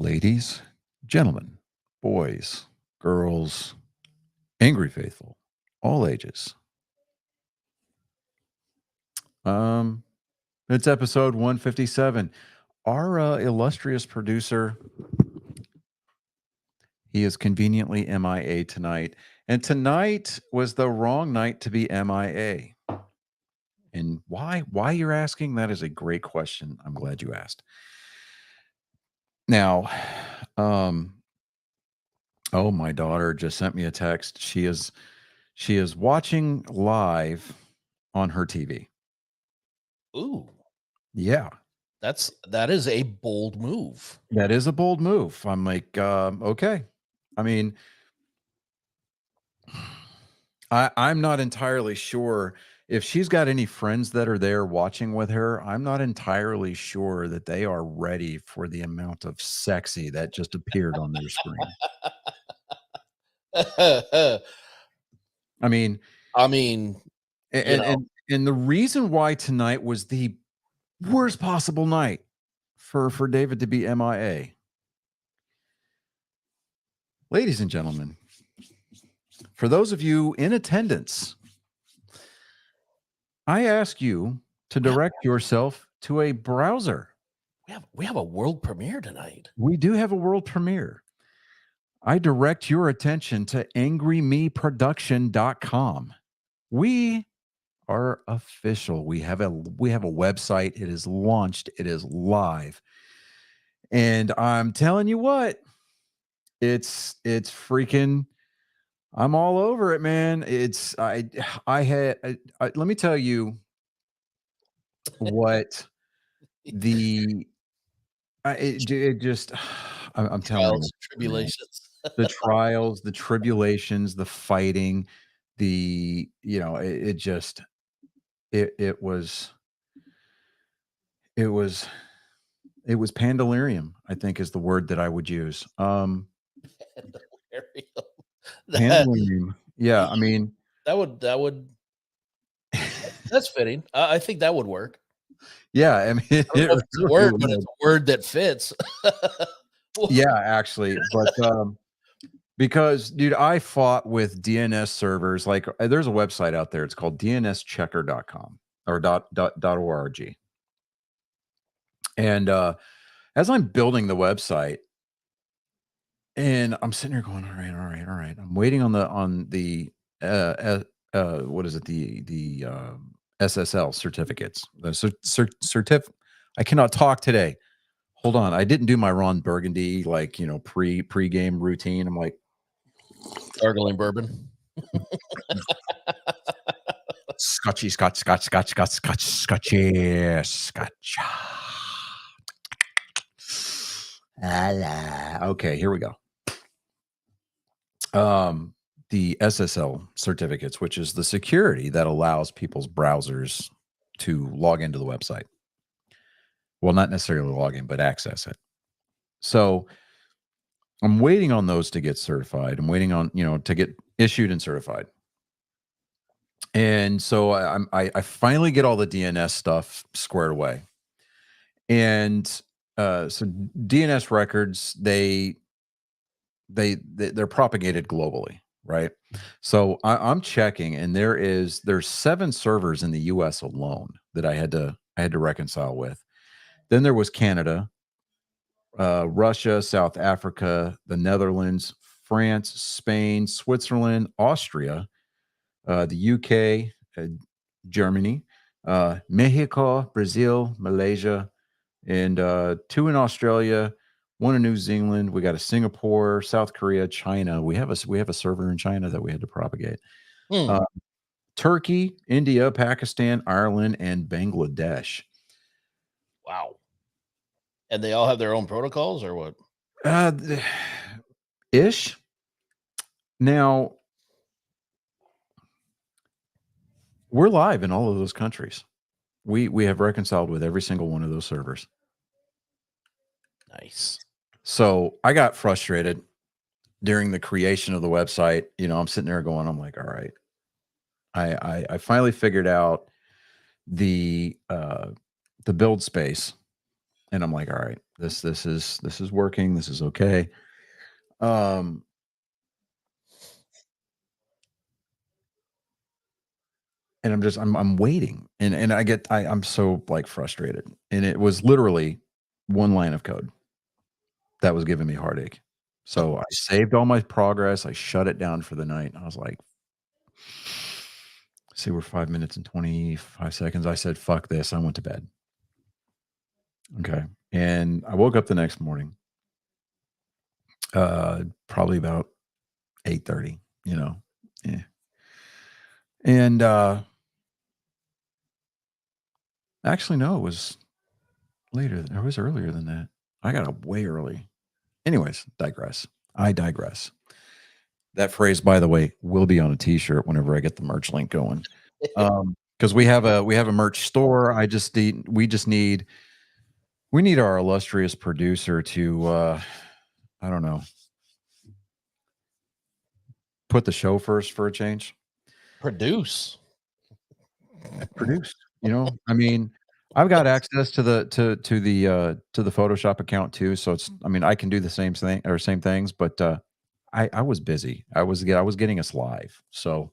Ladies, gentlemen, boys, girls, angry faithful, all ages. Um, it's episode 157. Our illustrious producer, he is conveniently MIA tonight. And tonight was the wrong night to be MIA. And why? Why you're asking? That is a great question. I'm glad you asked. Now, um, oh, my daughter just sent me a text. She is watching live on her TV. Ooh, Yeah, that is a bold move. that is a bold move. I'm like, okay. I mean, I'm not entirely sure if she's got any friends that are there watching with her. I'm not entirely sure that they are ready for the amount of sexy that just appeared on their screen. I mean, I mean, a- you and know, and and the reason why tonight was the worst possible night for David to be MIA. Ladies and gentlemen, for those of you in attendance, I ask you to we have direct yourself to a browser. we have a world premiere tonight. We do have a world premiere. I direct your attention to angrymeproduction.com. We are official. We have a website. It is launched. It is live. And I'm telling you what, it's freaking I'm all over it, man. It's I had let me tell you what the it just I'm telling you, Trials, man, tribulations. the trials, the tribulations, the fighting, it just it was it was it was pandalirium, I think is the word that I would use. That Pandalirium. Yeah, I mean, that would that's fitting. I think that would work. yeah, I mean, I don't it know if it's a really word, but it's would. a word that fits. Well, Yeah, actually, but because, dude, I fought with DNS servers. Like, there's a website out there. It's called dnschecker.com or .org. And as I'm building the website, and I'm sitting here going, all right, all right, all right. I'm waiting on the what is it? The SSL certificates. The I cannot talk today. Hold on. I didn't do my Ron Burgundy like pre-game routine. I'm like, gargling bourbon. Scotchy, Scotch, Scotch, Scotch, Scotch, Scotch, Scotchy, Scotch. Okay, here we go. Um, the SSL certificates, which is the security that allows people's browsers to log into the website. Well, not necessarily log in, but access it. So I'm waiting on those to get certified. I'm waiting on, to get issued and certified. And so I finally get all the DNS stuff squared away. And so DNS records, they're propagated globally, right? So I'm checking, and there's 7 servers in the US alone that I had to reconcile with. Then there was Canada, Russia, South Africa, the Netherlands, France, Spain, Switzerland, Austria, the UK, Germany, Mexico, Brazil, Malaysia, and 2 in Australia, 1 in New Zealand. We got a Singapore, South Korea, China. We have a server in China that we had to propagate. Hmm. Uh, Turkey, India, Pakistan, Ireland, and Bangladesh. Wow. And they all have their own protocols or what? Uh, ish. Now we're live in all of those countries. We have reconciled with every single one of those servers. Nice. So I got frustrated during the creation of the website. I'm sitting there going, I'm like, all right. I finally figured out the build space. And I'm like, all right, this is working. This is okay. Um, and I'm waiting, and I'm so like frustrated, and it was literally one line of code that was giving me heartache. So I saved all my progress. I shut it down for the night. I was like, see, we're 5 minutes and 25 seconds. I said, fuck this. I went to bed. Okay. And I woke up the next morning, probably about 8:30, you know. Yeah. And actually, no, it was later. It was earlier than that. I got up way early. Anyways, digress. I digress. That phrase, by the way, will be on a t-shirt whenever I get the merch link going. Because we have a merch store. We need our illustrious producer to I don't know, put the show first for a change. Produce. Produce, I mean, I've got access to the Photoshop account too, so I mean, I can do the same things, but I was busy. I was getting us live. So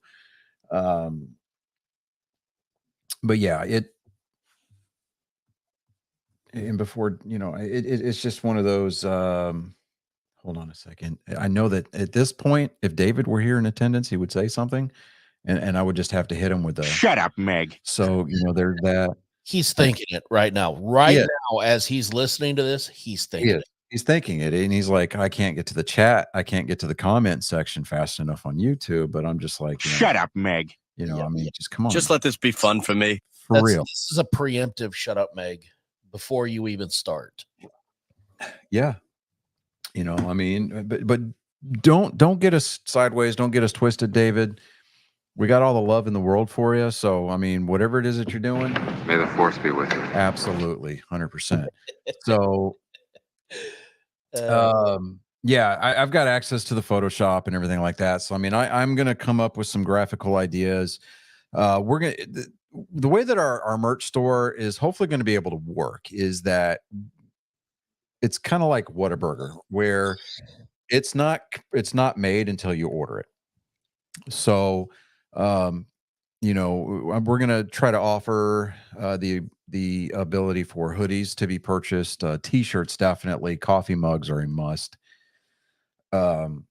um but yeah, and before, it's just one of those hold on a second. I know that at this point, if David were here in attendance, he would say something, and I would just have to hit him with a Shut up, Meg. so, there's that. He's thinking it right now. Right Yeah. now, as he's listening to this, he's He thinking is. He's thinking it, and he's like, I can't get to the chat. I can't get to the comment section fast enough on YouTube. But I'm just like, Shut up, Meg. I mean, just come on, Just let this be fun for me. for real. This is a preemptive shut up, Meg, before you even start. Yeah. I mean, but don't get us sideways. Don't get us twisted, David. We got all the love in the world for you. So, I mean, whatever it is that you're doing, May the force be with you. absolutely, 100%. So, Uh, yeah, I've got access to the Photoshop and everything like that. So, I mean, I'm going to come up with some graphical ideas. We're going to, the way that our merch store is hopefully going to be able to work is that it's kind of like Whataburger, where it's not made until you order it. So, we're going to try to offer the ability for hoodies to be purchased, t-shirts definitely, coffee mugs are a must. So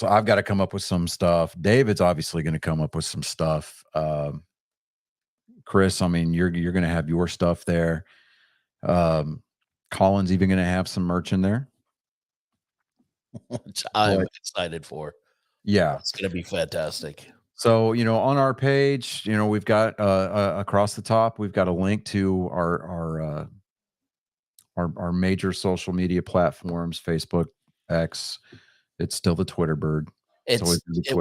I've got to come up with some stuff. David's obviously going to come up with some stuff. Chris, I mean, you're going to have your stuff there. Colin's even going to have some merch in there, which I'm excited for. Yeah, it's going to be fantastic. So, on our page, we've got across the top, we've got a link to our major social media platforms, Facebook, X. It's still the Twitter bird. It will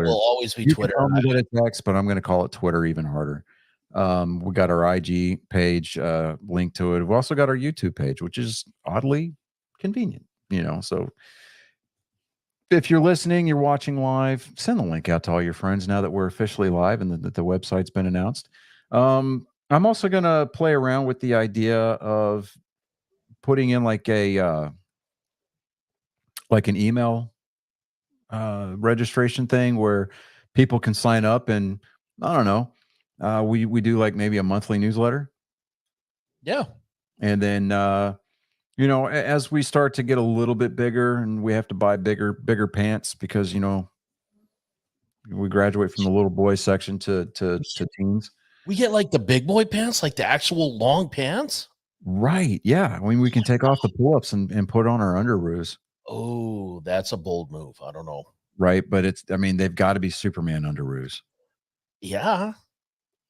always be Twitter. You can tell me that it's X, but I'm going to call it Twitter even harder. We got our IG page linked to it. We've also got our YouTube page, which is oddly convenient, so if you're listening, you're watching live, send the link out to all your friends now that we're officially live and that the website's been announced. I'm also going to play around with the idea of putting in like an email registration thing where people can sign up, and I don't know, we do like maybe a monthly newsletter. Yeah. And then as we start to get a little bit bigger and we have to buy bigger pants because, we graduate from the little boy section to teens. We get like the big boy pants, like the actual long pants. Right. Yeah. I mean, we can take off the pull-ups and put on our underoos. Oh, that's a bold move. I don't know. Right. But they've got to be Superman underoos. Yeah.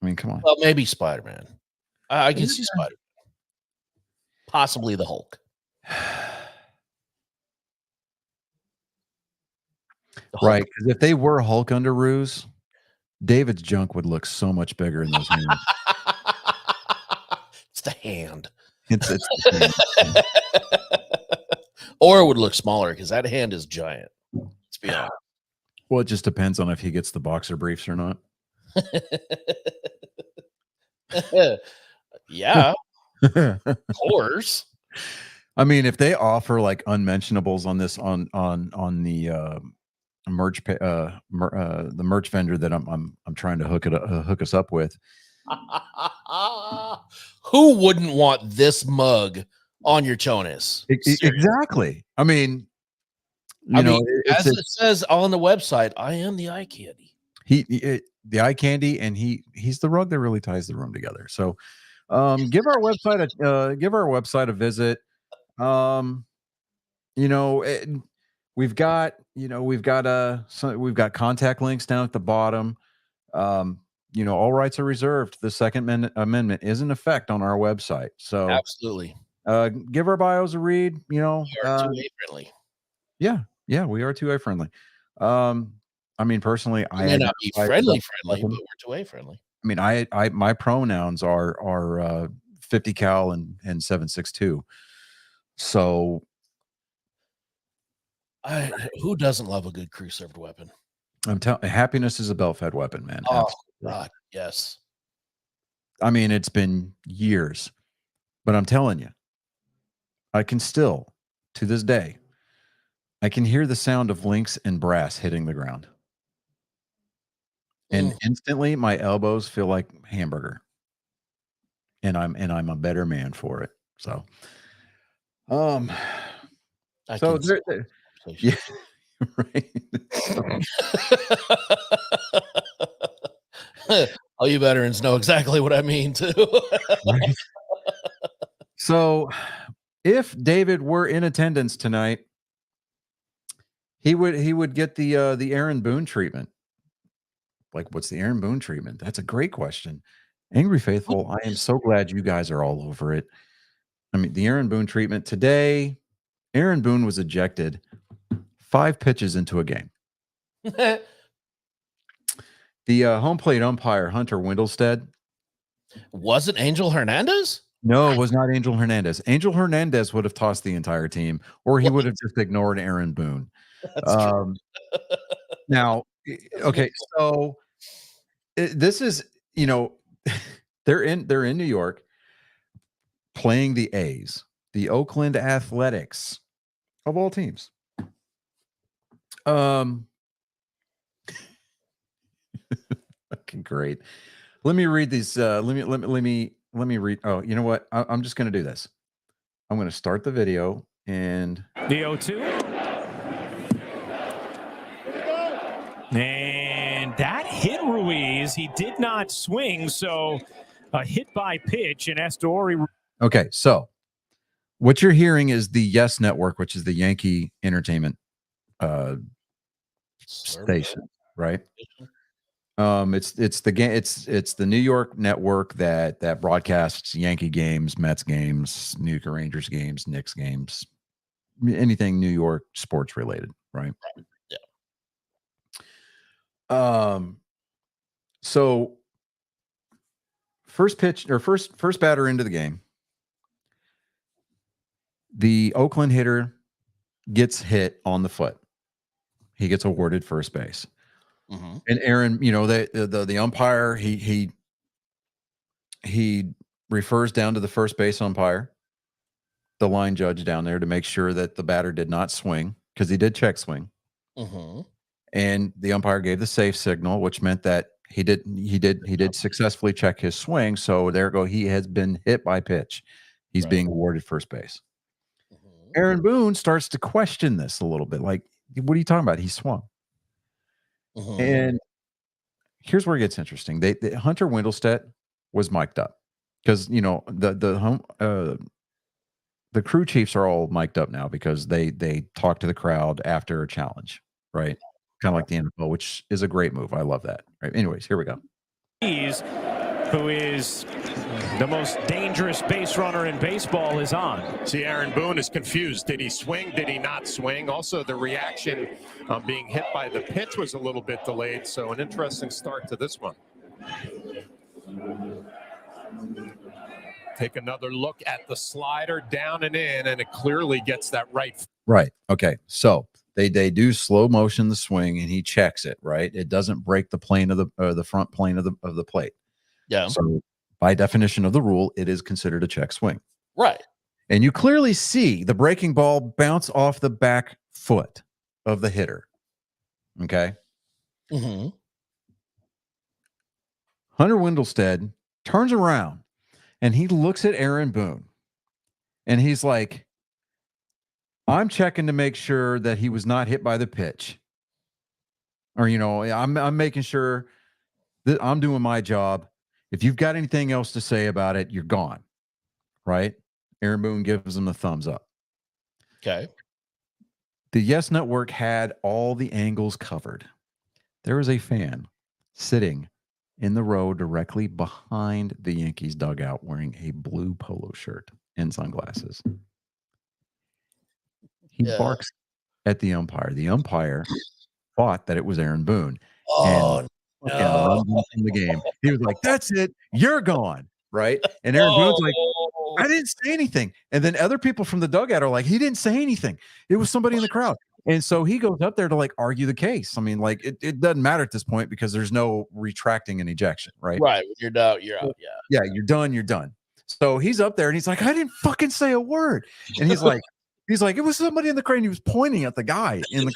I mean, come on. Well, maybe Spider-Man. I can see Spider-Man. Possibly the Hulk. Right. Because if they were Hulk underoos, David's junk would look so much bigger in those hands. It's the hand. It's the hand. Or it would look smaller because that hand is giant. Let's be honest. Well, it just depends on if he gets the boxer briefs or not. Yeah. Of course. I mean, if they offer like unmentionables on this on the the merch vendor that I'm trying to hook us up with. Who wouldn't want this mug on your Jonas? Exactly. I mean, I mean, as it says on the website, I am the eye candy. The eye candy, and he's the rug that really ties the room together. So, give our website a visit. We've got we've got contact links down at the bottom. All rights are reserved. The Second Amendment is in effect on our website. So absolutely, give our bios a read. we are 2A friendly. Yeah, we are 2A friendly. I mean, personally, I may not be friendly, but we're 2A friendly. I mean, I my pronouns are 50 cal and 7.62. So, who doesn't love a good crew served weapon? I'm telling, happiness is a belt-fed weapon, man. Oh God, yes. I mean, it's been years, but I'm telling you, I can still, to this day, I can hear the sound of links and brass hitting the ground. And instantly my elbows feel like hamburger. And I'm a better man for it. So, yeah, right. All you veterans know exactly what I mean too. Right. So, if David were in attendance tonight, he would get the Aaron Boone treatment. Like, what's the Aaron Boone treatment? That's a great question. Angry Faithful, I am so glad you guys are all over it. I mean, the Aaron Boone treatment today, Aaron Boone was ejected 5 pitches into a game. The home plate umpire, Hunter Wendelstead. Was it Angel Hernandez? No, it was not Angel Hernandez. Angel Hernandez would have tossed the entire team, or he would have just ignored Aaron Boone. Now, okay, so this is, they're in New York playing the A's, the Oakland Athletics, of all teams. Okay, great. Let me read these. Let me read. Oh, you know what? I'm just going to do this. I'm going to start the video and the 0-2. And that hit Ruiz. He did not swing, so a hit by pitch, and Astori. Okay, so what you're hearing is the Yes Network, which is the Yankee Entertainment station, right? It's the New York network that broadcasts Yankee games, Mets games, New York Rangers games, Knicks games, anything New York sports related, right? Yeah. So first pitch or first batter into the game, the Oakland hitter gets hit on the foot. He gets awarded first base. Mm-hmm. And Aaron, the umpire, he refers down to the first base umpire, the line judge down there, to make sure that the batter did not swing, because he did check swing. Mm-hmm. And the umpire gave the safe signal, which meant that he did successfully check his swing. So there go. He has been hit by pitch. He's being awarded first base. Mm-hmm. Aaron Boone starts to question this a little bit. Like, what are you talking about? He swung. Mm-hmm. And here's where it gets interesting. Hunter Wendelstedt was mic'd up, because the crew chiefs are all mic'd up now because they talk to the crowd after a challenge, right? Kind of like the NFL, which is a great move. I love that. Right. Anyways, here we go. Who is the most dangerous base runner in baseball is on. See, Aaron Boone is confused. Did he swing? Did he not swing? Also, the reaction being hit by the pitch was a little bit delayed. So an interesting start to this one. Take another look at the slider, down and in, and it clearly gets that right. Right. Okay. So they do slow motion the swing, and he checks it. Right. It doesn't break the plane of the front plane of the plate. Yeah. So By definition of the rule, it is considered a check swing. Right. And you clearly see the breaking ball bounce off the back foot of the hitter. Okay. Mm-hmm. Hunter Wendelstedt turns around and he looks at Aaron Boone and he's like, I'm checking to make sure that he was not hit by the pitch. Or, I'm making sure that I'm doing my job. If you've got anything else to say about it, you're gone. Right? Aaron Boone gives him the thumbs up. Okay. The Yes Network had all the angles covered. There was a fan sitting in the row directly behind the Yankees dugout wearing a blue polo shirt and sunglasses. He barks at the umpire. The umpire thought that it was Aaron Boone. Oh, and runs him from the game. He was like, that's it. You're gone. Right. And Aaron Boone's like, I didn't say anything. And then other people from the dugout are like, he didn't say anything. It was somebody in the crowd. And so he goes up there to like argue the case. I mean, like it doesn't matter at this point because there's no retracting an ejection, right? Right. When you're out, you're out. Yeah. Yeah, you're done. You're done. So he's up there and he's like, I didn't fucking say a word. And he's like, it was somebody in the crowd. And he was pointing at the guy in the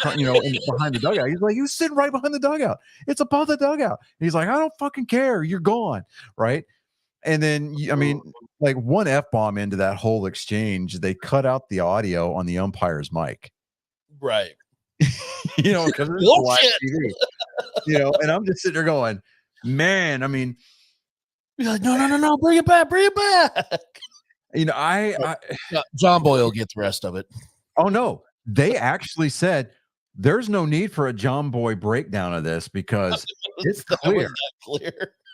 behind the dugout. He's like, he was sitting right behind the dugout. It's above the dugout. And he's like, I don't fucking care. You're gone. Right. And then, I mean, like one F-bomb into that whole exchange, they cut out the audio on the umpire's mic. Right. Because it's live TV. And I'm just sitting there going, man, I mean, you're like, no, bring it back. John Boyle will get the rest of it. Oh no, they actually said there's no need for a John Boy breakdown of this because it's clear.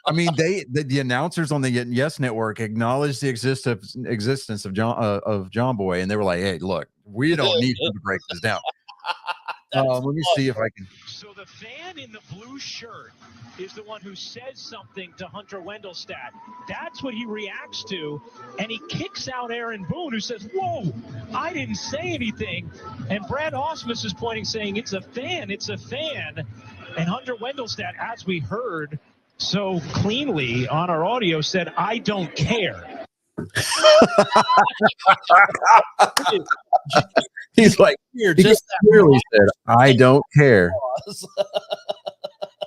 I mean, the announcers on the Yes Network acknowledged the existence of John Boy, and they were like, "Hey, look, we don't need him to break this down." Let me see if I can. So the fan in the blue shirt is the one who says something to Hunter Wendelstedt. That's what he reacts to, and he kicks out Aaron Boone, who says, "Whoa, I didn't say anything." And Brad Ausmus is pointing, saying, "It's a fan, it's a fan." And Hunter Wendelstedt, as we heard so cleanly on our audio, said, "I don't care." He's like, "You're just clearly said, I don't care."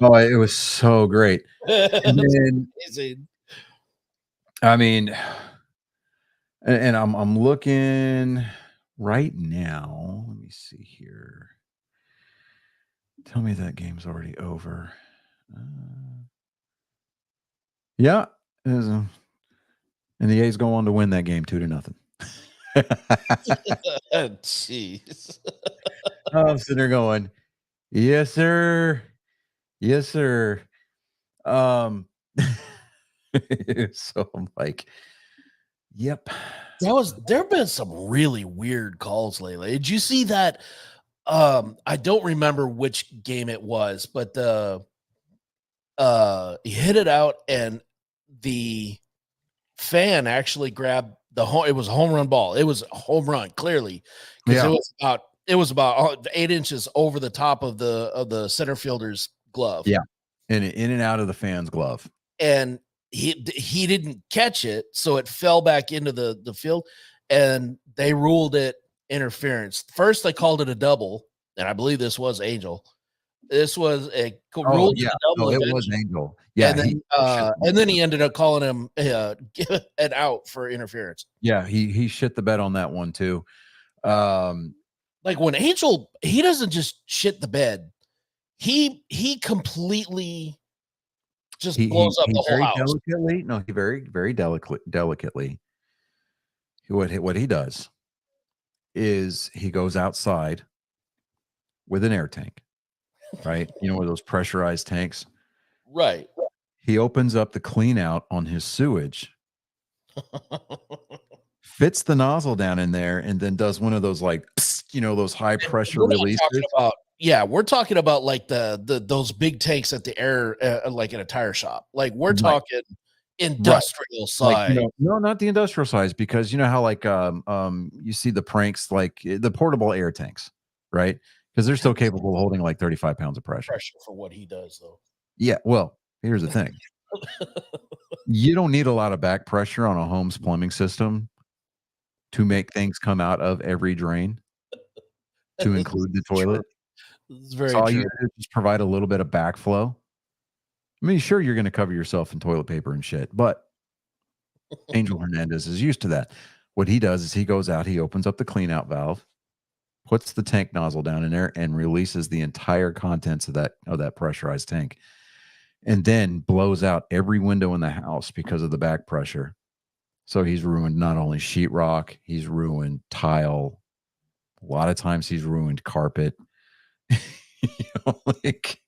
Oh, it was so great. And then, I mean, and I'm looking right now. Let me see here. Tell me that game's already over. Yeah, and the A's go on to win that game 2-0. Jeez. I'm sitting there going, yes, sir. Yes, sir. So I'm like, yep. There have been some really weird calls lately. Did you see that? I don't remember which game it was, but he hit it out and the fan actually grabbed it was a home run ball. It was a home run, clearly. Yeah. It was about 8 inches over the top of the center fielder's glove. Yeah. And in and out of the fan's glove. And he didn't catch it, so it fell back into the field, and they ruled it interference. First, they called it a double, and I believe this was Angel. This was a ruled a double. It was Angel. Yeah, and then he ended up calling him an out for interference. Yeah, he shit the bed on that one too. Like when Angel, he doesn't just shit the bed. He completely just blows up the whole house. Delicately, no, he very, very delicately. What he does is he goes outside with an air tank, right? One of those pressurized tanks. Right. He opens up the clean out on his sewage, fits the nozzle down in there, and then does one of those like, those high pressure releases. We're talking about like those big tanks at the air, like in a tire shop. Like we're talking industrial size. Like, no, not the industrial size, because you know how like you see the pranks, like the portable air tanks, right? Because they're still capable of holding like 35 pounds of pressure. For what he does, though. Yeah, well, here's the thing. You don't need a lot of back pressure on a home's plumbing system to make things come out of every drain to include the toilet. It's So very all you true. gotta do is just provide a little bit of backflow. I mean, sure, you're gonna cover yourself in toilet paper and shit, but Angel Hernandez is used to that. What he does is he goes out, he opens up the clean out valve, puts the tank nozzle down in there, and releases the entire contents of that pressurized tank, and then blows out every window in the house because of the back pressure. So he's ruined not only sheetrock, he's ruined tile. A lot of times he's ruined carpet. Like,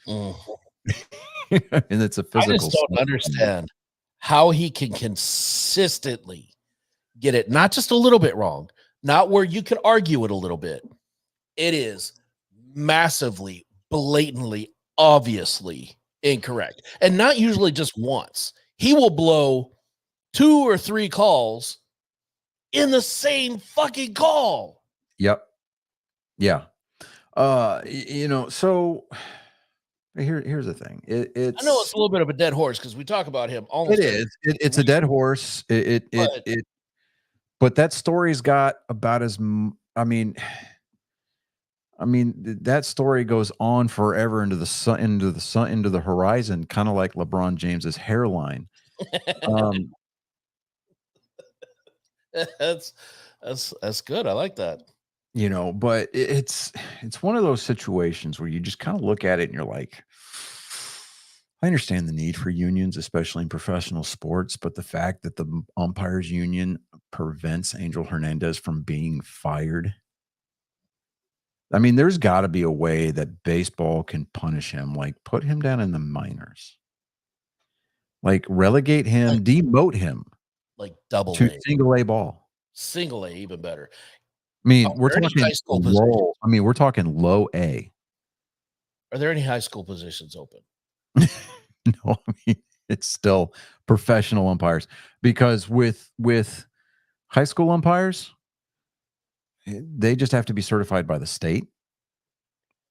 Mm. and it's a I physical. just don't understand how he can consistently get it not just a little bit wrong, not where you can argue it a little bit. It is massively, blatantly, obviously incorrect. And not usually just once. He will blow 2 or 3 calls in the same fucking call. Yep. Yeah. So here's the thing. I know it's a little bit of a dead horse because we talk about him almost. It is. It's a dead horse. But that story's got about I mean, that story goes on forever into the sun, into the horizon, kind of like LeBron James's hairline. That's good. I like that. But it's one of those situations where you just kind of look at it and you're like, I understand the need for unions, especially in professional sports, but the fact that the umpires union prevents Angel Hernandez from being fired. I mean, there's got to be a way that baseball can punish him, like put him down in the minors, like relegate him, demote him, like double to A. single A ball. Single A, even better. I mean, we're there any talking high school low. positions? I mean, we're talking low A. Are there any high school positions open? No, I mean, it's still professional umpires, because with high school umpires, they just have to be certified by the state.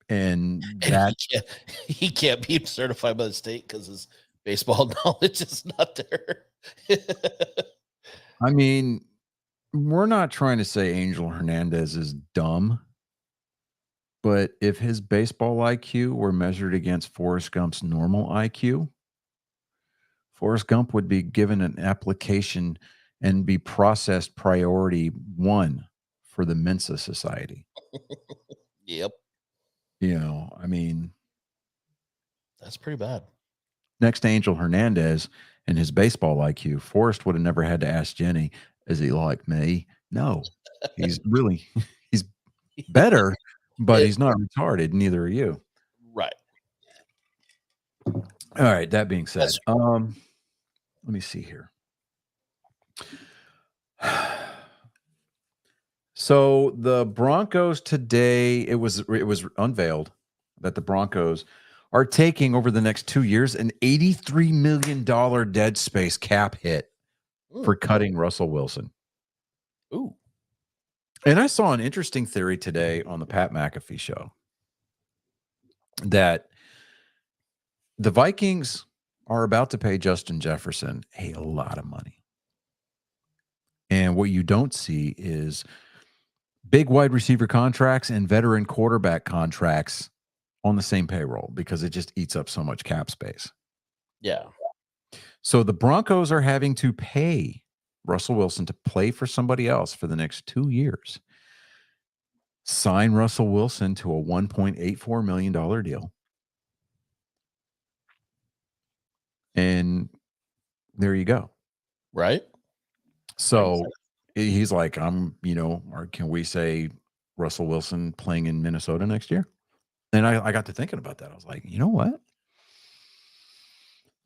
And that he can't be certified by the state because his baseball knowledge is not there. I mean, we're not trying to say Angel Hernandez is dumb, but if his baseball IQ were measured against Forrest Gump's normal IQ, Forrest Gump would be given an application and be processed priority 1 for the Mensa Society. Yep. I mean, that's pretty bad. Next to Angel Hernandez and his baseball IQ, Forrest would have never had to ask Jenny, is he like me? No, he's better, but he's not retarded. Neither are you. Right. All right. That being said, let me see here. So the Broncos today, it was unveiled that the Broncos are taking over the next 2 years an $83 million dead space cap hit for cutting Russell Wilson. Ooh. And I saw an interesting theory today on the Pat McAfee show that the Vikings are about to pay Justin Jefferson a lot of money. And what you don't see is big wide receiver contracts and veteran quarterback contracts on the same payroll, because it just eats up so much cap space. Yeah. So the Broncos are having to pay Russell Wilson to play for somebody else for the next 2 years. Sign Russell Wilson to a $1.84 million deal. And there you go. Right. So he's like, or can we say Russell Wilson playing in Minnesota next year? And I got to thinking about that. I was like, you know what?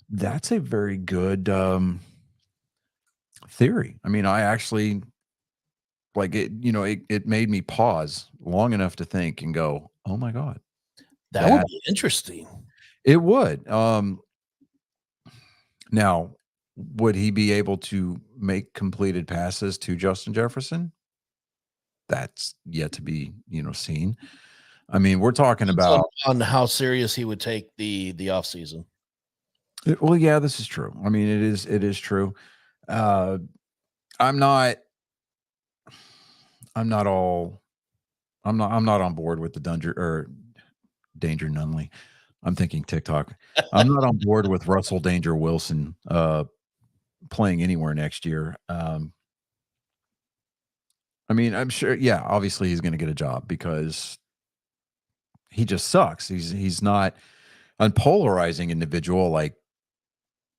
That's a very good theory. I mean, I actually like it, it made me pause long enough to think and go, oh my God. That would be interesting. It would. Now, would he be able to make completed passes to Justin Jefferson? That's yet to be, seen. I mean, we're talking about on how serious he would take the offseason. Well, yeah, this is true. I mean, it is true. Uh, I'm not I'm not all I'm not on board with the Danger Nunley. I'm thinking TikTok. I'm not on board with Russell Danger Wilson playing anywhere next year. I mean, I'm sure, yeah, obviously he's going to get a job because he just sucks. He's not a polarizing individual like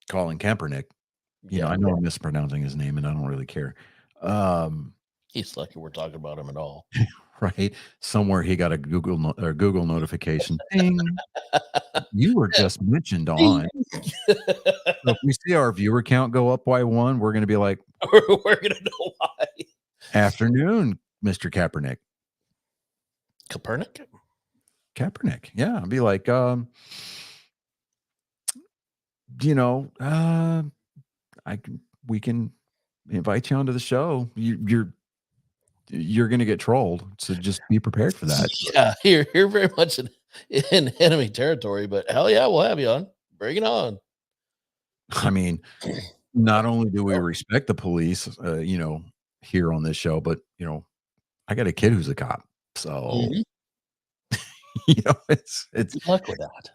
Colin Kaepernick. You know, I know I'm mispronouncing his name and I don't really care. He's lucky we're talking about him at all. Right. Somewhere he got a Google notification. Ding. You were just mentioned on. So if we see our viewer count go up by one, we're going to be like, We're gonna know why. afternoon, Mr. Kaepernick. Copernic? Kaepernick. Yeah. I'll be like, you know, we can invite you onto the show. You're going to get trolled, so just be prepared for that. Yeah, you're very much in enemy territory, but hell yeah, we'll have you on. Bring it on. I mean, not only do we respect the police, you know, here on this show, but you know, I got a kid who's a cop, so you know, it's Good luck with that.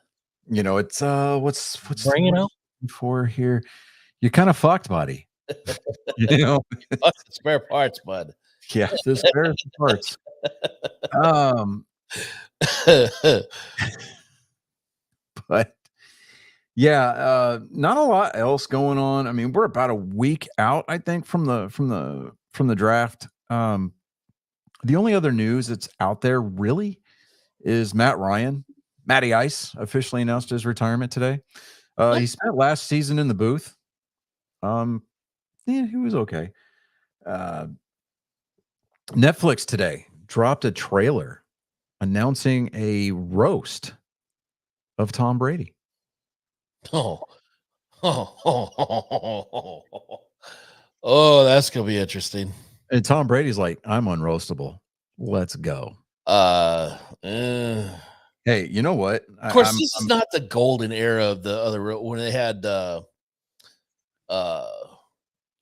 you know, it's what's Bring it out. for here? You're kind of fucked, buddy. You know, Fuck the spare parts, bud. yeah, the spare parts. But yeah, not a lot else going on. I mean, we're about a week out, I think, from the draft. The only other news that's out there really is Matty Ice officially announced his retirement today. He spent last season in the booth. Yeah, he was okay. Netflix today dropped a trailer announcing a roast of Tom Brady. Oh, that's gonna be interesting. And Tom Brady's like, I'm unroastable. Let's go. Hey, you know what? Of course, this is not the golden era of the other when they had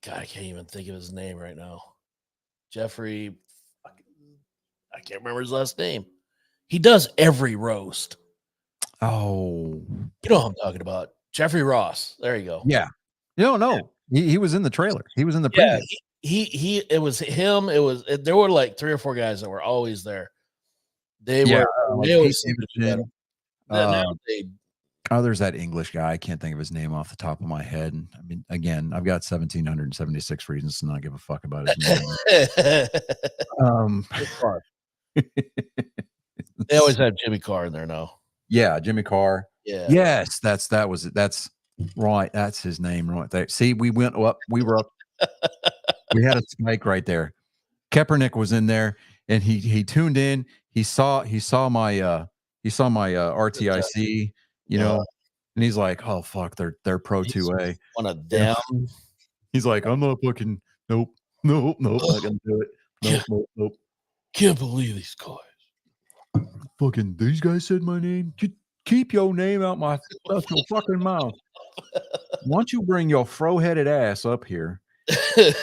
God, I can't even think of his name right now. Jeffrey, I can't remember his last name. He does every roast. Oh, You know what I'm talking about. Jeffrey Ross. There you go. yeah. No. He was in the trailer. He was in the Yeah, preview. it was him. There were like 3 or 4 guys that were always there. They Yeah, were like they always Pete seem to do better. Davidson. Now they There's that English guy. I can't think of his name off the top of my head. I mean, again, I've got 1,776 reasons to not give a fuck about his name. They always have Jimmy Carr in there now. Yeah, Jimmy Carr. Yeah. Yes, that's right. That's his name right there. See, we went up. We were up. We had a spike right there. Kaepernick was in there, and he tuned in. He saw my RTIC, you know, and he's like, "Oh fuck, they're pro 2A." One of them. He's like, "I'm not fucking nope, not gonna do it. Nope. Can't believe these guys. Fucking these guys said my name. Keep your name out my fucking mouth. Why don't you bring your fro-headed ass up here and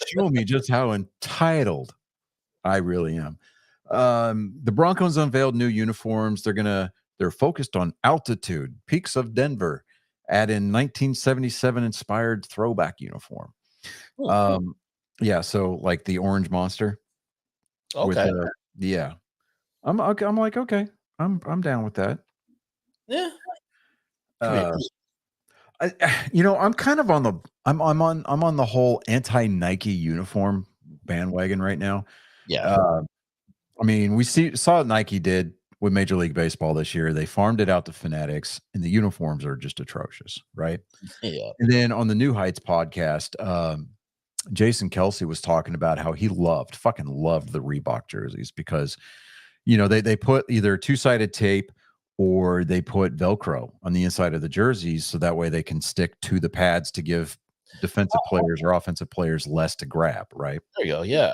show me just how entitled I really am." The Broncos unveiled new uniforms. They're focused on altitude, peaks of Denver, add in 1977 inspired throwback uniform. Yeah, so like the orange monster. Okay. Yeah. I'm like, okay, I'm down with that. Yeah. I'm kind of on the whole anti Nike uniform bandwagon right now. Yeah. I mean, we saw what Nike did with Major League Baseball this year. They farmed it out to Fanatics, and the uniforms are just atrocious, right? Yeah. And then on the New Heights podcast, Jason Kelsey was talking about how he fucking loved the Reebok jerseys because, you know, they put either two-sided tape or they put Velcro on the inside of the jerseys so that way they can stick to the pads to give defensive players or offensive players less to grab, right? There you go. Yeah.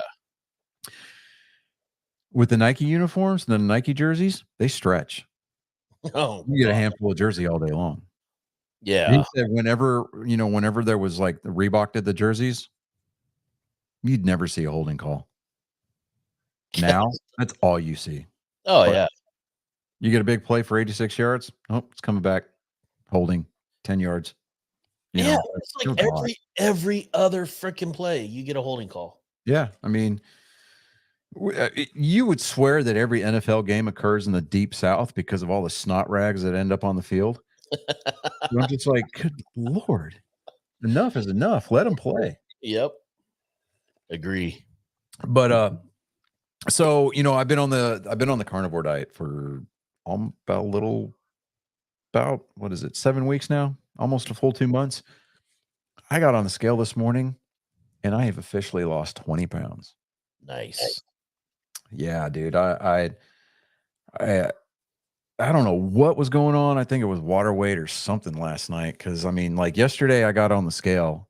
With the Nike uniforms, the Nike jerseys, they stretch. Oh, You get a handful of jersey all day long. Yeah. He said whenever there was like the Reebok did the jerseys, you'd never see a holding call. Now that's all you see. Oh But yeah. you get a big play for 86 yards. Oh, it's coming back, holding 10 yards. You Yeah. know, It's good like God. every other freaking play, you get a holding call. Yeah, I mean, you would swear that every NFL game occurs in the deep South because of all the snot rags that end up on the field. And I'm just like, good Lord, enough is enough. Let them play. Yep. Agree. But so I've been on the carnivore diet for about what is it, 7 weeks now, almost a full 2 months. I got on the scale this morning, and I have officially lost 20 pounds. Nice. Yeah, dude. I don't know what was going on. I think it was water weight or something last night. Cause I mean, like yesterday I got on the scale.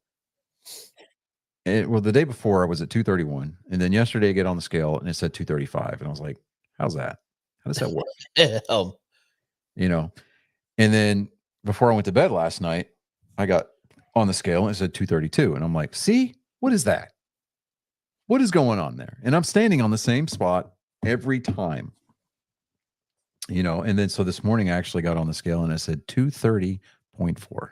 The day before I was at 231. And then yesterday I get on the scale and it said 235. And I was like, how's that? How does that work? You know? And then before I went to bed last night, I got on the scale and it said 232. And I'm like, see, what is that? What is going on there? And I'm standing on the same spot every time. And then so this morning I actually got on the scale and it said 230.4.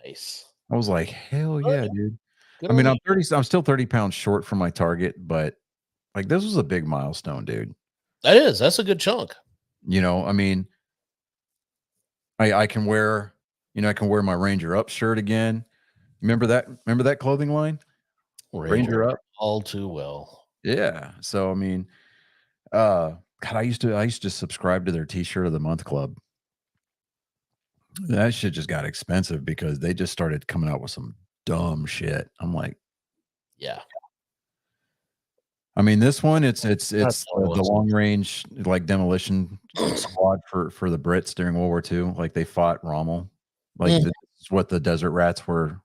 Nice. I was like, hell yeah, dude. Good I mean, on I'm still 30 pounds short from my target, but like this was a big milestone, dude. that's a good chunk. I mean, I can wear, I can wear my Ranger Up shirt again. Remember that clothing line? Ranger Up. All too well. Yeah. So I mean, God, I used to subscribe to their T-shirt of the month club. That shit just got expensive because they just started coming out with some dumb shit. I'm like, yeah. I mean, this one, it's the long range like demolition squad for the Brits during World War II. Like they fought Rommel. Like this is what the Desert Rats were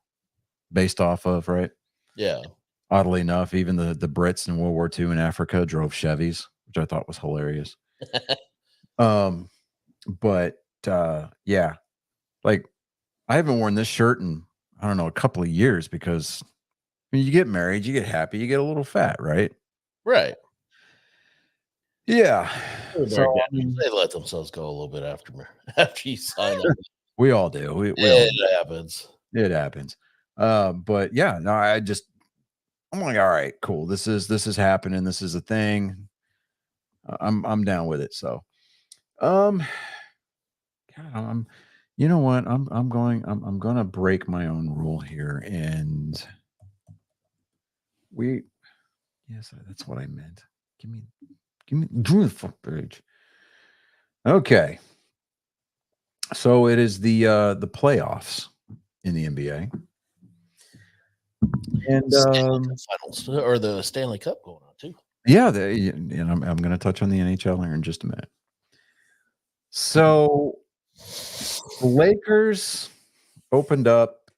based off of, right? Yeah. Oddly enough, even the Brits in World War II in Africa drove Chevys, which I thought was hilarious. But yeah, like I haven't worn this shirt in I don't know a couple of years because when you get married, you get happy, you get a little fat, right? Right. Yeah. So they let themselves go a little bit after you sign up. We all do. It happens. It happens. But yeah, no, I'm like, all right, cool. This is happening. This is a thing. I'm down with it. So, God, you know what? I'm going to break my own rule here. And yes, that's what I meant. Give me the fuck page. Okay. So it is the playoffs in the NBA. And finals or the Stanley Cup going on too. Yeah, and I'm going to touch on the NHL here in just a minute. So the Lakers opened up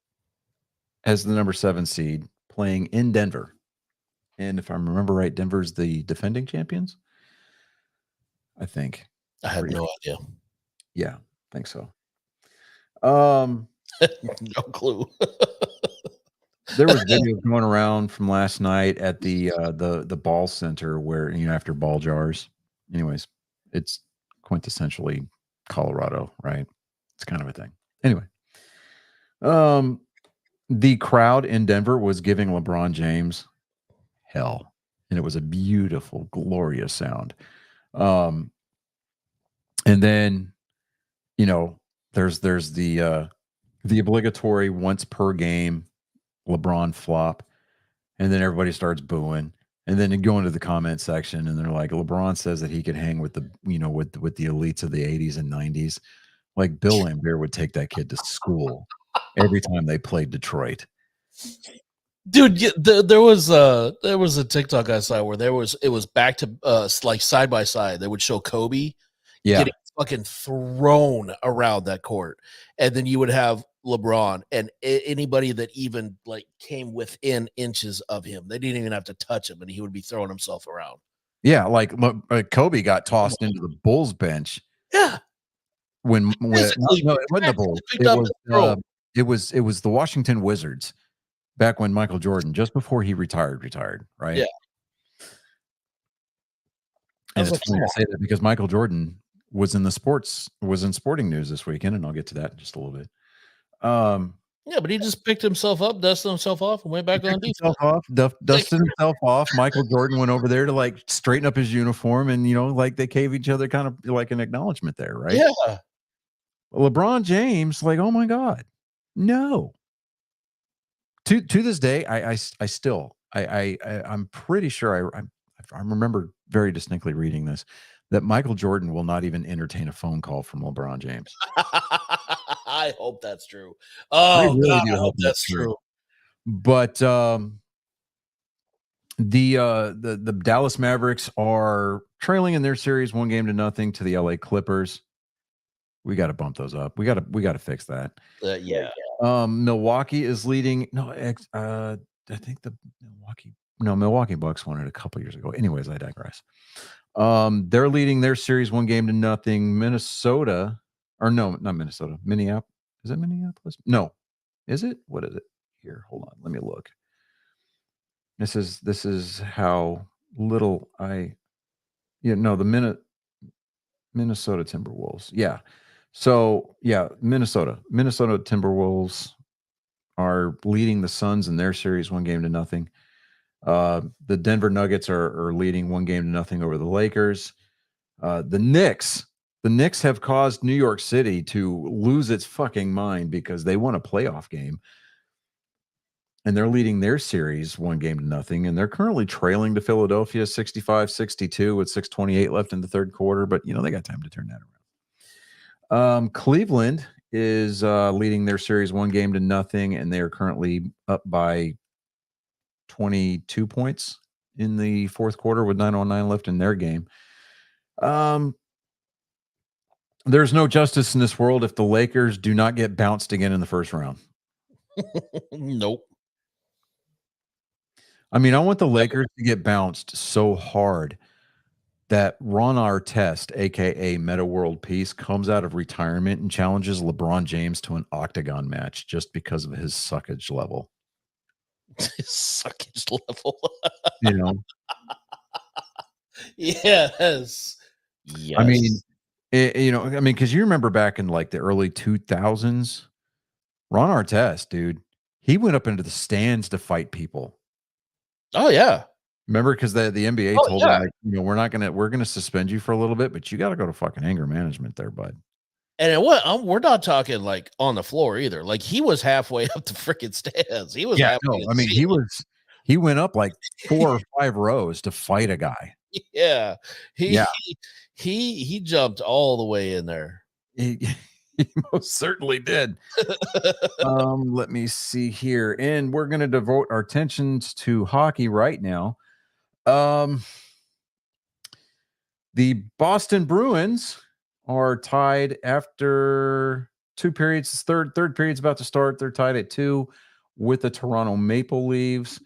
as the number 7 seed playing in Denver. And if I remember right, Denver's the defending champions. I think. I have no idea. Yeah, I think so. No clue. There was videos going around from last night at the ball center where after ball jars. Anyways, it's quintessentially Colorado, right? It's kind of a thing. Anyway, the crowd in Denver was giving LeBron James hell, and it was a beautiful, glorious sound. And then, there's the obligatory once per game LeBron flop, and then everybody starts booing, and then you go into the comment section and they're like, LeBron says that he could hang with the with the elites of the 80s and 90s. Like Bill Laimbeer would take that kid to school every time they played Detroit. Dude, there was a TikTok I saw where it was back to like side by side. They would show Kobe getting fucking thrown around that court, and then you would have LeBron and anybody that even like came within inches of him. They didn't even have to touch him, and he would be throwing himself around. Yeah, like Kobe got tossed into the Bulls bench. Yeah, when Physically- no, it wasn't the Bulls. picked up his throw. It was the Washington Wizards back when Michael Jordan, just before he retired, right? Yeah. I And was it's like, funny to say that because Michael Jordan was in sporting news this weekend, and I'll get to that in just a little bit. yeah, but he just picked himself up, dusted himself off, and went back on defense. Dusted himself off. Michael Jordan went over there to like straighten up his uniform, and like they gave each other kind of like an acknowledgement there, right? Yeah. LeBron James, like, oh my God, no. To this day, I'm pretty sure I remember very distinctly reading this, that Michael Jordan will not even entertain a phone call from LeBron James. I hope that's true. Oh, really God, do I hope hope that's true. But the Dallas Mavericks are trailing in their series 1-0 to the LA Clippers. We got to bump those up. We got to fix that. Yeah. Milwaukee is leading. No, I think Milwaukee Bucks won it a couple years ago. Anyways, I digress. They're leading their series 1-0. Minnesota, or no, not Minnesota. Minneapolis. Is it Minneapolis? No. Is it? What is it? Here, hold on. Let me look. This is how little the Minnesota Timberwolves. Yeah. So yeah, Minnesota Timberwolves are leading the Suns in their series 1-0. The Denver Nuggets are leading 1-0 over the Lakers. The Knicks have caused New York City to lose its fucking mind because they won a playoff game. And they're leading their series 1-0, and they're currently trailing to Philadelphia 65-62 with 6:28 left in the third quarter. But they got time to turn that around. Cleveland is leading their series 1-0, and they are currently up by 22 points in the fourth quarter with 9:09 left in their game. There's no justice in this world if the Lakers do not get bounced again in the first round. Nope. I mean, I want the Lakers to get bounced so hard that Ron Artest, aka Meta World Peace, comes out of retirement and challenges LeBron James to an octagon match just because of his suckage level. Suckage level. Yes. I mean, because you remember back in like the early 2000s, Ron Artest, dude, he went up into the stands to fight people. Oh yeah. Remember, because the NBA told him, like, we're gonna suspend you for a little bit, but you got to go to fucking anger management there, bud. And we're not talking like on the floor either. Like he was halfway up the freaking stands. He was he went up like 4 or 5 rows to fight a guy. Yeah. He jumped all the way in there. He most certainly did. Let me see here. And we're going to devote our attentions to hockey right now. The Boston Bruins are tied after 2 periods. Third period's about to start. They're tied at 2 with the Toronto Maple Leafs.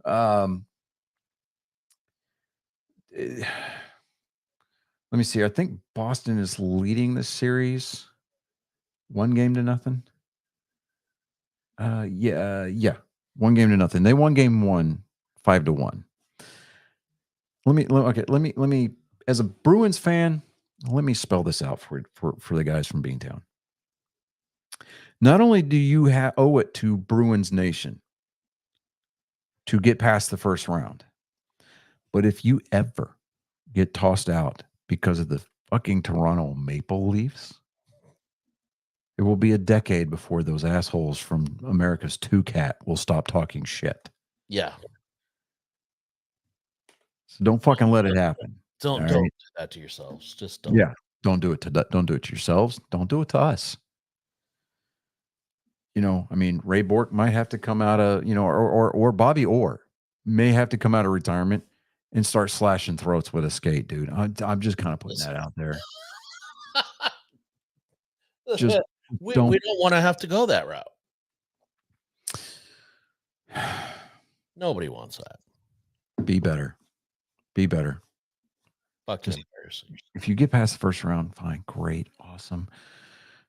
Let me see. I think Boston is leading the series 1-0. Yeah. 1-0. They won game 1, 5-1. Let me as a Bruins fan, let me spell this out for the guys from Beantown. Not only do you owe it to Bruins Nation to get past the first round, but if you ever get tossed out because of the fucking Toronto Maple Leafs, it will be a decade before those assholes from America's Two-Cat will stop talking shit. Yeah. So don't fucking let it happen. Don't do that to yourselves. Just don't. Yeah. Don't do it to yourselves. Don't do it to us. I mean, Ray Bork might have to come out of, or Bobby Orr may have to come out of retirement and start slashing throats with a skate, dude. I'm just kind of putting that out there. Just we don't want to have to go that route. Nobody wants that. Be better. Fucking embarrassing. If you get past the first round, fine, great, awesome.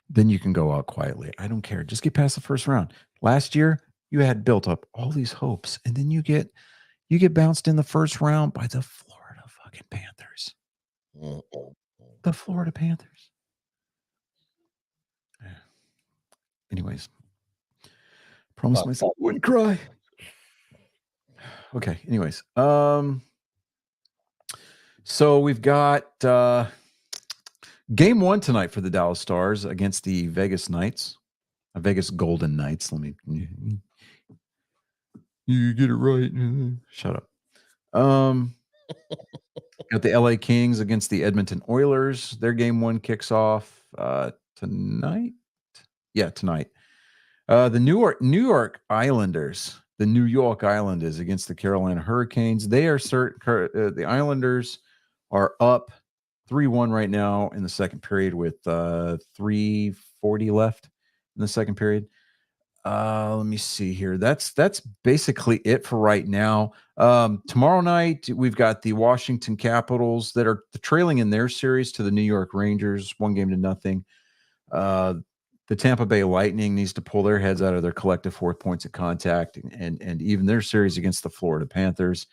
then you can go out quietly. I don't care. Just get past the first round. Last year, you had built up all these hopes, and then you get bounced in the first round by the Florida fucking Panthers. The Florida Panthers. Anyways, promised myself I wouldn't cry. Okay. Anyways, so we've got game 1 tonight for the Dallas Stars against the Vegas Knights, Vegas Golden Knights. Let me. You get it right. Shut up. Got the LA Kings against the Edmonton Oilers. Their game 1 kicks off tonight. Yeah, tonight. The New York Islanders. The New York Islanders against the Carolina Hurricanes. They are the Islanders are up 3-1 right now in the second period with 3:40 left in the second period. Let me see here. That's basically it for right now. Tomorrow night we've got the Washington Capitals that are trailing in their series to the New York Rangers, 1-0. The Tampa Bay Lightning needs to pull their heads out of their collective 4 points of contact and even their series against the Florida Panthers.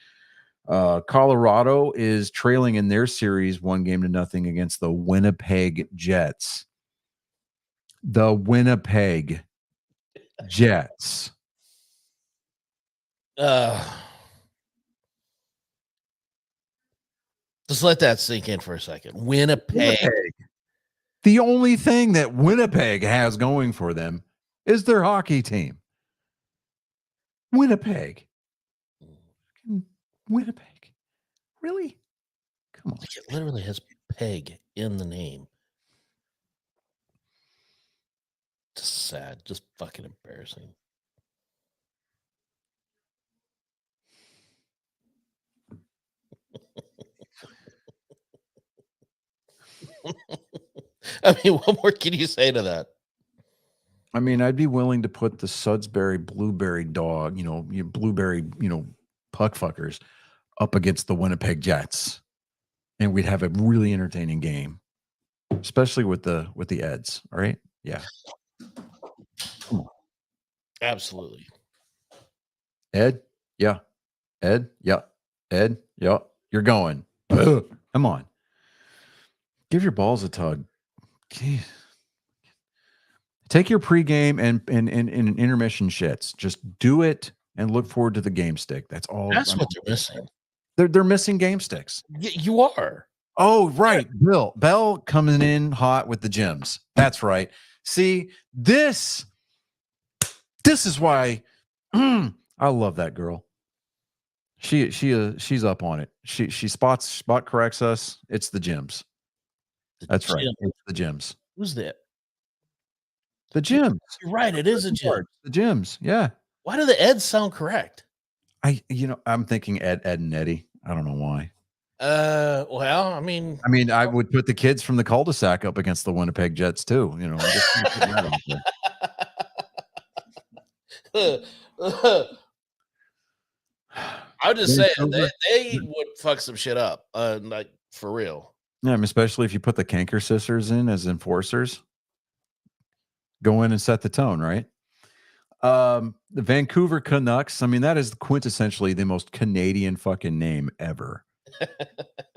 Colorado is trailing in their series 1-0 against the Winnipeg Jets. The Winnipeg Jets. Just let that sink in for a second. Winnipeg. The only thing that Winnipeg has going for them is their hockey team. Winnipeg. Winnipeg. Really? Come on. Like it literally has peg in the name. Just sad. Just fucking embarrassing. I mean, what more can you say to that? I mean, I'd be willing to put the Sudbury Blueberry Dog, Blueberry, puck fuckers up against the Winnipeg Jets, and we'd have a really entertaining game, especially with the Eds. All right, yeah, absolutely. Ed, yeah, Ed, yeah, Ed, yeah, you're going. Come on, give your balls a tug. Jeez. Take your pregame and intermission shits. Just do it and look forward to the game stick. That's all. That's what they're missing. They're missing game sticks. You are. Oh, right. Bell coming in hot with the gyms. That's right. See, this is why I love that girl. She's up on it. She spot corrects us. It's the gyms. That's right. It's the gyms. Who's that? The gyms. You're right. It is a gym. The gyms. Yeah. Why do the Eds sound correct? I'm thinking Ed and Eddie. I don't know why. Well, I mean, I would put the kids from the cul-de-sac up against the Winnipeg Jets too. I'm just putting that out there. I'll just say they would fuck some shit up, like for real. Yeah, especially if you put the Canker sisters in as enforcers. Go in and set the tone, right? The Vancouver Canucks. I mean, that is quintessentially the most Canadian fucking name ever.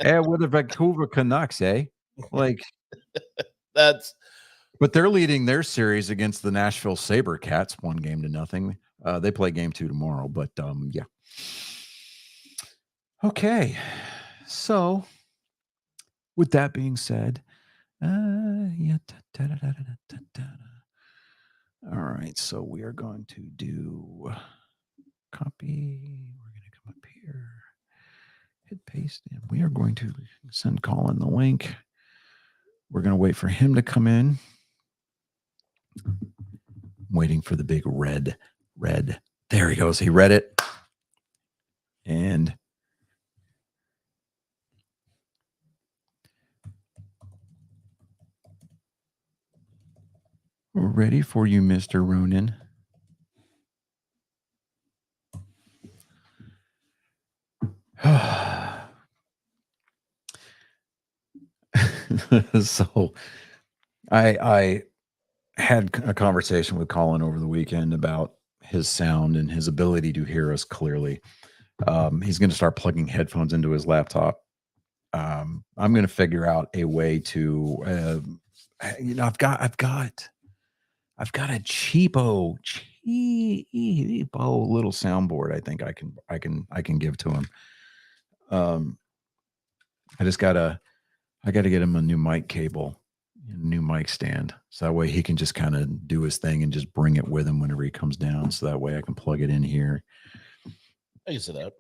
Yeah, we're the Vancouver Canucks, eh? Like that's. But they're leading their series against the Nashville SaberCats 1-0. They play game 2 tomorrow, but yeah. Okay, so with that being said, yeah. All right, so we are going to do copy. We're going to come up here, hit paste, and we are going to send Colin the link. We're going to wait for him to come in. I'm waiting for the big red. There he goes. He read it. And we're ready for you, Mr. Ronan. So I had a conversation with Colin over the weekend about his sound and his ability to hear us clearly. He's going to start plugging headphones into his laptop. I'm going to figure out a way to, I've got a cheapo little soundboard. I think I can give to him. I got to get him a new mic cable, a new mic stand. So that way he can just kind of do his thing and just bring it with him whenever he comes down. So that way I can plug it in here. I can see that.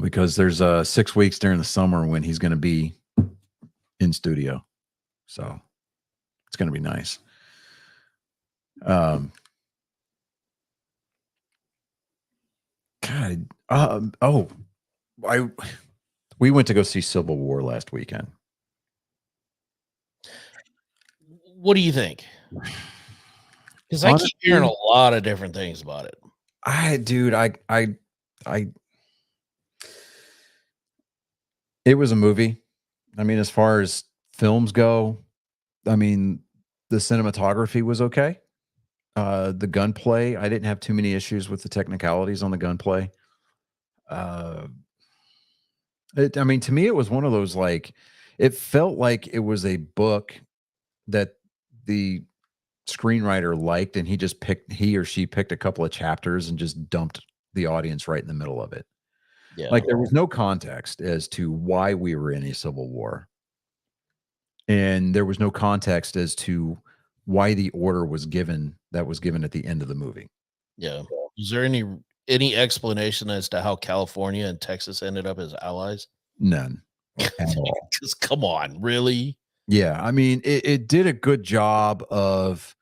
Because there's 6 weeks during the summer when he's going to be in studio. So it's going to be nice. God. We went to go see Civil War last weekend. What do you think? Because I keep hearing a lot of different things about it. It was a movie. I mean, as far as films go, I mean, the cinematography was okay. The gunplay, I didn't have too many issues with the technicalities on the gunplay. To me, it was one of those, like, it felt like it was a book that the screenwriter liked, and he or she picked a couple of chapters and just dumped the audience right in the middle of it. Yeah. Like, there was no context as to why we were in a civil war. And there was no context as to why the order was given at the end of the movie. Yeah. Is there any explanation as to how California and Texas ended up as allies? None at all. Just come on, really? Yeah, I mean, it did a good job of,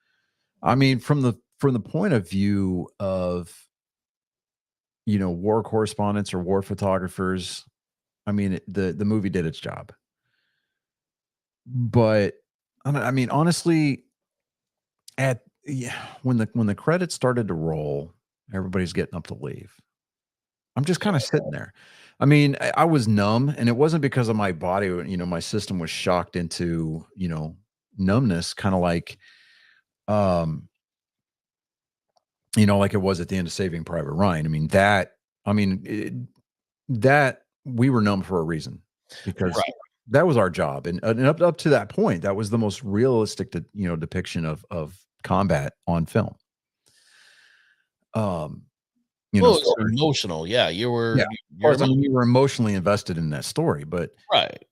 from the point of view of, war correspondents or war photographers. I mean, the movie did its job. But honestly, when the credits started to roll, everybody's getting up to leave. I'm just kind of sitting there. I mean, I was numb, and it wasn't because of my body. My system was shocked into, numbness, kind of like, like it was at the end of Saving Private Ryan. That we were numb for a reason, because that was our job, and up to that point, that was the most realistic, depiction of combat on film. It's emotional. Yeah, you were. Yeah, of course, you were emotionally invested in that story, but right.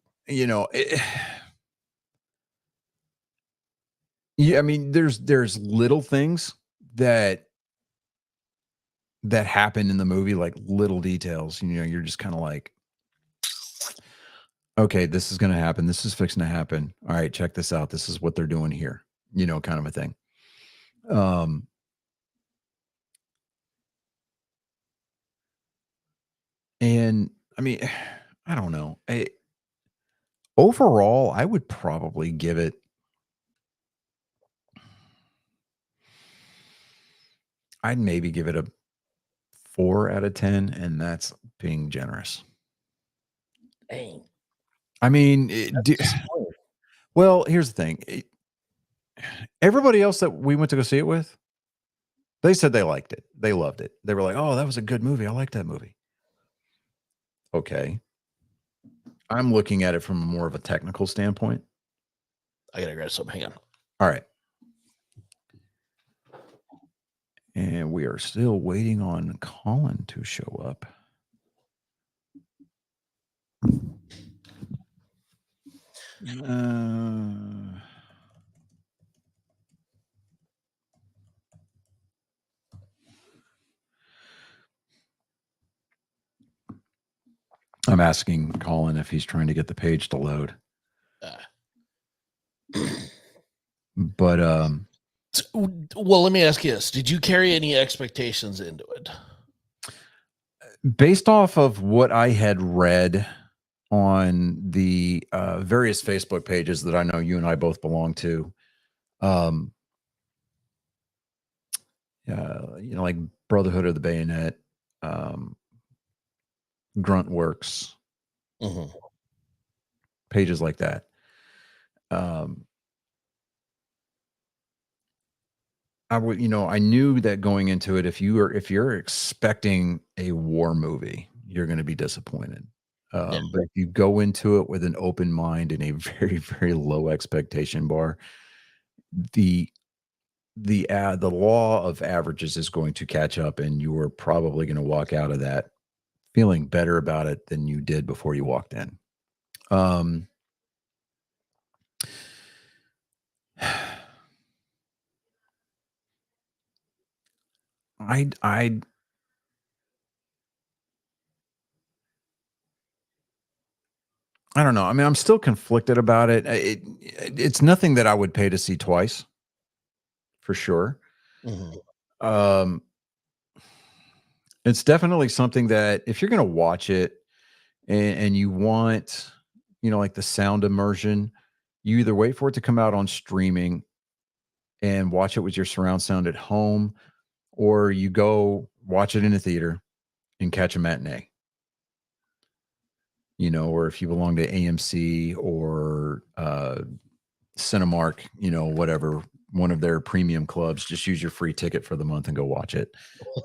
There's little things that happen in the movie, like little details. You're just kind of like, okay, this is going to happen. This is fixing to happen. All right, check this out. This is what they're doing here. Kind of a thing. And I don't know. Overall, I would probably give it, I'd maybe give it a 4 out of 10, and that's being generous. Dang. Well, here's the thing. Everybody else that we went to go see it with, they said they liked it. They loved it. They were like, "Oh, that was a good movie. I liked that movie." Okay. I'm looking at it from more of a technical standpoint. I gotta grab something. Hang on. All right. And we are still waiting on Colin to show up. I'm asking Colin if he's trying to get the page to load. But well, let me ask you this: did you carry any expectations into it? Based off of what I had read on the various Facebook pages that I know you and I both belong to, like Brotherhood of the Bayonet, Gruntworks, pages like that. I would, I knew that going into it, if you're expecting a war movie, you're going to be disappointed. Yeah. But if you go into it with an open mind and a very, very low expectation bar, the the law of averages is going to catch up, and you are probably going to walk out of that feeling better about it than you did before you walked in. Um, I don't know. I mean, I'm still conflicted about it. It's nothing that I would pay to see twice, for sure. Mhm. Um, it's definitely something that if you're going to watch it and you want, like the sound immersion, you either wait for it to come out on streaming and watch it with your surround sound at home, or you go watch it in a theater and catch a matinee. Or if you belong to AMC or Cinemark, whatever, one of their premium clubs, just use your free ticket for the month and go watch it.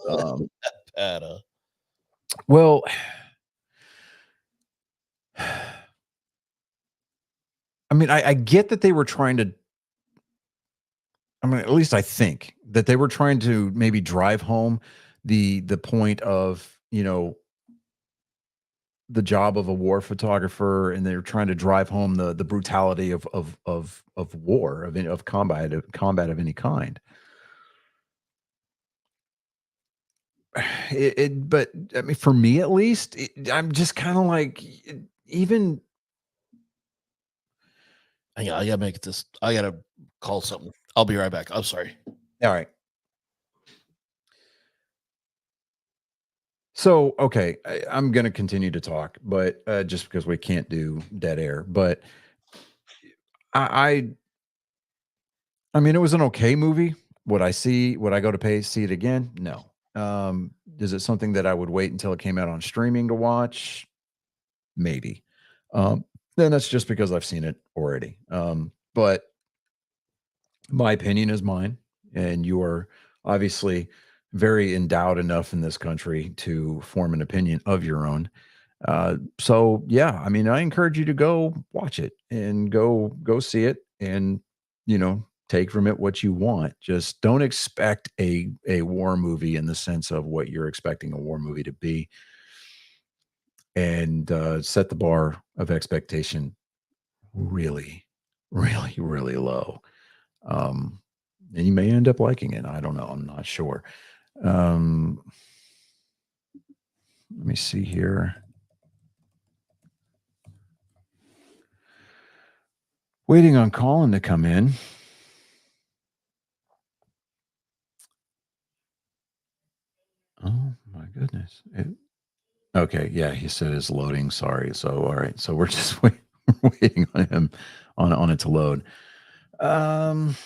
Um, Pata. well, I mean, I get that they were trying to, I mean, at least I think that they were trying to maybe drive home the point of, the job of a war photographer, and they're trying to drive home the brutality of war, of combat of any kind. But I mean, for me at least, I'm just kind of like, even. I gotta make this. I gotta call something. I'll be right back. I'm sorry. All right. So, okay, I'm going to continue to talk, but just because we can't do dead air. But I, I mean, it was an okay movie. Would I go to pay see it again? No. Is it something that I would wait until it came out on streaming to watch? Maybe. Then that's just because I've seen it already. But my opinion is mine, and you are obviously very endowed enough in this country to form an opinion of your own. So yeah, I mean, I encourage you to go watch it and go see it, and take from it what you want. Just don't expect a war movie in the sense of what you're expecting a war movie to be, and set the bar of expectation really, really, really low. Um, and you may end up liking it. I don't know. I'm not sure. Um, let me see here. Waiting on Colin to come in. Oh my goodness. Okay, yeah, he said it's loading. Sorry. So all right. So we're just waiting on him on it to load. Um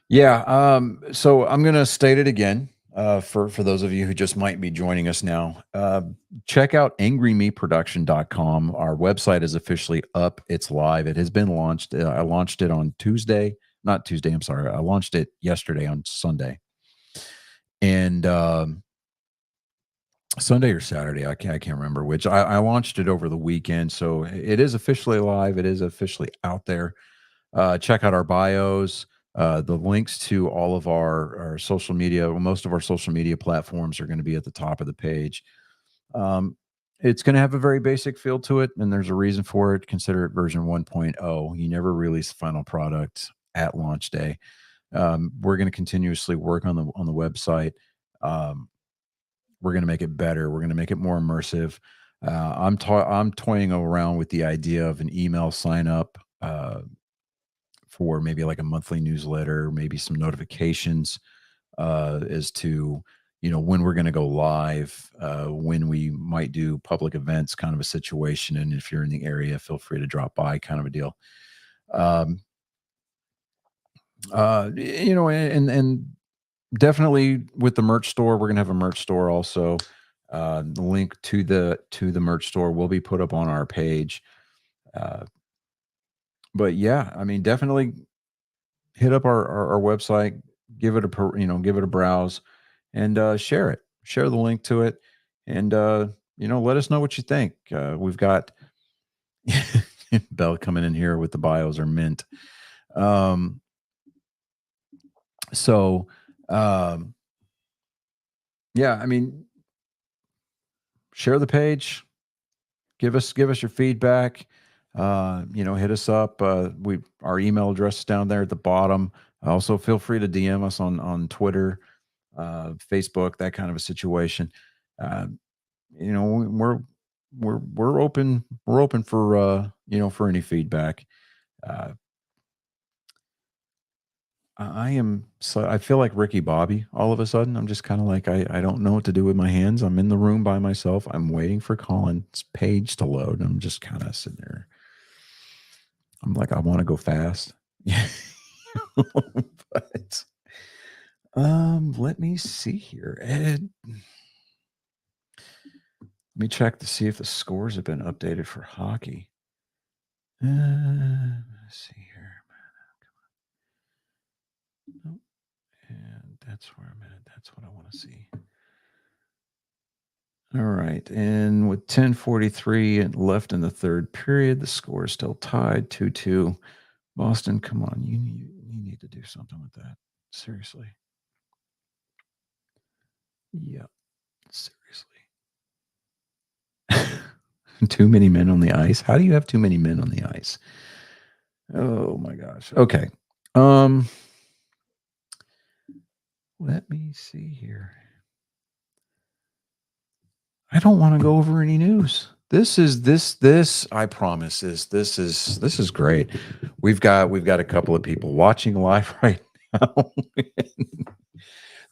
Yeah. So I'm gonna state it again, for those of you who just might be joining us now. Check out angrymeproduction.com. Our website is officially up. It's live. It has been launched. I launched it on Tuesday, not Tuesday. I'm sorry. I launched it yesterday on Sunday, and Sunday or Saturday. I can't remember which. I launched it over the weekend, so it is officially live. It is officially out there. Check out our bios. The links to all of our social media, well, most of our social media platforms are going to be at the top of the page. Um, it's going to have a very basic feel to it, and there's a reason for it. Consider it version 1.0. You never release final product at launch day. We're going to continuously work on the website. Um, we're going to make it better. We're going to make it more immersive. I'm toying around with the idea of an email sign up. For maybe like a monthly newsletter, maybe some notifications as to when we're going to go live, when we might do public events, kind of a situation. And if you're in the area, feel free to drop by, kind of a deal. And definitely with the merch store, we're going to have a merch store also. The link to the merch store will be put up on our page. but yeah, I mean, definitely hit up our website, give it give it a browse, and share it. Share the link to it, and let us know what you think. We've got Bell coming in here with the bios are mint. Um, so, um, yeah, I mean, share the page, give us your feedback. Hit us up. Our email address is down there at the bottom. Also, feel free to DM us on Twitter, Facebook, that kind of a situation. Uh, we're open. We're open for for any feedback. Uh, I feel like Ricky Bobby all of a sudden. I'm just kind of like, I don't know what to do with my hands. I'm in the room by myself. I'm waiting for Colin's page to load. I'm just kind of sitting there. I'm like, I want to go fast. But let me see here. Ed. Let me check to see if the scores have been updated for hockey. Let's see here. Nope. And that's where I'm at. That's what I want to see. All right. And with 10:43 left in the third period, the score is still tied 2-2. Boston, come on. You need to do something with that. Seriously. Yep. Seriously. Too many men on the ice. How do you have too many men on the ice? Oh my gosh. Okay. Let me see here. I don't want to go over any news. This I promise this is great. We've got a couple of people watching live right now.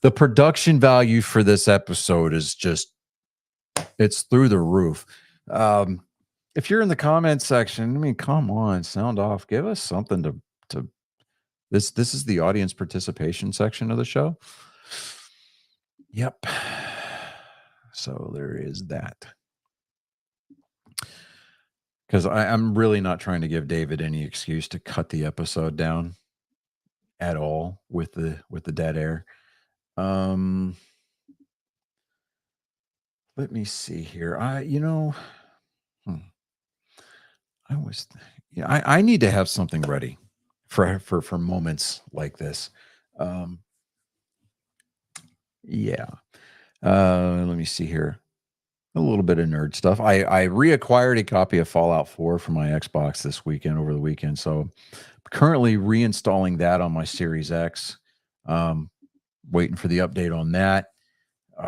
The production value for this episode is just it's through the roof. If you're in the comment section, I mean, come on, sound off. Give us something to this is the audience participation section of the show. Yep. So there is that. Because I'm really not trying to give David any excuse to cut the episode down at all with the dead air. Let me see here. I need to have something ready for moments like this. Yeah. Let me see here. A little bit of nerd stuff. I reacquired a copy of Fallout 4 for my Xbox this weekend, over the weekend. So I'm currently reinstalling that on my Series X. Waiting for the update on that.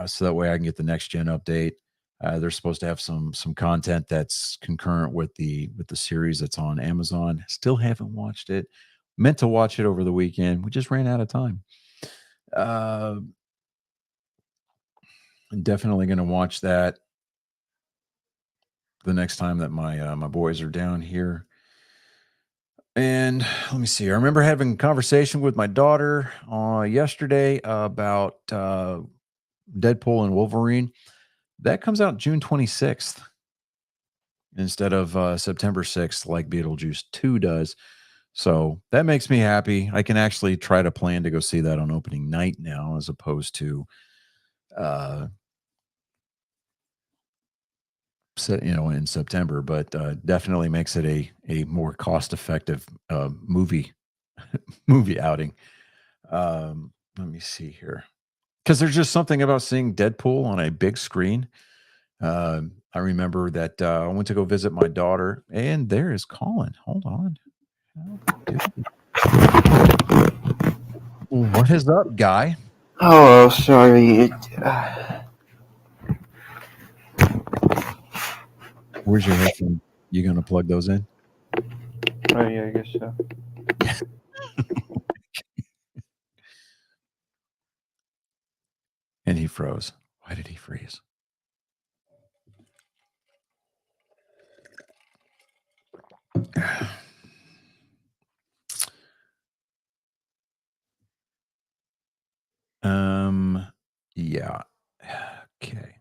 So that way I can get the next gen update. They're supposed to have some content that's concurrent with the series that's on Amazon. Still haven't watched it. Meant to watch it over the weekend. We just ran out of time. I'm definitely going to watch that the next time that my boys are down here. And let me see. I remember having a conversation with my daughter yesterday about Deadpool and Wolverine. That comes out June 26th instead of September 6th, like Beetlejuice 2 does. So that makes me happy. I can actually try to plan to go see that on opening night now, as opposed to in September, but definitely makes it a more cost-effective movie outing. Let me see here, because there's just something about seeing Deadpool on a big screen. I remember that I went to go visit my daughter, and there is Colin. Hold on. What is up, guy? Oh, sorry. Where's your headphone? You gonna plug those in? Oh, yeah, I guess so. And he froze. Why did he freeze? Yeah. Okay.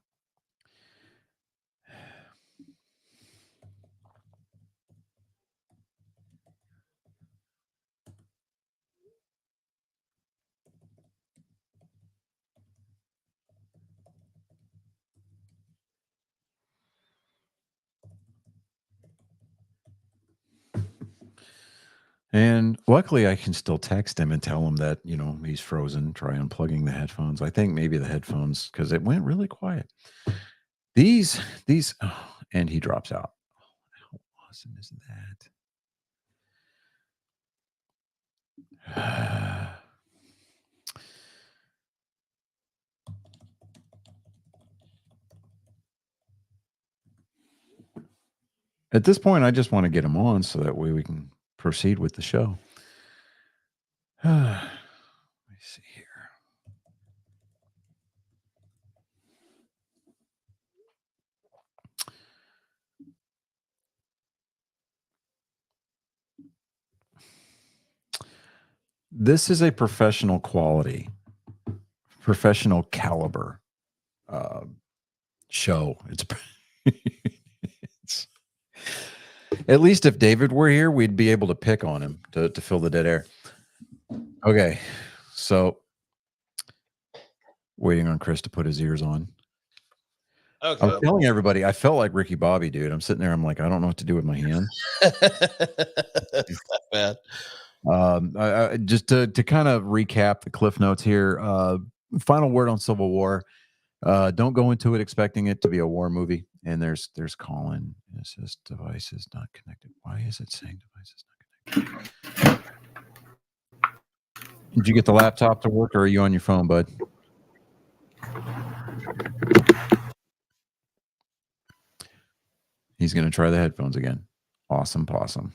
And luckily, I can still text him and tell him that, he's frozen. Try unplugging the headphones. I think maybe the headphones, because it went really quiet. These, and he drops out. How awesome is that? At this point, I just want to get him on so that way we can proceed with the show. Let me see here. This is a professional quality, professional caliber show. It's at least if David were here, we'd be able to pick on him to fill the dead air. Okay, so waiting on Chris to put his ears on. Okay. I'm telling everybody, I felt like Ricky Bobby, dude. I'm sitting there, I'm like, I don't know what to do with my hand. That's not bad. I just to kind of recap the cliff notes here. Final word on Civil War. Don't go into it expecting it to be a war movie. And there's Colin. It says devices not connected. Why is it saying devices not connected? Did you get the laptop to work, or are you on your phone, bud? He's going to try the headphones again. Awesome possum.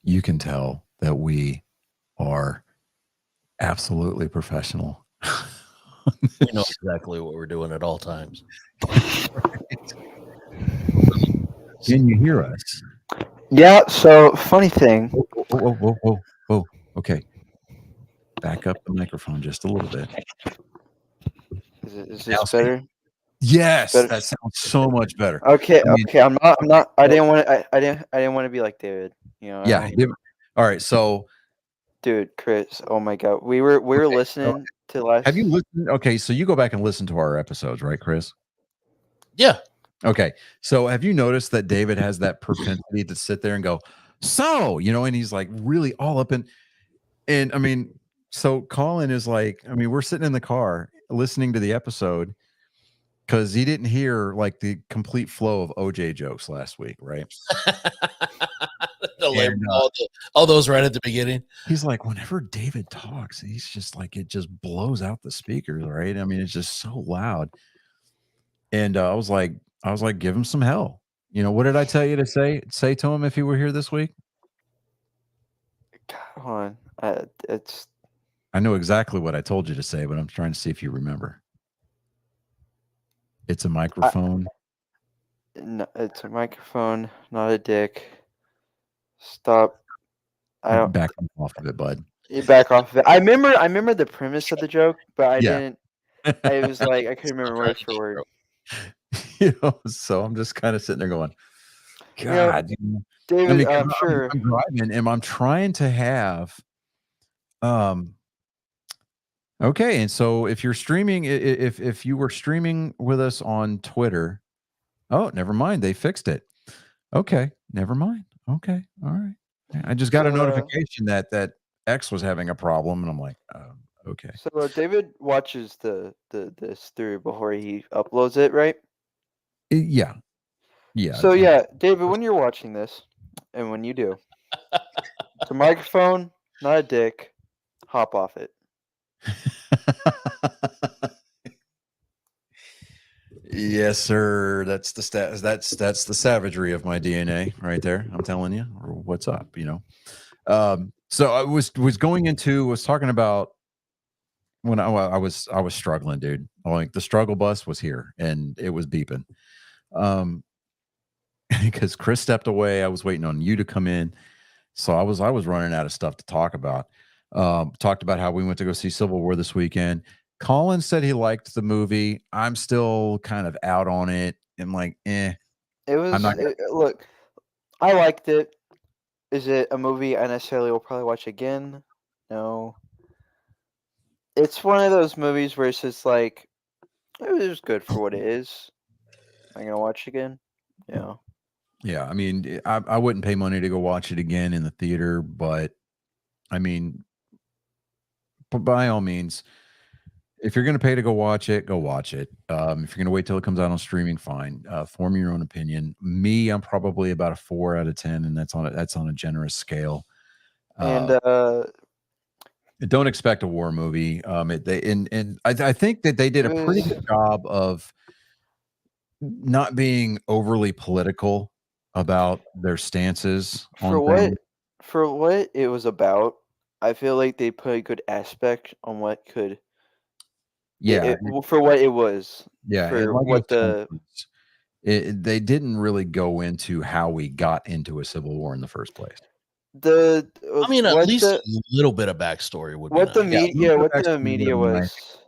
You can tell that we are absolutely professional. We know exactly what we're doing at all times. Can you hear us? Yeah, so funny thing. Whoa. Okay. Back up the microphone just a little bit. Is this better? Yes, better? that sounds so much better. Okay, I mean, okay. I'm not. I didn't want. I didn't want to be like David. Yeah. All right. So, dude, Chris. Oh my God, we were listening to last. Have you listened? Okay, so you go back and listen to our episodes, right, Chris? Yeah. Okay. So have you noticed that David has that propensity to sit there and go, so, and he's like really all up in, and I mean, so Colin is like, I mean, we're sitting in the car listening to the episode because he didn't hear like the complete flow of OJ jokes last week, right? All those right at the beginning. He's like, whenever David talks, he's just like, it just blows out the speakers, right? I mean, it's just so loud. And I was like, give him some hell. What did I tell you to say to him if he were here this week? God, hold on. I know exactly what I told you to say, but I'm trying to see if you remember. It's a microphone. No, it's a microphone, not a dick. Stop. I don't back off of it, bud. You back off of it. I remember the premise of the joke, but I didn't. I was like, I couldn't remember word for word. So I'm just kind of sitting there going, God, David, I mean, I'm sure. I'm driving and I'm trying to have, okay. And so if you're streaming, if you were streaming with us on Twitter, oh, never mind. They fixed it. Okay. Never mind. Okay. All right. I just got a notification that X was having a problem, and I'm like, okay. So David watches this through before he uploads it, right? Yeah. So yeah, David, when you're watching this, and when you do, it's a microphone, not a dick. Hop off it. Yes, sir. That's the that's the savagery of my DNA right there. I'm telling you. Or what's up, So I was talking about when I was struggling, dude. Like the struggle bus was here and it was beeping. Because Chris stepped away. I was waiting on you to come in. So I was running out of stuff to talk about. Talked about how we went to go see Civil War this weekend. Colin said he liked the movie. I'm still kind of out on it. I'm like, It was look, I liked it. Is it a movie I necessarily will probably watch again? No. it's one of those movies where it's just like it was good for what it is. Am I gonna watch it again? Yeah. Yeah, I mean, I wouldn't pay money to go watch it again in the theater, but I mean, by all means, if you're going to pay to go watch it, go watch it. If you're going to wait till it comes out on streaming, fine. Form your own opinion. Me, I'm probably about a 4 out of 10, and that's on a generous scale. And Don't expect a war movie. I think that they did a pretty good job of not being overly political about their stances for on things. what it was about, I feel like they put a good aspect on what could. Yeah, For what it was. yeah. For like what I was the saying, they didn't really go into how we got into a civil war in the first place. the I mean, at what least the, a little bit of backstory would what be the nice. media what the media was.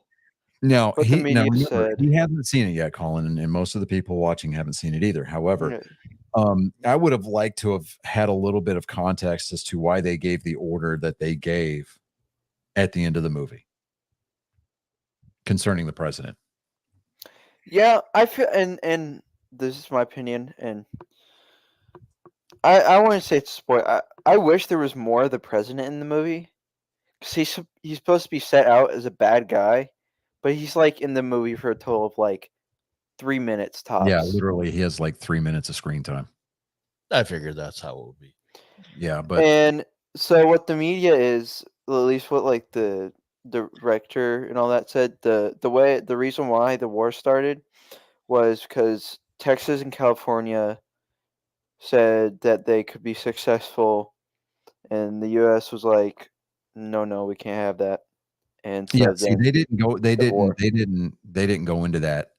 No, What the media said. he hasn't seen it yet, Colin, and most of the people watching haven't seen it either. However, Yeah. I would have liked to have had a little bit of context as to why they gave the order that they gave at the end of the movie concerning the president. Yeah, I feel, and this is my opinion, and I want to say it's spoil. I wish there was more of the president in the movie, because he's supposed to be set out as a bad guy, but he's like in the movie for a total of like 3 minutes tops. Yeah, literally, he has like 3 minutes of screen time. I figured that's how it would be. Yeah, but And so what the media is, at least what like the director and all that said, the reason why the war started was because Texas and California said that they could be successful, and the U.S. was like, no, we can't have that. And so yeah, see, then they didn't go. war. They didn't go into that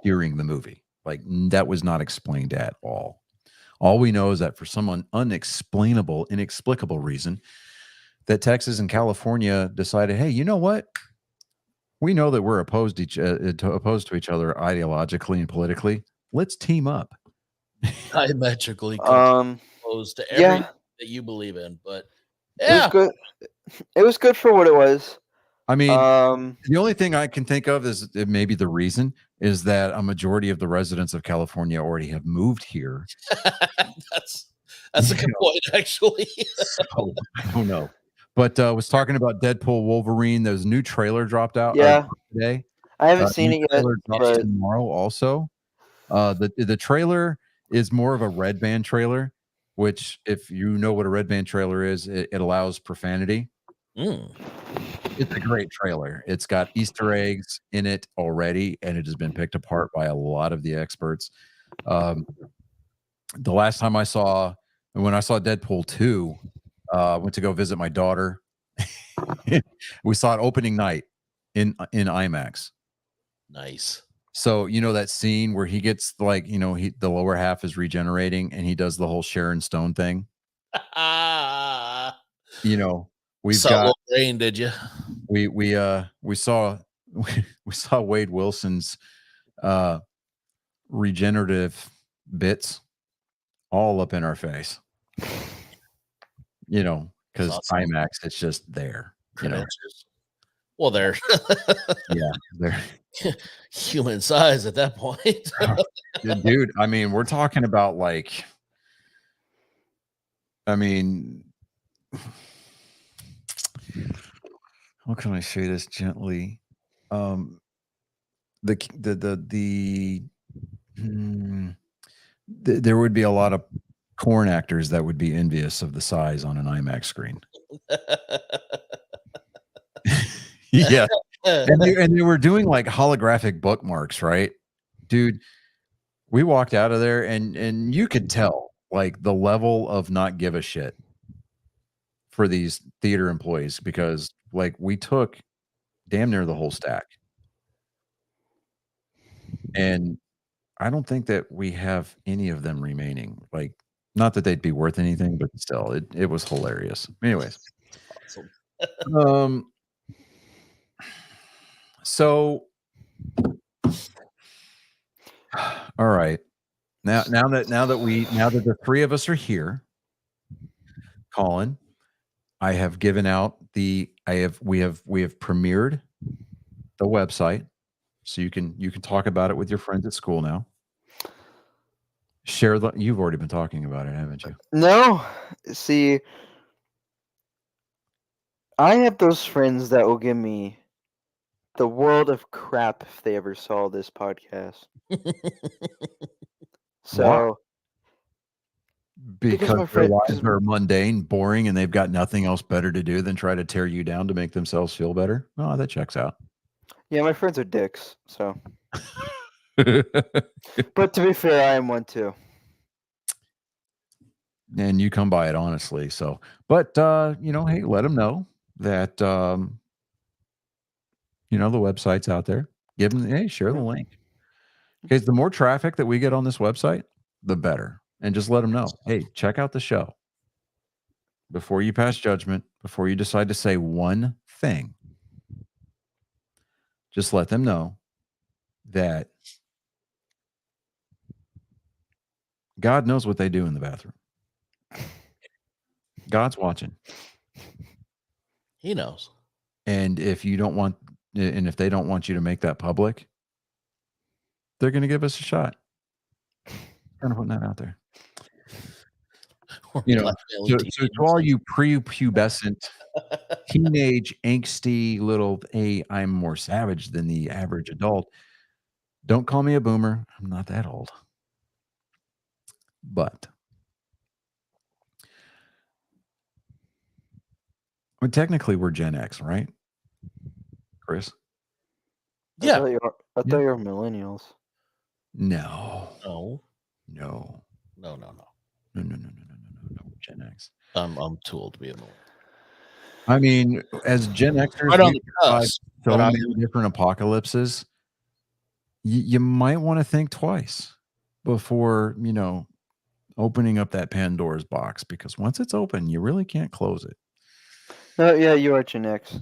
during the movie. Like that was not explained at all. All we know is that for some inexplicable reason, that Texas and California decided, hey, you know what? We know that we're opposed to each other ideologically and politically. Let's team up. Diametrically opposed to yeah. everything that you believe in, but yeah, It was good. It was good for what it was. I mean, the only thing I can think of is maybe the reason is that a majority of the residents of California already have moved here. that's a good point, actually. So, I don't know. But was talking about Deadpool Wolverine. There's a new trailer dropped out today. I haven't seen it yet. But tomorrow also. The trailer is more of a Red Band trailer, which if you know what a Red Band trailer is, it allows profanity. It's a great trailer. It's got Easter eggs in it already, and it has been picked apart by a lot of the experts. The last time when I saw Deadpool 2, went to go visit my daughter. We saw it opening night in IMAX. Nice. So you know that scene where he gets like, the lower half is regenerating and he does the whole Sharon Stone thing. We've got brain, did you? We saw Wade Wilson's regenerative bits all up in our face. Because awesome. IMAX, it's just there. Well, they're they're human size at that point. Dude, I mean, we're talking about how can I say this gently? There would be a lot of corn actors that would be envious of the size on an IMAX screen. Yeah. And they were doing like holographic bookmarks, right? Dude, we walked out of there and you could tell like the level of not give a shit for these theater employees, because like we took damn near the whole stack. And I don't think that we have any of them remaining. Like, not that they'd be worth anything, but still, it was hilarious. Anyways. Awesome. So all right. Now that the three of us are here, Colin, I have given out we have premiered the website, so you can talk about it with your friends at school now. You've already been talking about it, haven't you? No, see, I have those friends that will give me the world of crap if they ever saw this podcast. So Because my their friend- lives 'cause- are mundane, boring, and they've got nothing else better to do than try to tear you down to make themselves feel better. Oh, that checks out. yeah, my friends are dicks. So, but to be fair, I am one too. And you come by it honestly. So, but hey, let them know that the website's out there. Give them, hey, share the link. Because the more traffic that we get on this website, the better. And just let them know, hey, check out the show. Before you pass judgment, before you decide to say one thing, just let them know that God knows what they do in the bathroom. God's watching. He knows. And if they don't want you to make that public, they're going to give us a shot. Kind of putting that out there. To all you prepubescent, teenage, angsty little, hey, I'm more savage than the average adult. Don't call me a boomer. I'm not that old. But technically we're Gen X, right? Chris? Yeah. I thought you were millennials. No. No. Gen X. I'm too old to be a millennial. I mean, as Gen Xers, Right on we the survived cusp, so but many different apocalypses. You might want to think twice before, opening up that Pandora's box, because once it's open, you really can't close it. No, yeah, you are Gen X.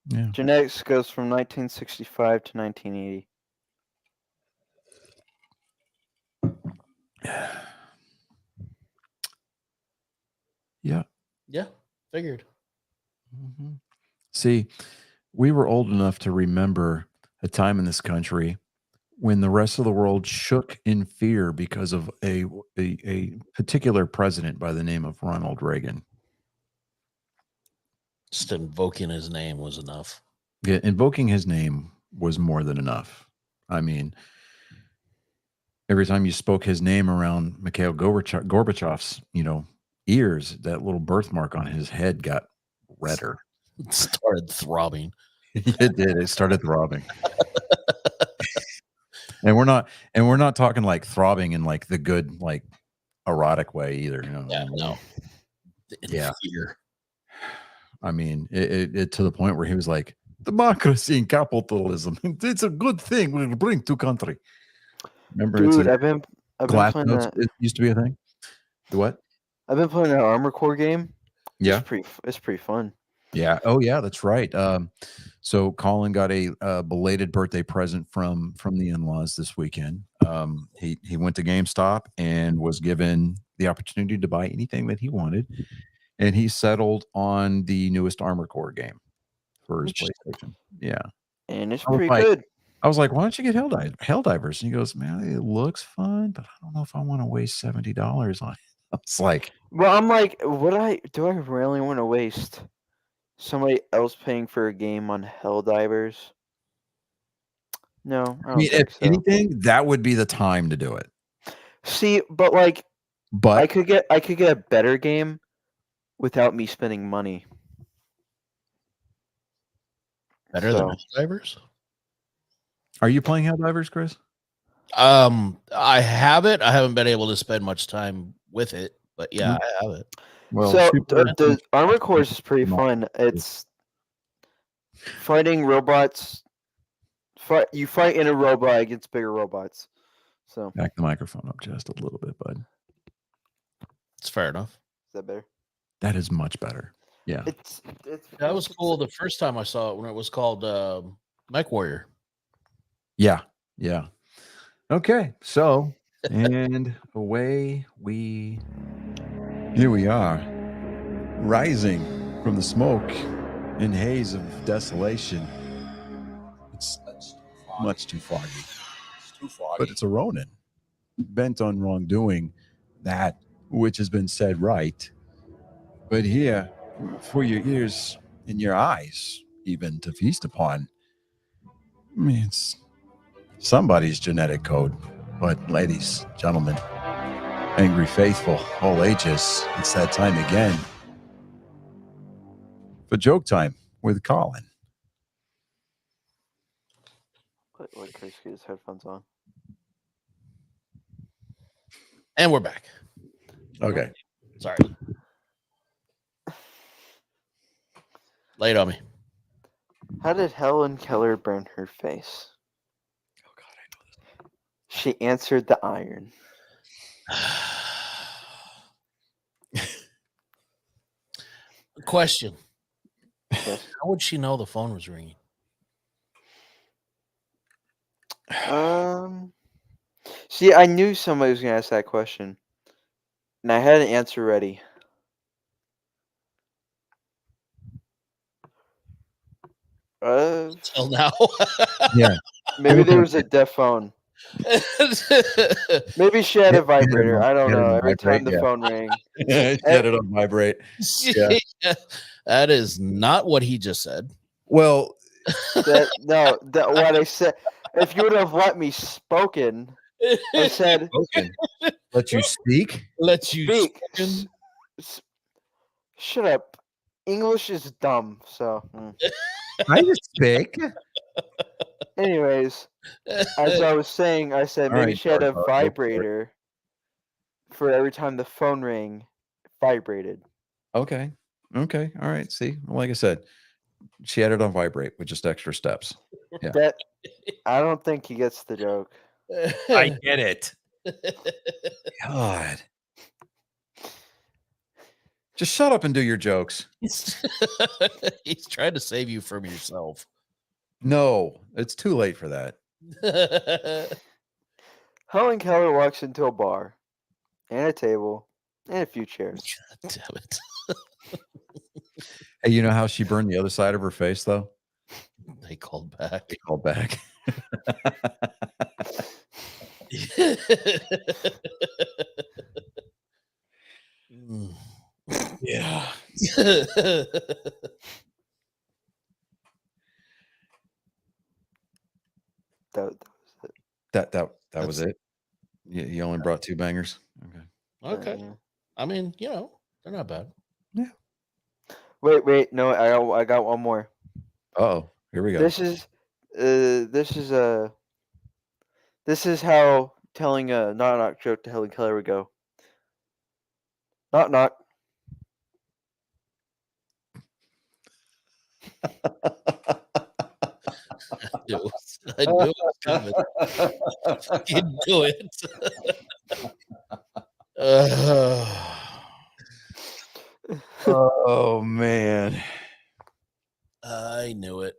Yeah. Gen X goes from 1965 to 1980. Yeah. Yeah, figured. Mm-hmm. See, we were old enough to remember a time in this country when the rest of the world shook in fear because of a particular president by the name of Ronald Reagan. Just invoking his name was enough. Yeah, invoking his name was more than enough. I mean, every time you spoke his name around Mikhail Gorbachev's, ears, that little birthmark on his head got redder. It started throbbing. It did. It started throbbing. And we're not talking like throbbing in like the good, like erotic way either. Yeah, no. Yeah. Fear. I mean, it to the point where he was like, democracy and capitalism. It's a good thing. We'll bring to country. Remember, Dude, I've been glass playing notes. that. It used to be a thing. The what? I've been playing that Armor Core game. Yeah. It's pretty fun. Yeah. Oh, yeah. That's right. So Colin got a belated birthday present from the in-laws this weekend. He went to GameStop and was given the opportunity to buy anything that he wanted, and he settled on the newest Armor Core game for his PlayStation. Yeah, and it's I was pretty like- good. I was like, "Why don't you get Helldivers?" And he goes, "Man, it looks fun, but I don't know if I want to waste $70 on it." I was like, Well, I'm like, do I really want to waste somebody else paying for a game on Helldivers? No, I I don't mean, think if so. anything, that would be the time to do it. See, but like, But I could get a better game without me spending money. Better So- than Divers? are you playing Helldivers, Chris? I have it. I haven't been able to spend much time with it, but yeah, I have it. Well, so Super- the Armor Core is pretty No. fun. It's fighting robots. You fight in a robot against bigger robots. So is Back the microphone up just a little bit, bud. It's fair enough. that better? That is much better. Yeah. It's That was cool the first time I saw it when it was called Mech Warrior. Yeah. Yeah. Okay. So, and here we are. rising from the smoke and haze of desolation. It's much too foggy. But it's a Ronin, bent on wrongdoing that which has been said right. But here, for your ears and your eyes, even to feast upon, I mean, it's somebody's genetic code. But ladies, gentlemen, angry faithful, all ages, it's that time again for Joke Time with Colin. Let Chris get his headphones on. And we're back. Okay. Sorry. Lay it on me. How did Helen Keller burn her face? Oh, God, I know this. She answered the iron. Question. Yes. How would she know the phone was ringing? See, I knew somebody was going to ask that question, and I had an answer ready. Till now. Yeah. Maybe there was a deaf phone. Maybe she had a vibrator. I don't know. Every time the phone rang. Set it on vibrate. Yeah. That is not what he just said. Well, What I said. If you would have let me spoken, I said, okay. Let you speak. Let you speak. spoken. Shut up. English is dumb. So, I just speak. anyways, as I was saying, I said All maybe right, she had a Darko, go for it. vibrator for every time the phone rang, vibrated. Okay. Okay. All right. See, like I said, she had it on vibrate with just extra steps. Yeah. That I don't think he gets the joke. I get it. God. Just shut up and do your jokes. He's trying to save you from yourself. No, it's too late for that. Helen Keller walks into a bar, and a table, and a few chairs. God damn it. Hey, you know how she burned the other side of her face, though? They called back. They called back. Yeah. That That was it. You only brought 2 bangers. Okay. Okay. yeah. I mean, they're not bad. Wait, no, I got one more. Oh, here we go. This is how telling a knock joke to Helen Keller would go. Knock knock. I knew it was coming. Fucking do it. Oh man. I knew it.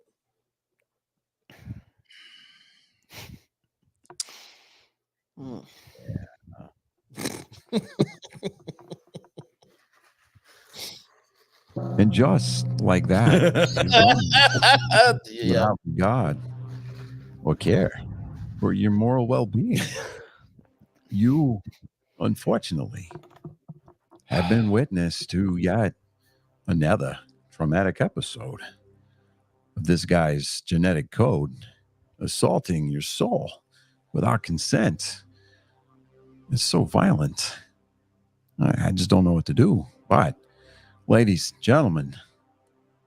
And just like that, Yeah. without God or care for your moral well-being, you unfortunately have been witness to yet another traumatic episode of this guy's genetic code assaulting your soul without consent. It's so violent. I just don't know what to do. But, ladies, gentlemen,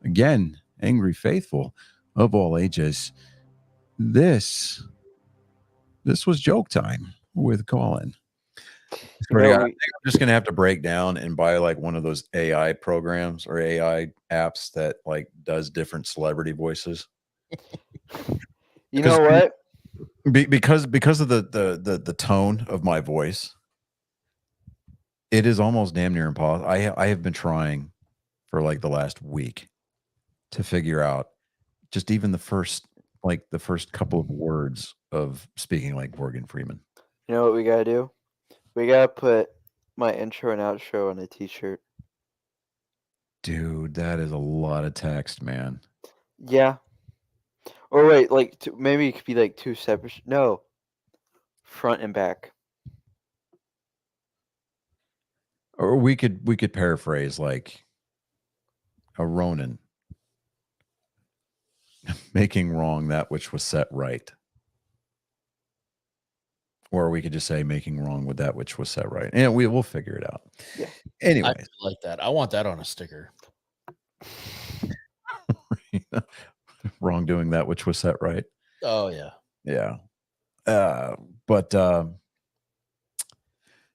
again, angry faithful of all ages, this was Joke Time with Colin. I'm just gonna have to break down and buy like one of those AI programs or AI apps that like does different celebrity voices. You know what? Because of the tone of my voice, it is almost damn near impossible. I have been trying for like the last week to figure out just even the first couple of words of speaking like Morgan Freeman. You know what we gotta do? We gotta put my intro and outro on a t-shirt. Dude, that is a lot of text, man. Yeah. Or wait, like maybe it could be like two separate. No, front and back. Or we could paraphrase like a Ronin making wrong that which was set right. Or we could just say making wrong with that which was set right. And we'll figure it out. Yeah. I Anyways. like that. I want that on a sticker. Wrongdoing that which was set right. Oh yeah. Yeah. But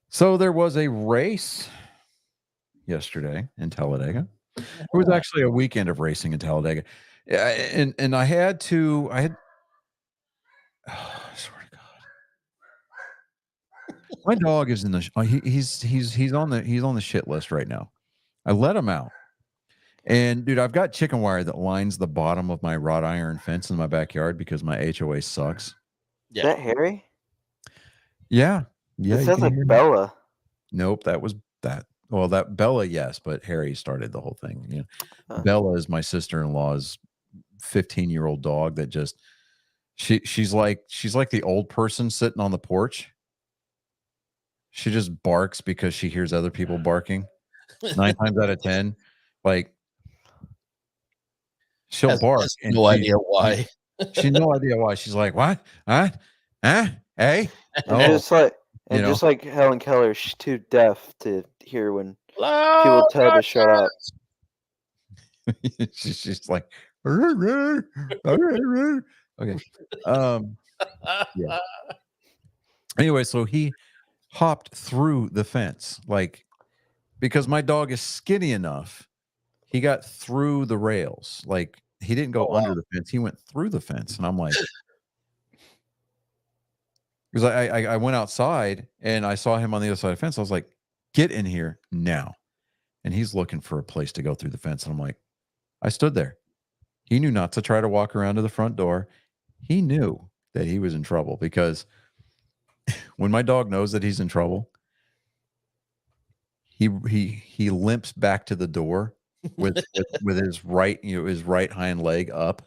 so there was a race yesterday in Talladega. It was actually a weekend of racing in Talladega. Yeah, and I had I swear to God. My dog is in the he's on the shit list right now. I let him out. And dude, I've got chicken wire that lines the bottom of my wrought iron fence in my backyard because my HOA sucks. Is that Harry? Yeah. Yeah. It you sounds can like hear me. Bella. Nope, that was that. Well, that Bella, yes, but Harry started the whole thing. You know, Huh. Bella is my sister-in-law's 15-year-old dog that just she's like the old person sitting on the porch. She just barks because she hears other people barking. 9 times out of 10, like she'll bark Has and no idea why. She no idea why. She's like, what? Huh? Huh? Hey? And Oh, just know. like Helen Keller, she's too deaf to hear when people Loud tell her to shut up. she's like, okay. Yeah. Anyway, so he hopped through the fence, like, because my dog is skinny enough, he got through the rails. Like, he didn't go under the fence, he went through the fence. And I'm like, because I went outside and I saw him on the other side of the fence. I was like, get in here now. And he's looking for a place to go through the fence. And I'm like, I stood there. He knew not to try to walk around to the front door. He knew that he was in trouble, because when my dog knows that he's in trouble, he limps back to the door with his right, his right hind leg up.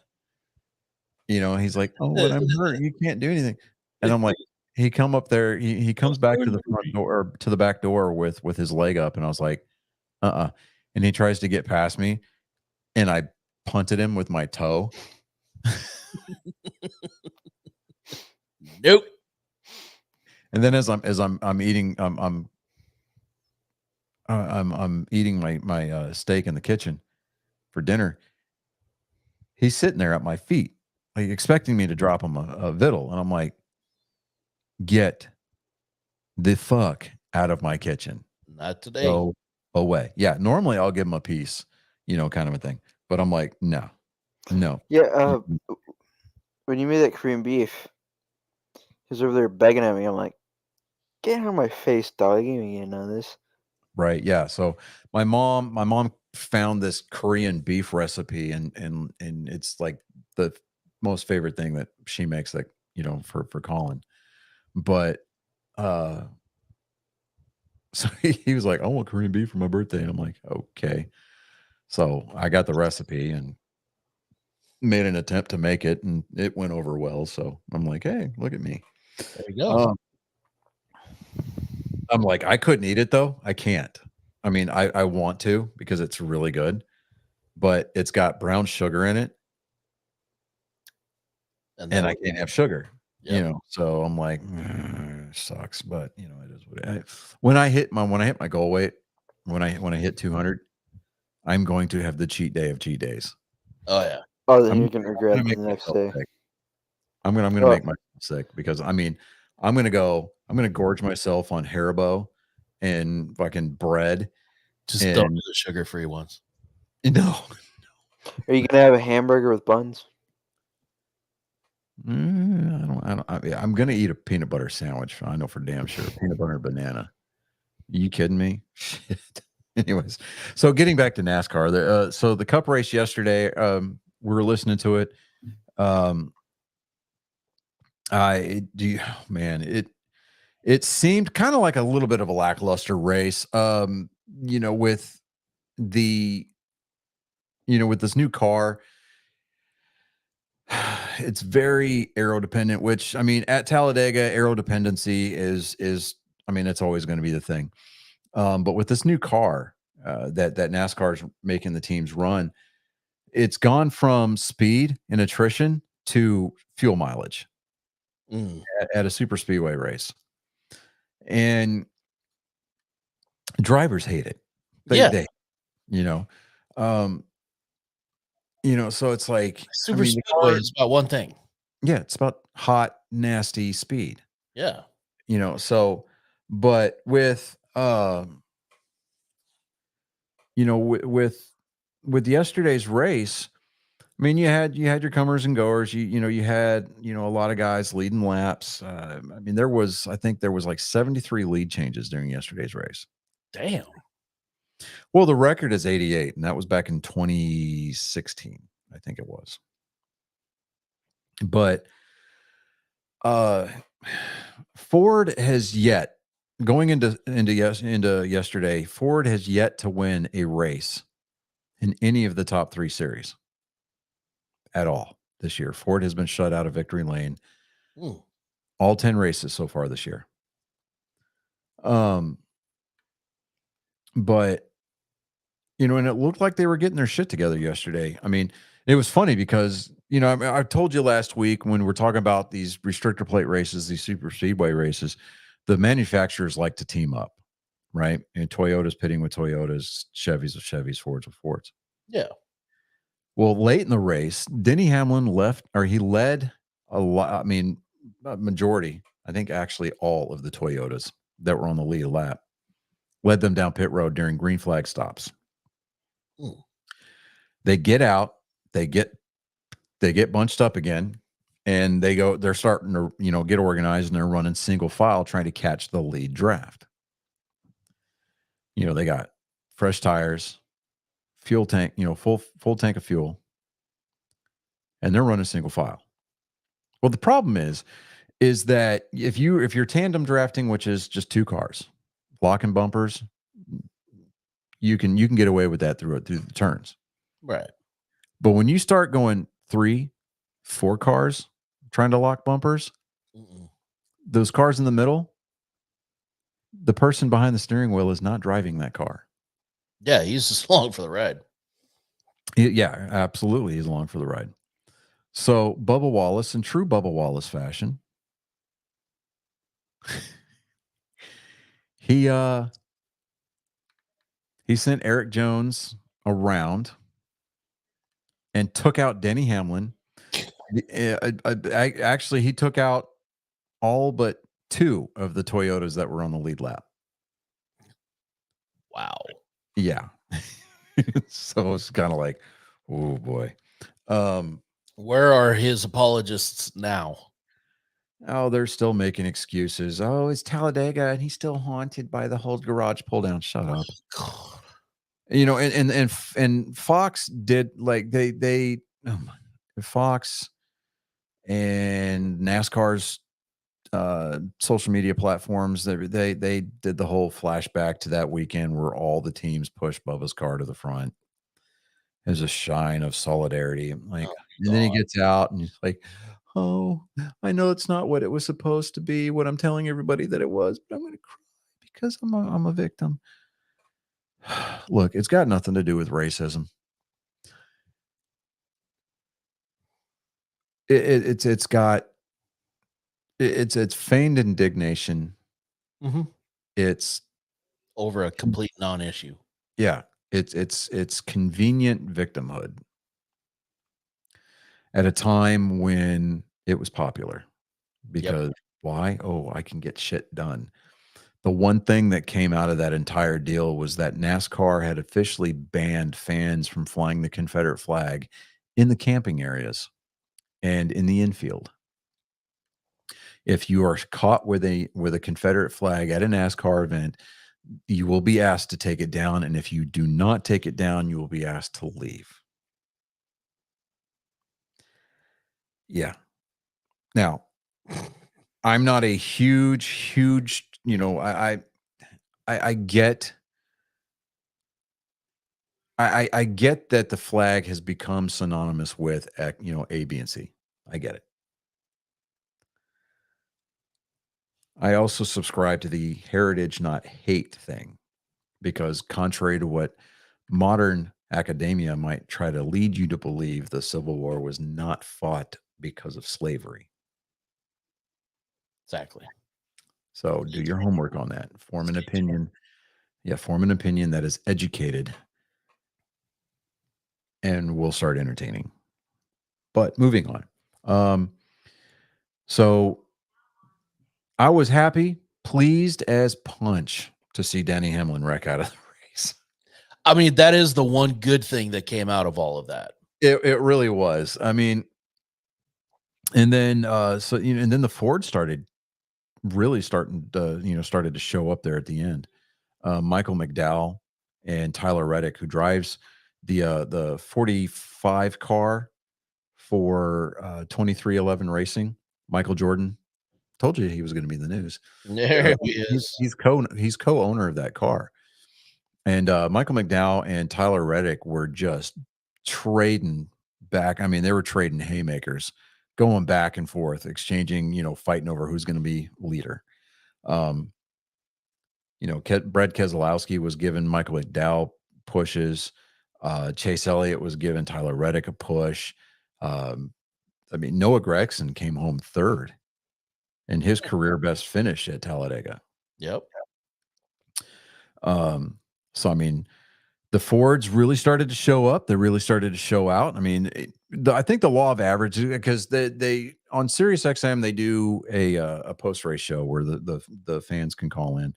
He's like, oh, but I'm hurt. You can't do anything. And I'm like, he come up there, he comes back to the front door, or to the back door with his leg up, and I was like, and he tries to get past me, and I punted him with my toe. Nope. And then as I'm eating, I'm eating my steak in the kitchen for dinner. He's sitting there at my feet, like expecting me to drop him a vittle, and I'm like, get the fuck out of my kitchen. Not today. Go away. Yeah, normally I'll give him a piece, kind of a thing. But I'm like, no. Yeah, when you made that Korean beef, he was over there begging at me. I'm like, get out of my face, dog. You ain't getting none of this. Right. Yeah. So my mom found this Korean beef recipe, and it's like the most favorite thing that she makes, that, for Colin. But so he was like, I want Korean beef for my birthday. And I'm like, okay. So I got the recipe and made an attempt to make it, and it went over well. So I'm like, hey, look at me. There you go. I'm like, I couldn't eat it though. I can't. I mean, I want to, because it's really good, but it's got brown sugar in it, and I can't have sugar. Yep. So I'm like, sucks, but it is what it is. When I hit my goal weight, when I hit 200, I'm going to have the cheat day of cheat days. Oh yeah. Oh, then you're gonna regret it the next day. Sick. I'm gonna make myself sick, because I'm gonna gorge myself on Haribo and fucking bread. Just don't do the sugar-free ones. No. Are you gonna have a hamburger with buns? I'm gonna eat a peanut butter sandwich. I know for damn sure. Peanut butter and banana. You kidding me? Shit. Anyways, so getting back to NASCAR, so the Cup race yesterday, we were listening to it. It seemed kind of like a little bit of a lackluster race. With the with this new car, it's very aero dependent, which I mean, at Talladega, aero dependency is I mean, it's always going to be the thing. But with this new car that NASCAR is making the teams run, it's gone from speed and attrition to fuel mileage at a super speedway race, and drivers hate it. They you know, um, so it's like, I Super mean, the speedway car, is about one thing. yeah, it's about hot, nasty speed. Yeah. So, but with with yesterday's race, I mean, you had your comers and goers. You had a lot of guys leading laps. I mean, I think there was like 73 lead changes during yesterday's race. Damn. Well, the record is 88, and that was back in 2016, I think it was. But Ford has yet, going into yesterday, Ford has yet to win a race in any of the top 3 series at all this year. Ford has been shut out of victory lane all 10 races so far this year. But and it looked like they were getting their shit together yesterday. I mean, it was funny because I told you last week when we're talking about these restrictor plate races, these super speedway races, the manufacturers like to team up, right? And Toyota's pitting with Toyotas, Chevys with Chevys, Fords with Fords. Yeah. Well, late in the race, Denny Hamlin he led a lot. I mean, a majority, I think actually all of the Toyotas that were on the lead lap, led them down pit road during green flag stops. They get out, they get bunched up again, and they're starting to, get organized, and they're running single file trying to catch the lead draft. They got fresh tires, fuel tank, full tank of fuel, and they're running single file. Well, the problem is that if you're tandem drafting, which is just 2 cars, locking bumpers, you can get away with that through the turns. Right. But when you start going 3, 4 cars trying to lock bumpers, those cars in the middle, the person behind the steering wheel is not driving that car. Yeah, he's just along for the ride. Yeah, absolutely. He's along for the ride. So Bubba Wallace, in true Bubba Wallace fashion, he sent Eric Jones around and took out Denny Hamlin. Actually, he took out all but 2 of the Toyotas that were on the lead lap. Wow. Yeah. So it's kind of like, oh boy. Where are his apologists now? Oh, they're still making excuses. Oh, it's Talladega and he's still haunted by the whole garage pull down. Shut up. God. And Fox did, like, Fox and NASCAR's social media platforms, they did the whole flashback to that weekend where all the teams pushed Bubba's car to the front as a shine of solidarity. Like, and then he gets out and he's like, oh, I know it's not what it was supposed to be, what I'm telling everybody that it was, but I'm going to cry because I'm a victim. Look, it's got nothing to do with racism. It's feigned indignation. It's over a complete non-issue. Yeah, it's convenient victimhood at a time when it was popular. Because why? Oh, I can get shit done. The one thing that came out of that entire deal was that NASCAR had officially banned fans from flying the Confederate flag in the camping areas and in the infield. If you are caught with a Confederate flag at a NASCAR event, you will be asked to take it down, and if you do not take it down, you will be asked to leave. Yeah. Now, I'm not a huge, I get I get that the flag has become synonymous with A, B, and C. I get it. I also subscribe to the heritage, not hate thing, because contrary to what modern academia might try to lead you to believe, the Civil War was not fought because of slavery. Exactly. So do your homework on that. Form an opinion. Yeah, form an opinion that is educated, and we'll start entertaining. But moving on. So I was happy, pleased as punch to see Denny Hamlin wreck out of the race. I mean, that is the one good thing that came out of all of that. It really was. I mean, and then and then the Ford started to show up there at the end. Michael McDowell and Tyler Reddick, who drives the 45 car for 2311 Racing. Michael Jordan, told you he was going to be in the news. There he is. He's co-owner of that car. And Michael McDowell and Tyler Reddick were just trading back. I mean, they were trading haymakers, going back and forth, exchanging, fighting over who's going to be leader. Brad Keselowski was giving Michael McDowell pushes. Chase Elliott was giving Tyler Reddick a push. Noah Gragson came home third in his career best finish at Talladega. Yep. So, I mean, the Fords really started to show up. They really started to show out. I mean, I think the law of averages, because they on Sirius XM, they do a post-race show where the fans can call in.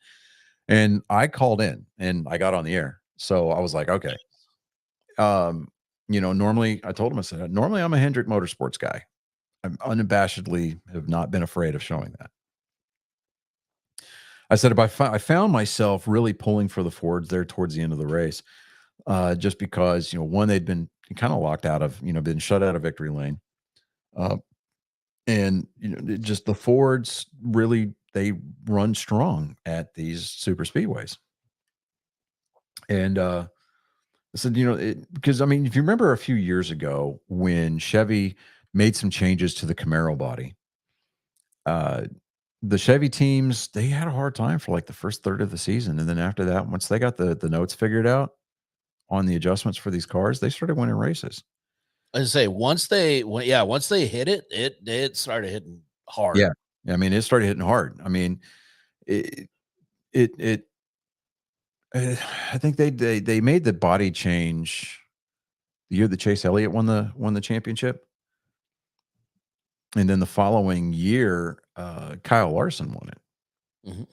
And I called in and I got on the air. So I was like, okay. Normally I told him, I said, normally I'm a Hendrick Motorsports guy. I'm unabashedly have not been afraid of showing that. I said, I found myself really pulling for the Fords there towards the end of the race, just because, one, they'd been kind of locked out of, been shut out of victory lane. And, just the Fords really, they run strong at these super speedways. And I said, because, I mean, if you remember a few years ago when Chevy made some changes to the Camaro body, the Chevy teams, they had a hard time for like the first third of the season. And then after that, once they got the notes figured out on the adjustments for these cars, they started winning races. I say once they hit it, it started hitting hard. Yeah. I mean, it started hitting hard. I mean, I think they made the body change the year that Chase Elliott won the championship. And then the following year, Kyle Larson won it. Mm-hmm.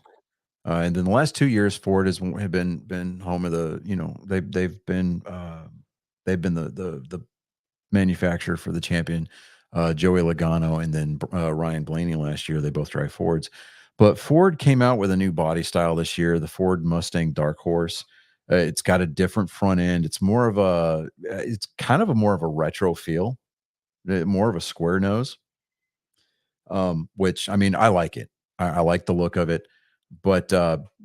And then the last 2 years, Ford have been home of the, they've been the manufacturer for the champion, Joey Logano, and then Ryan Blaney last year. They both drive Fords, but Ford came out with a new body style this year, the Ford Mustang Dark Horse. It's got a different front end. It's more of it's kind of more of a retro feel, more of a square nose. Which, I mean, I like it. I like the look of it, but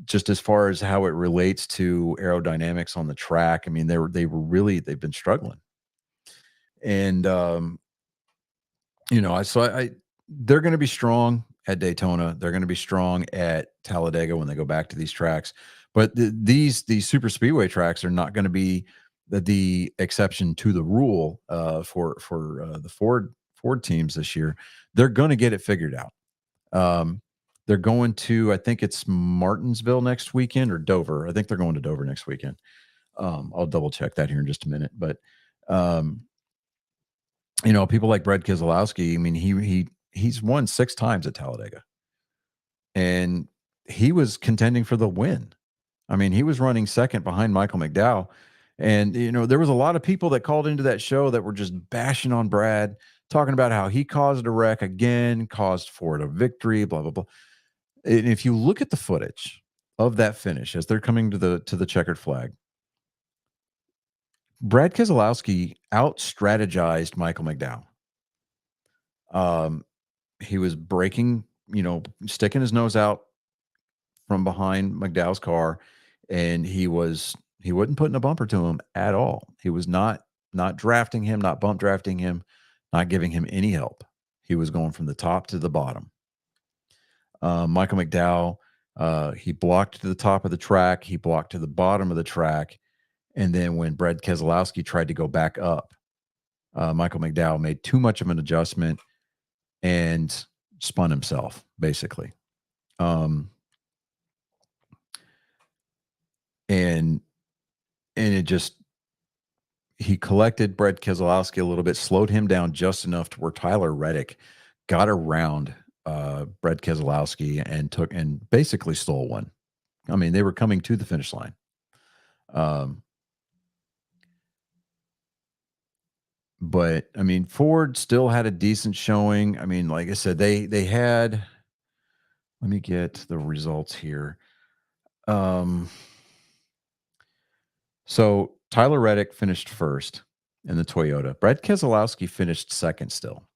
just as far as how it relates to aerodynamics on the track, I mean, they've been struggling. And they're going to be strong at Daytona. They're going to be strong at Talladega when they go back to these tracks. But these super speedway tracks are not going to be the exception to the rule for the Ford teams this year. They're going to get it figured out. They're going to, I think it's Martinsville next weekend, or Dover. I think they're going to Dover next weekend. I'll double check that here in just a minute. But people like Brad Keselowski, I mean, he's won 6 times at Talladega, and he was contending for the win. I mean, he was running second behind Michael McDowell. And, there was a lot of people that called into that show that were just bashing on Brad, talking about how he caused a wreck again, caused Ford a victory, blah, blah, blah. And if you look at the footage of that finish as they're coming to the checkered flag, Brad Keselowski out-strategized Michael McDowell. He was braking, sticking his nose out from behind McDowell's car, and he was He wasn't putting a bumper to him at all. He was not drafting him, not bump drafting him, not giving him any help. He was going from the top to the bottom. Michael McDowell, he blocked to the top of the track. He blocked to the bottom of the track. And then when Brad Keselowski tried to go back up, Michael McDowell made too much of an adjustment and spun himself, basically. And it just, he collected Brad Keselowski a little bit, slowed him down just enough to where Tyler Reddick got around Brad Keselowski and basically stole one. I mean, they were coming to the finish line. But I mean, Ford still had a decent showing. I mean, like I said, they had, let me get the results here. So Tyler Reddick finished first in the Toyota. Brad Keselowski finished second still.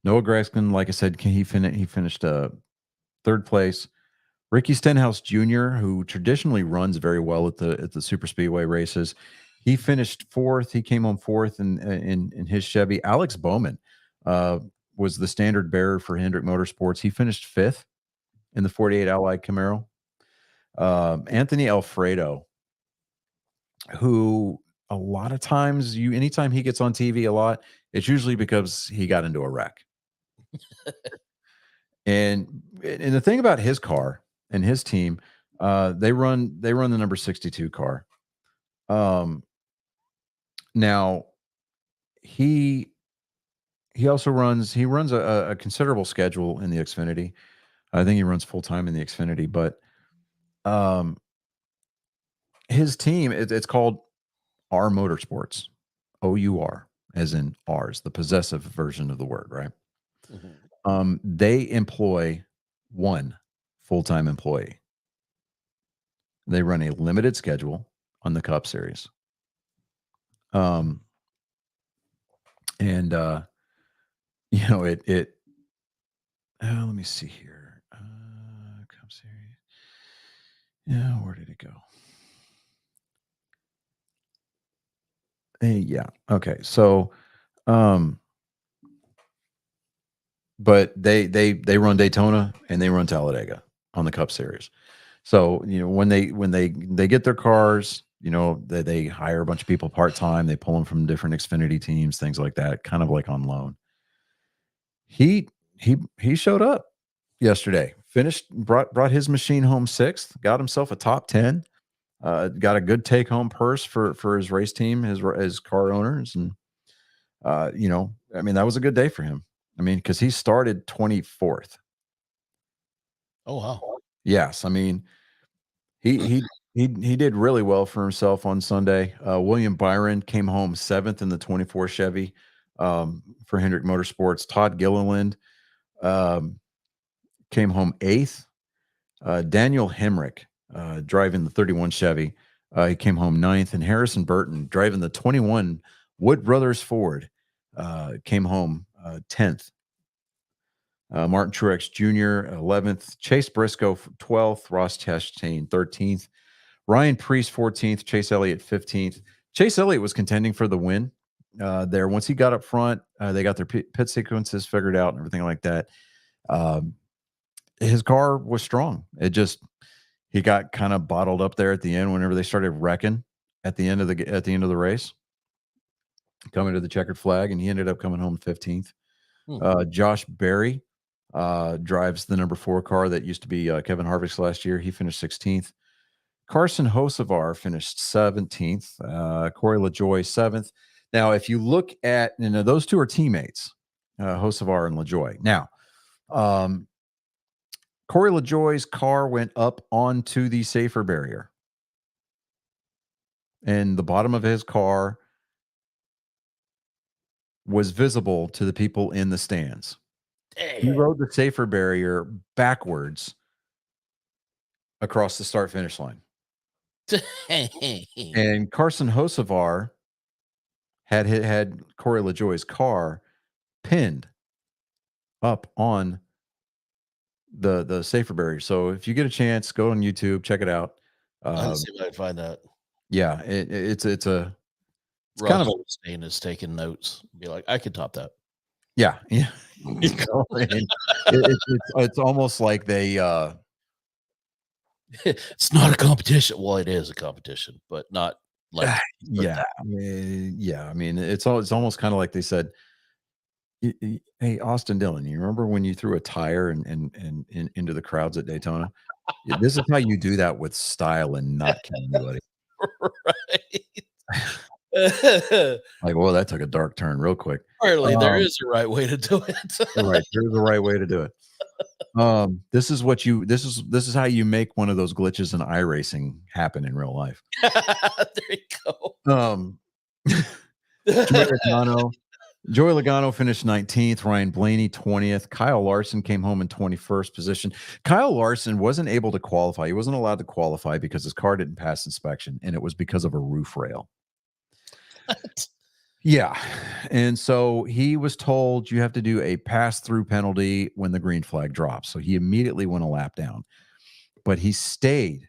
Noah Gragson, like I said, he finished third place. Ricky Stenhouse Jr., who traditionally runs very well at the super speedway races, he finished fourth. He came home fourth in his Chevy. Alex Bowman was the standard bearer for Hendrick Motorsports. He finished fifth in the 48 Allied Camaro. Anthony Alfredo, who a lot of times anytime he gets on TV a lot, it's usually because he got into a wreck. and the thing about his car and his team, they run the number 62 car. Now he also runs a considerable schedule in the Xfinity. I think he runs full time in the Xfinity, but his team, it's called R Motorsports, OUR, as in ours, the possessive version of the word, right? Mm-hmm. They employ one full-time employee. They run a limited schedule on the Cup Series. And you know, let me see here. Cup Series. Yeah, where did it go? Yeah. Okay. So, but they run Daytona and they run Talladega on the Cup Series. So, you know, when they get their cars, you know, they hire a bunch of people part-time, they pull them from different Xfinity teams, things like that, kind of like on loan. He showed up yesterday, brought his machine home sixth, got himself a top 10, got a good take-home purse for his race team, his car owners. And, you know, I mean, that was a good day for him. I mean, because he started 24th. Oh, wow. Yes. I mean, he did really well for himself on Sunday. William Byron came home seventh in the 24 Chevy for Hendrick Motorsports. Todd Gilliland came home eighth. Daniel Hemrick driving the 31 Chevy, he came home ninth. And Harrison Burton driving the 21 Wood Brothers Ford came home 10th. Martin Truex Jr. 11th, Chase Briscoe 12th, Ross Chastain 13th, Ryan Preece 14th, Chase Elliott 15th. Chase Elliott was contending for the win there. Once he got up front, they got their pit sequences figured out and everything like that. His car was strong. He got kind of bottled up there at the end whenever they started wrecking at the end of the race, coming to the checkered flag, and he ended up coming home 15th. Josh Berry drives the number 4 car that used to be Kevin Harvick's last year. He finished 16th. Carson Hocevar finished 17th. Corey LaJoie 7th. Now, if you look at, those two are teammates, Hocevar and LaJoie. Now, Corey LaJoie's car went up onto the safer barrier, and the bottom of his car was visible to the people in the stands. He rode the safer barrier backwards across the start-finish line. And Carson Hocevar had Corey LaJoie's car pinned up on the safer barrier. So if you get a chance, go on YouTube, check it out. Let's see if I can find that. Yeah, it's a it's Russ kind of a Stain is taking notes. Be like, I could top that. yeah. You know, and it's almost like they It's not a competition. Well, it is a competition, but not like yeah, yeah. I mean, it's almost kind of like they said, Hey, Austin Dillon, you remember when you threw a tire and into the crowds at Daytona? Yeah, this is how you do that with style and not kill anybody. right. Like, well, that took a dark turn real quick. Apparently, there is a right way to do it. Right, there's a right way to do it. This is what you this is how you make one of those glitches in iRacing happen in real life. There you go. Joey Logano finished 19th, Ryan Blaney 20th, Kyle Larson came home in 21st position. Kyle Larson wasn't able to qualify. He wasn't allowed to qualify because his car didn't pass inspection, and it was because of a roof rail. What? Yeah. And so he was told you have to do a pass-through penalty when the green flag drops. So he immediately went a lap down. But he stayed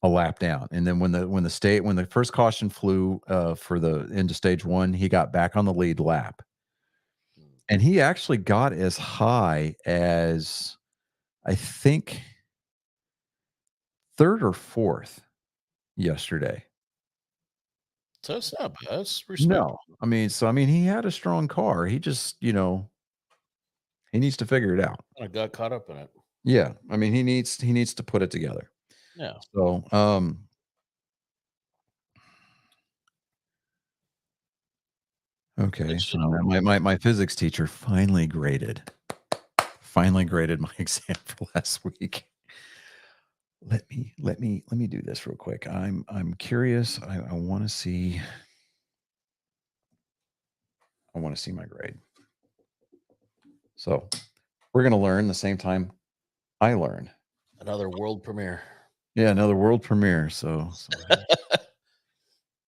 a lap down. And then when the first caution flew for the into stage 1, he got back on the lead lap. And he actually got as high as I think 3rd or 4th yesterday. So it's not bad. That's No. I mean, he had a strong car. He just, he needs to figure it out. I got caught up in it. Yeah. I mean, he needs to put it together. Yeah. So, okay. So my physics teacher finally graded my exam for last week. Let me do this real quick. I'm curious. I want to see my grade. So we're going to learn the same time I learn. Another world premiere. Yeah, another world premiere. So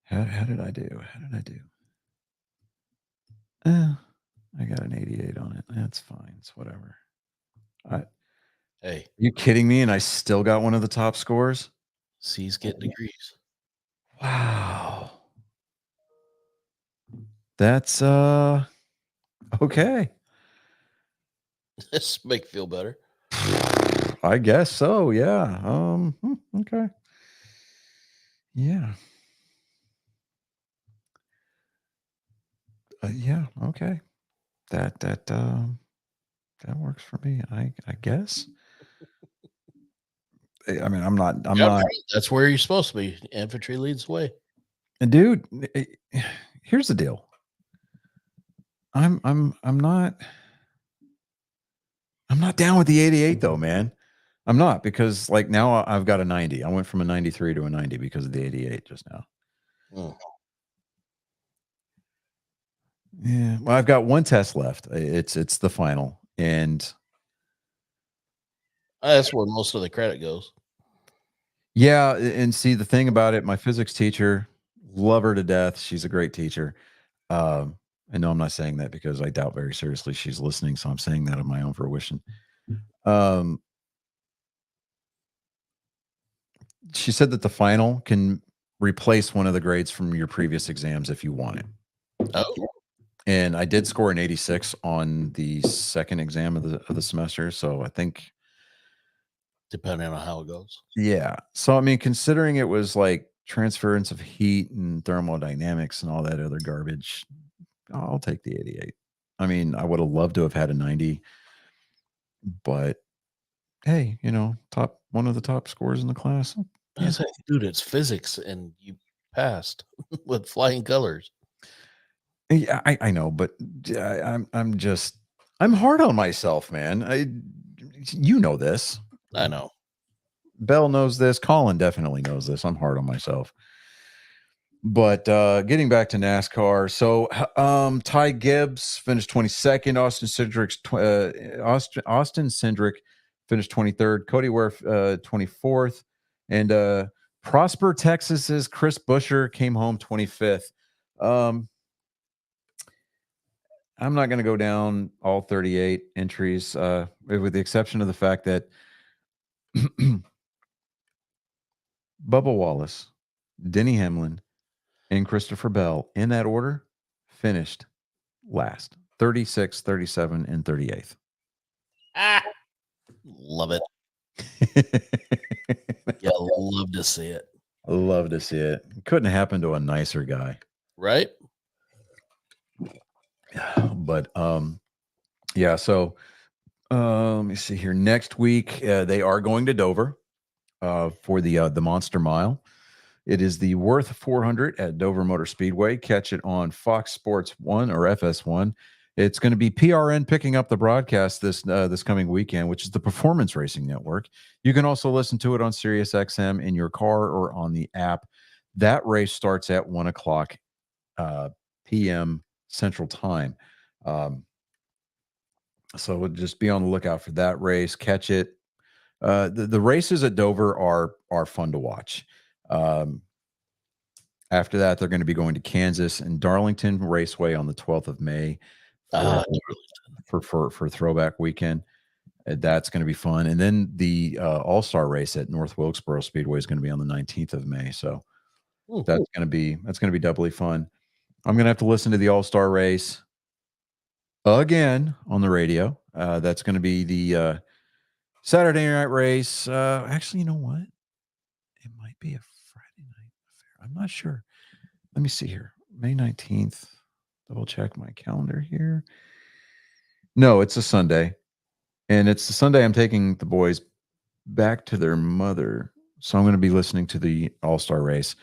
how did I do? I got an 88 on it. That's fine. It's whatever. Hey, Are you kidding me? And I still got one of the top scores? C's get degrees. Wow. That's okay. This make you feel better. I guess so. Yeah. Okay. Yeah. Yeah. Okay. That works for me. I guess. I mean, I'm not. That's where you're supposed to be. Infantry leads the way. Dude, here's the deal. I'm not down with the 88 though, man. I'm not, because like now I've got a 90. I went from a 93 to a 90 because of the 88 just now. Yeah. Well, I've got one test left. It's the final, and that's where most of the credit goes. yeah, and see, the thing about it, my physics teacher, love her to death. She's a great teacher. I know I'm not saying that because I doubt very seriously she's listening, so I'm saying that of my own fruition. She said that the final can replace one of the grades from your previous exams if you want it. Oh. And I did score an 86 on the second exam of the semester, so I think, depending on how it goes. Yeah. So I mean, considering it was like transference of heat and thermodynamics and all that other garbage, I'll take the 88. I mean, I would have loved to have had a 90, but hey, one of the top scores in the class. Yeah. Dude, it's physics, and you passed with flying colors. Yeah, I know, but I'm hard on myself, man. You know this. I know. Bell knows this. Colin definitely knows this. I'm hard on myself. But getting back to NASCAR, so Ty Gibbs finished 22nd. Austin Cindric finished 23rd. Cody Ware 24th, and Prosper, Texas's Chris Buescher came home 25th. I'm not going to go down all 38 entries, with the exception of the fact that Bubba Wallace Denny Hamlin, and Christopher Bell in that order finished last 36, 37, and 38th. Love it. Yeah, love to see it. Love to see it. Couldn't happen to a nicer guy. Right? But yeah, so let me see here. Next week, they are going to Dover for the Monster Mile. It is the Worth 400 at Dover Motor Speedway. Catch it on Fox Sports 1 or FS1. It's going to be PRN picking up the broadcast this coming weekend, which is the Performance Racing Network. You can also listen to it on Sirius XM in your car or on the app. That race starts at 1 o'clock p.m. Central Time. So just be on the lookout for that race. Catch it. The races at Dover are fun to watch. After that, they're going to be going to Kansas and Darlington Raceway on the 12th of May for Throwback Weekend. That's going to be fun. And then the All-Star race at North Wilkesboro Speedway is going to be on the 19th of May. So that's going to be doubly fun. I'm going to have to listen to the All-Star race again on the radio. That's going to be the Saturday night race. Actually, you know what? It might be a Friday night affair. I'm not sure. Let me see here. May 19th. Double check my calendar here. No, it's a Sunday. And it's the Sunday I'm taking the boys back to their mother. So I'm going to be listening to the All-Star race.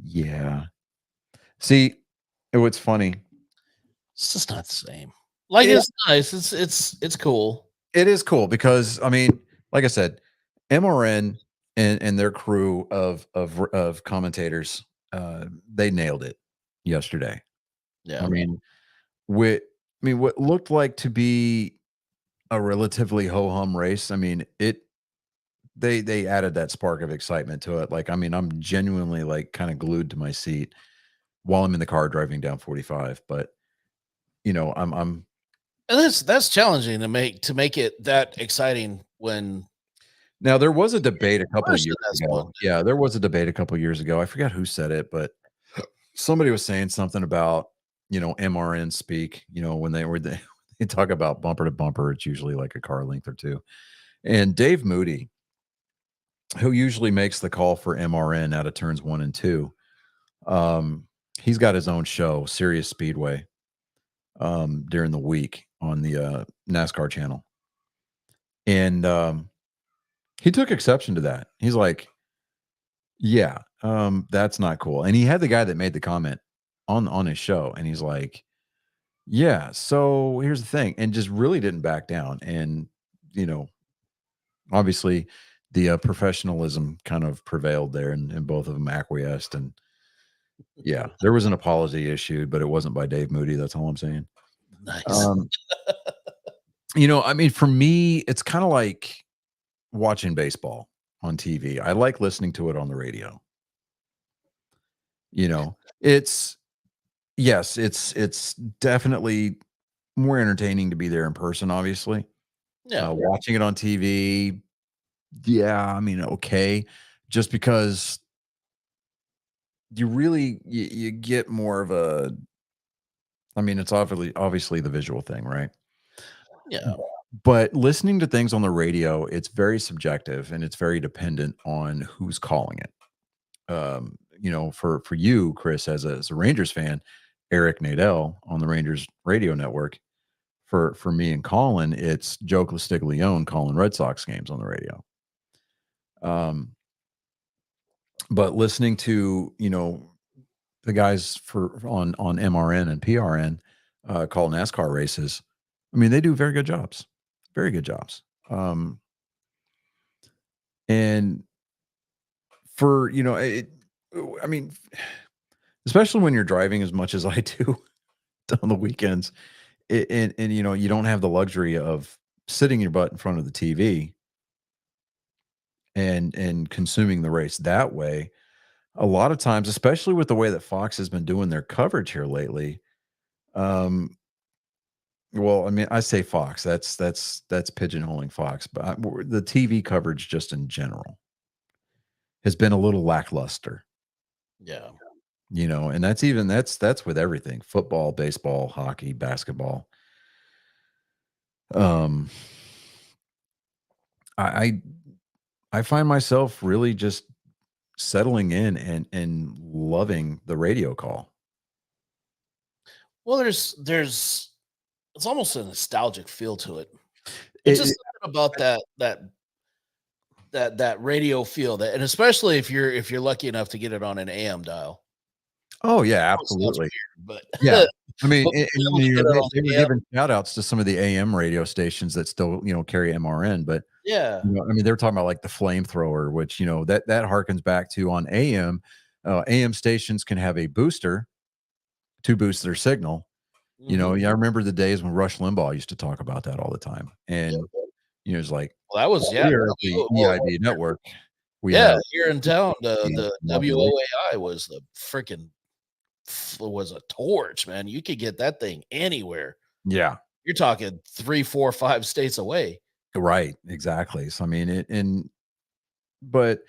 Yeah. See, what's funny. It's just not the same. Like, it's nice. It's cool. It is cool because, I mean, like I said, MRN and their crew of commentators, they nailed it yesterday. Yeah. I mean, what looked like to be a relatively ho-hum race. I mean, they added that spark of excitement to it. Like, I mean, I'm genuinely like kind of glued to my seat while I'm in the car driving down 45. But you know, I'm and that's challenging to make it that exciting when. Now, there was a debate a couple of years ago. Yeah, there was a debate a couple of years ago. I forgot who said it, but somebody was saying something about, MRN speak, when they talk about bumper to bumper, it's usually like a car length or two. And Dave Moody, who usually makes the call for MRN out of turns 1 and 2, he's got his own show, Sirius Speedway, during the week on the NASCAR channel. And he took exception to that. He's like, yeah, that's not cool. And he had the guy that made the comment on his show, and he's like, yeah, so here's the thing, and just really didn't back down. And obviously the professionalism kind of prevailed there, and both of them acquiesced. And yeah, there was an apology issued, but it wasn't by Dave Moody. That's all I'm saying. Nice. I mean, for me, it's kind of like watching baseball on TV. I like listening to it on the radio. It's definitely more entertaining to be there in person, obviously. Yeah. Watching it on TV, yeah, I mean, okay, just because you get more of a, I mean, it's obviously the visual thing, right? Yeah. But listening to things on the radio, it's very subjective and it's very dependent on who's calling it. For you, Chris, as a Rangers fan, Eric Nadel on the Rangers radio network. For me and Colin, it's Joe Castiglione calling Red Sox games on the radio. But listening to the guys on MRN and PRN call NASCAR races, I mean, they do very good jobs. Very good jobs. And for, I mean, especially when you're driving as much as I do on the weekends, and you don't have the luxury of sitting your butt in front of the TV and consuming the race that way. A lot of times, especially with the way that Fox has been doing their coverage here lately, well, I mean, I say Fox. That's pigeonholing Fox, but the TV coverage just in general has been a little lackluster Yeah. You know, and that's with everything: football, baseball, hockey, basketball. Um, I I find myself really just settling in and loving the radio call. Well, there's it's almost a nostalgic feel to it. It's It, just it- something about that radio feel that, and especially if you're lucky enough to get it on an AM dial. oh yeah, I know it sounds absolutely. weird, but Yeah. I mean, but and, being able you to know, get it on they were AM, giving shout outs to some of the AM radio stations that still, you know, carry MRN, but yeah. you know, I mean, they were talking about like the flamethrower, which, you know, that harkens back to on AM. AM stations can have a booster to boost their signal. You know, Mhm. yeah, I remember the days when Rush Limbaugh used to talk about that all the time. And, Yep. you know, it's like, Well, that was yeah, here at the EIB network, we yeah, have here in town, the modulation. WOAI was the freaking was a torch, man. You could get that thing anywhere. Yeah, You're talking 3, 4, 5 states away. right. Exactly. So, I mean, but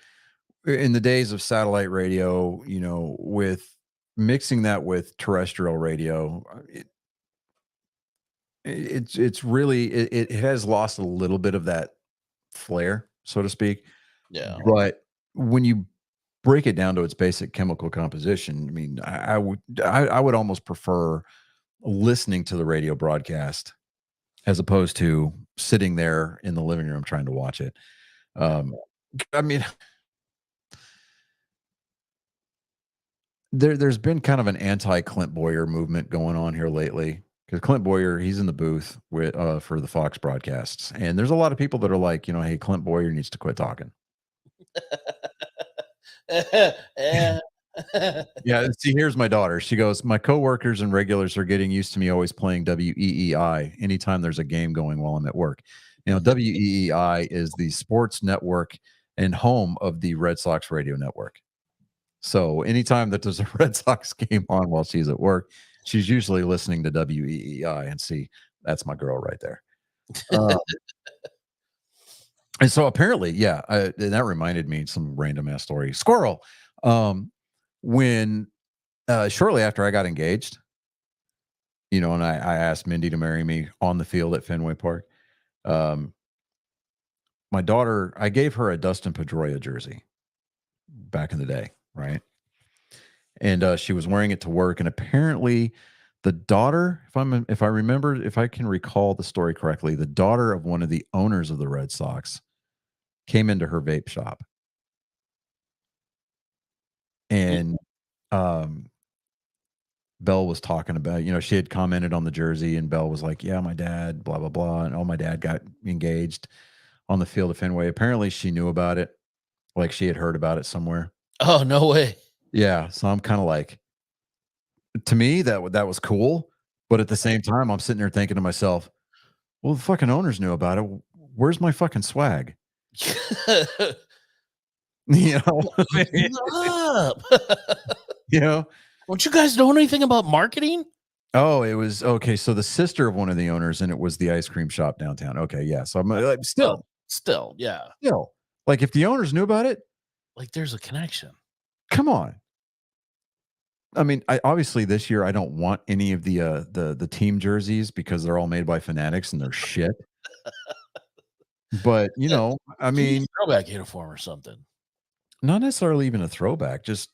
in the days of satellite radio, you know, with mixing that with terrestrial radio, it's really, it has lost a little bit of that flair, so to speak. Yeah. But when you break it down to its basic chemical composition, I mean, I would almost prefer listening to the radio broadcast as opposed to sitting there in the living room trying to watch it. Um, I mean, there's been kind of an anti Clint Boyer movement going on here lately because Clint Boyer, he's in the booth with for the Fox broadcasts, and there's a lot of people that are like, you know, hey, Clint Boyer needs to quit talking. Eh. Yeah, see, here's my daughter. She goes, my coworkers and regulars are getting used to me always playing WEEI anytime there's a game going while I'm at work. You know, WEEI is the sports network and home of the Red Sox radio network. So anytime that there's a Red Sox game on while she's at work, she's usually listening to WEEI. And see, that's my girl right there. Uh, and so apparently, yeah, and that reminded me some random ass story. Squirrel. When shortly after I got engaged, you know, and I asked Mindy to marry me on the field at Fenway Park. Um, my daughter, I gave her a Dustin Pedroia jersey back in the day, right? And she was wearing it to work, and apparently, the daughter, if I remember, if I can recall the story correctly, the daughter of one of the owners of the Red Sox came into her vape shop, and um, Belle was talking about, you know, she had commented on the jersey, and Belle was like, "Yeah, my dad, blah blah blah," and oh, my dad got engaged on the field of Fenway. Apparently, she knew about it, like she had heard about it somewhere. Oh, no way. Yeah, so I'm kind of like, to me, that was cool, but at the same time, I'm sitting there thinking to myself, well, the fucking owners knew about it. Where's my fucking swag? You know, Up. you know. Don't you guys know anything about marketing? Oh, it was okay. So the sister of one of the owners, and it was the ice cream shop downtown. Okay, yeah. So I'm like, Still, yeah. like if the owners knew about it, Like there's a connection. come on. I mean, I obviously this year I don't want any of the team jerseys because they're all made by Fanatics and they're shit. But you know, I Give me a mean, throwback uniform or something. not necessarily even a throwback. Just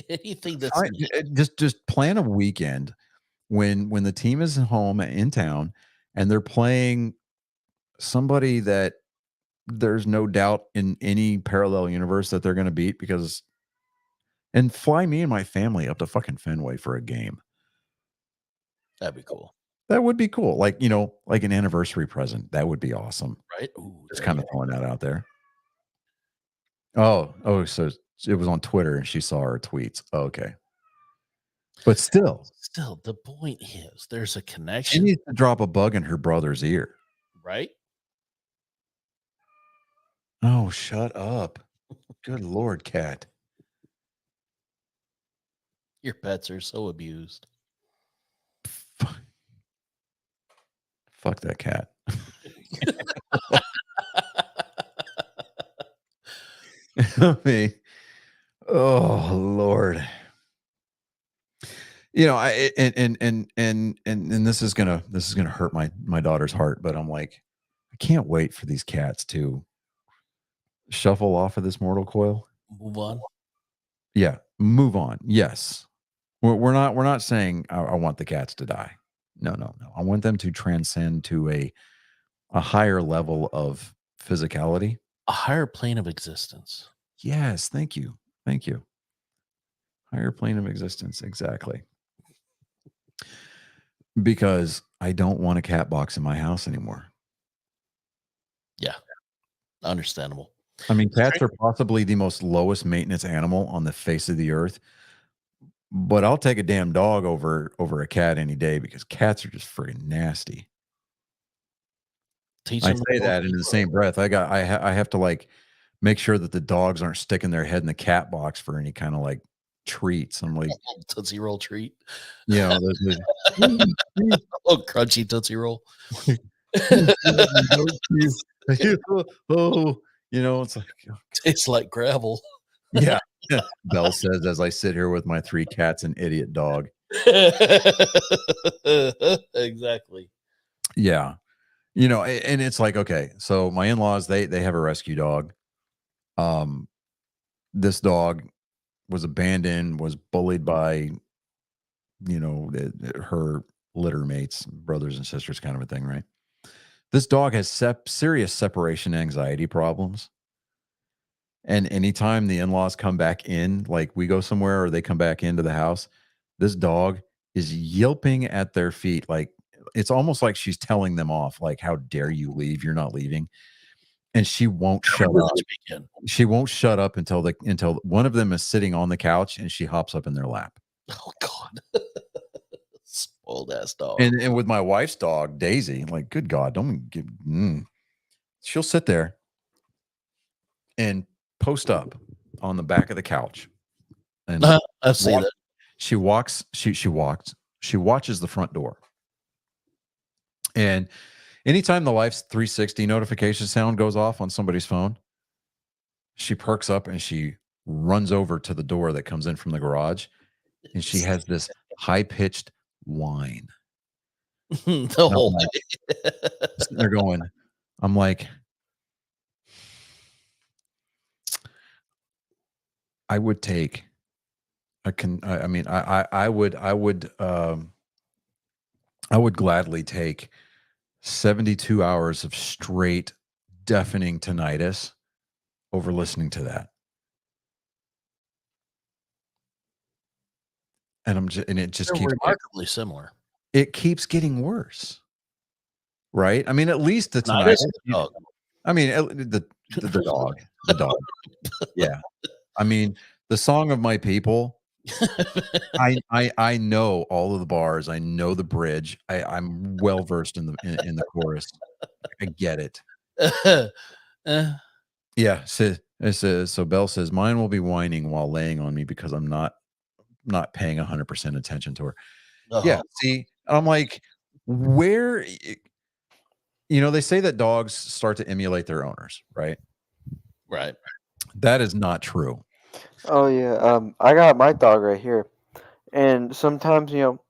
Anything that's just plan a weekend when the team is home in town and they're playing somebody that there's no doubt in any parallel universe that they're going to beat, because and fly me and my family up to fucking Fenway for a game. that'd be cool, That would be cool. Like, you know, like an anniversary present. That would be awesome. right? Ooh, Just there kind you of throwing that out there. Oh, so it was on Twitter and she saw our tweets. Okay. But still, Still, the point is there's a she connection, needs to drop a bug in her brother's ear. right? Oh, shut up. Good Lord, cat. Your pets are so abused. Fuck that cat. I mean, Oh Lord. You know, I and this is gonna hurt my daughter's heart, but I'm like, I can't wait for these cats to shuffle off of this mortal coil. Move on. Yeah, move on. Yes, we're not saying I want the cats to die. No, no, no. I want them to transcend to a higher level of physicality. A higher plane of existence. Yes, thank you, thank you. Higher plane of existence, exactly. Because I don't want a cat box in my house anymore. Yeah, understandable. I mean, cats are possibly the most lowest maintenance animal on the face of the earth, but I'll take a damn dog over a cat any day because cats are just freaking nasty. Teach I them to say go that in the deeper. same breath. I have to like make sure that the dogs aren't sticking their head in the cat box for any kind of like treats. I'm like, Tootsie Roll treat. you know, Oh, crunchy Tootsie Roll. oh, you know, it's like, Tastes like gravel. yeah. Belle says as I sit here with my 3 cats and idiot dog. Exactly. Yeah. You know, and it's like, okay, so my in-laws, they have a rescue dog. This dog was abandoned, was bullied by, you know, her litter mates, brothers and sisters, kind of a thing, right? This dog has serious separation anxiety problems. And anytime the in-laws come back in, like we go somewhere or they come back into the house, this dog is yelping at their feet. Like it's almost like she's telling them off, like, how dare you leave? You're not leaving. And she won't shut up. Begin. She won't shut up until one of them is sitting on the couch and she hops up in their lap. Oh God. Spoiled ass dog. And with my wife's dog, Daisy, like, good God, don't give she'll sit there and post up on the back of the couch. And I've seen it. she watches the front door. And anytime the Life's 360 notification sound goes off on somebody's phone, she perks up and she runs over to the door that comes in from the garage. And she has this high-pitched whine. The whole Sitting there going, I'm like, I would take I would gladly take 72 hours of straight deafening tinnitus over listening to that. And it just They're keeps remarkably similar. It keeps getting worse. Right? I mean, at least the Tinnitus tinnitus. dog. I mean, the dog. The dog. Yeah. I mean, the Song of My People. I know all of the bars. I know the bridge. I'm well versed in the chorus. I get it. Yeah. So Belle says mine will be whining while laying on me because I'm not paying 100% attention to her. Yeah. See, I'm like, where, you know, they say that dogs start to emulate their owners, right? Right. That is not true. Oh yeah, I got my dog right here, and sometimes, you know,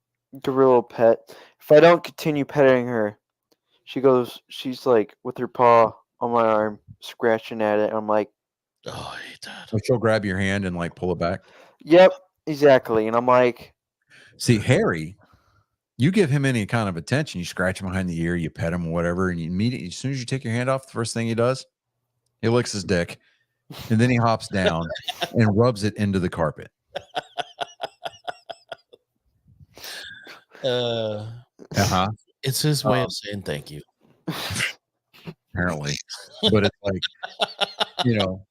the real pet. If I don't continue petting her, she's like with her paw on my arm, scratching at it. I'm like, oh, I hate that. So she'll grab your hand and like pull it back. Yep, exactly. And I'm like, see, Harry, you give him any kind of attention, you scratch him behind the ear, you pet him, whatever, and you immediately, as soon as you take your hand off, the first thing he does, he licks his dick, and then he hops down and rubs it into the carpet. It's his way of saying thank you. Apparently, but it's like, you know,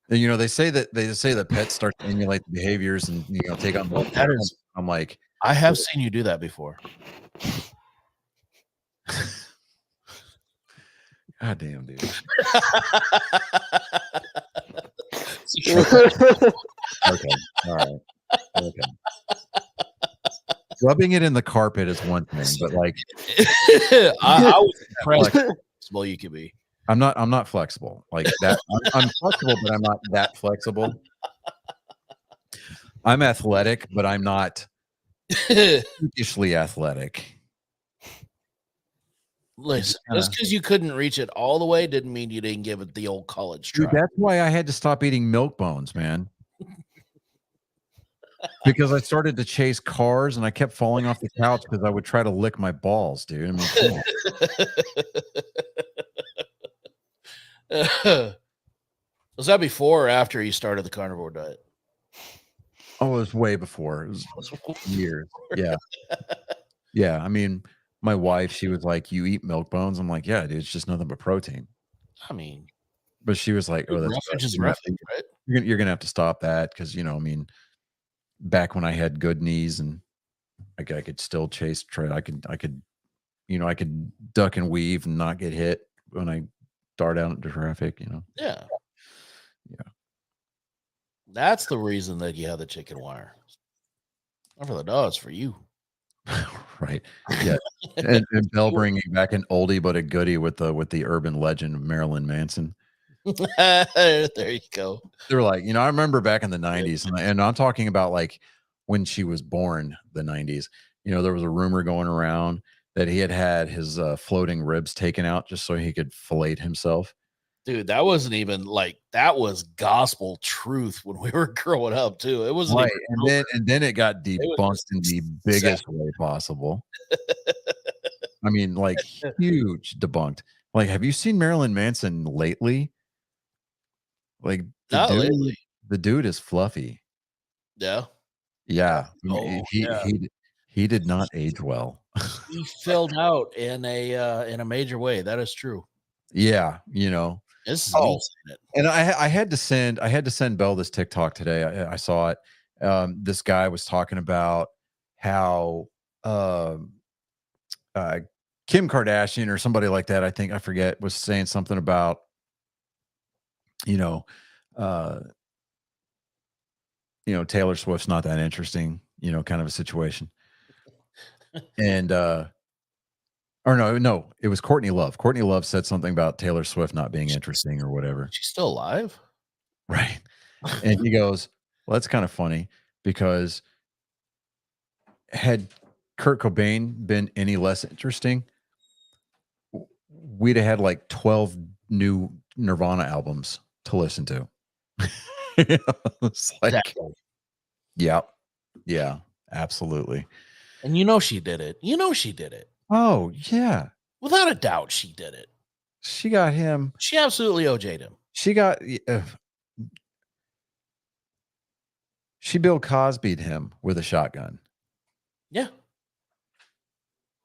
they say that pets start to emulate the behaviors and, you know, take on. That is, I'm like, I have seen you do that before. God damn, dude. Okay, all right, okay. Rubbing it in the carpet is one thing, but like, I was impressed how flexible you could be. I'm not flexible like that. I'm flexible, but I'm not that flexible. I'm athletic, but I'm not freakishly athletic. Listen, kinda- just because you couldn't reach it all the way didn't mean you didn't give it the old college try. Dude, that's why I had to stop eating milk bones, man. Because I started to chase cars and I kept falling off the couch because I would try to lick my balls, dude. I mean, come on. Was that before or after you started the carnivore diet? Oh, it was way before. It was years. Yeah. Yeah. I mean, my wife, she was like, "You eat milk bones?" I'm like, "Yeah, dude, it's just nothing but protein." I mean, But she was like, "Oh, that's roughage is you're gonna have roughage, to- right? you're gonna have to stop that because I mean, back when I had good knees and I could still chase I could I could duck and weave and not get hit when I dart out into traffic. Yeah. Yeah. That's the reason that you have the chicken wire. Not for the dogs, for you. Right. Yeah. And Bell bringing back an oldie but a goodie with the urban legend of Marilyn Manson. There you go. They were like, I remember back in the 90s, and I'm talking about like when she was born, the 90s. There was a rumor going around that he had his floating ribs taken out just so he could fillet himself. Dude, that wasn't even like that was gospel truth when we were growing up, too. It wasn't Right. even And then it got debunked in the biggest way possible. I mean, like huge debunked. Like, have you seen Marilyn Manson lately? Like Not lately. the dude is fluffy. Yeah. Yeah. Oh, he, yeah. he did not age well. He filled out in a major way. That is true. Yeah, This is Oh, me saying it. and I had to send Belle this TikTok today. I saw it. This guy was talking about how Kim Kardashian or somebody like that, I forget, was saying something about uh Taylor Swift's not that interesting, kind of a situation. And or no, it was Courtney Love. Courtney Love said something about Taylor Swift not being interesting or whatever. She's still alive. Right. And he goes, "Well, that's kind of funny because had Kurt Cobain been any less interesting, we'd have had like 12 new Nirvana albums to listen to." It's like, Exactly. yeah, absolutely. And she did it. She did it. Oh, yeah. Without a doubt, she did it. She got him. She absolutely OJ'd him. She Bill Cosby'd him with a shotgun. Yeah.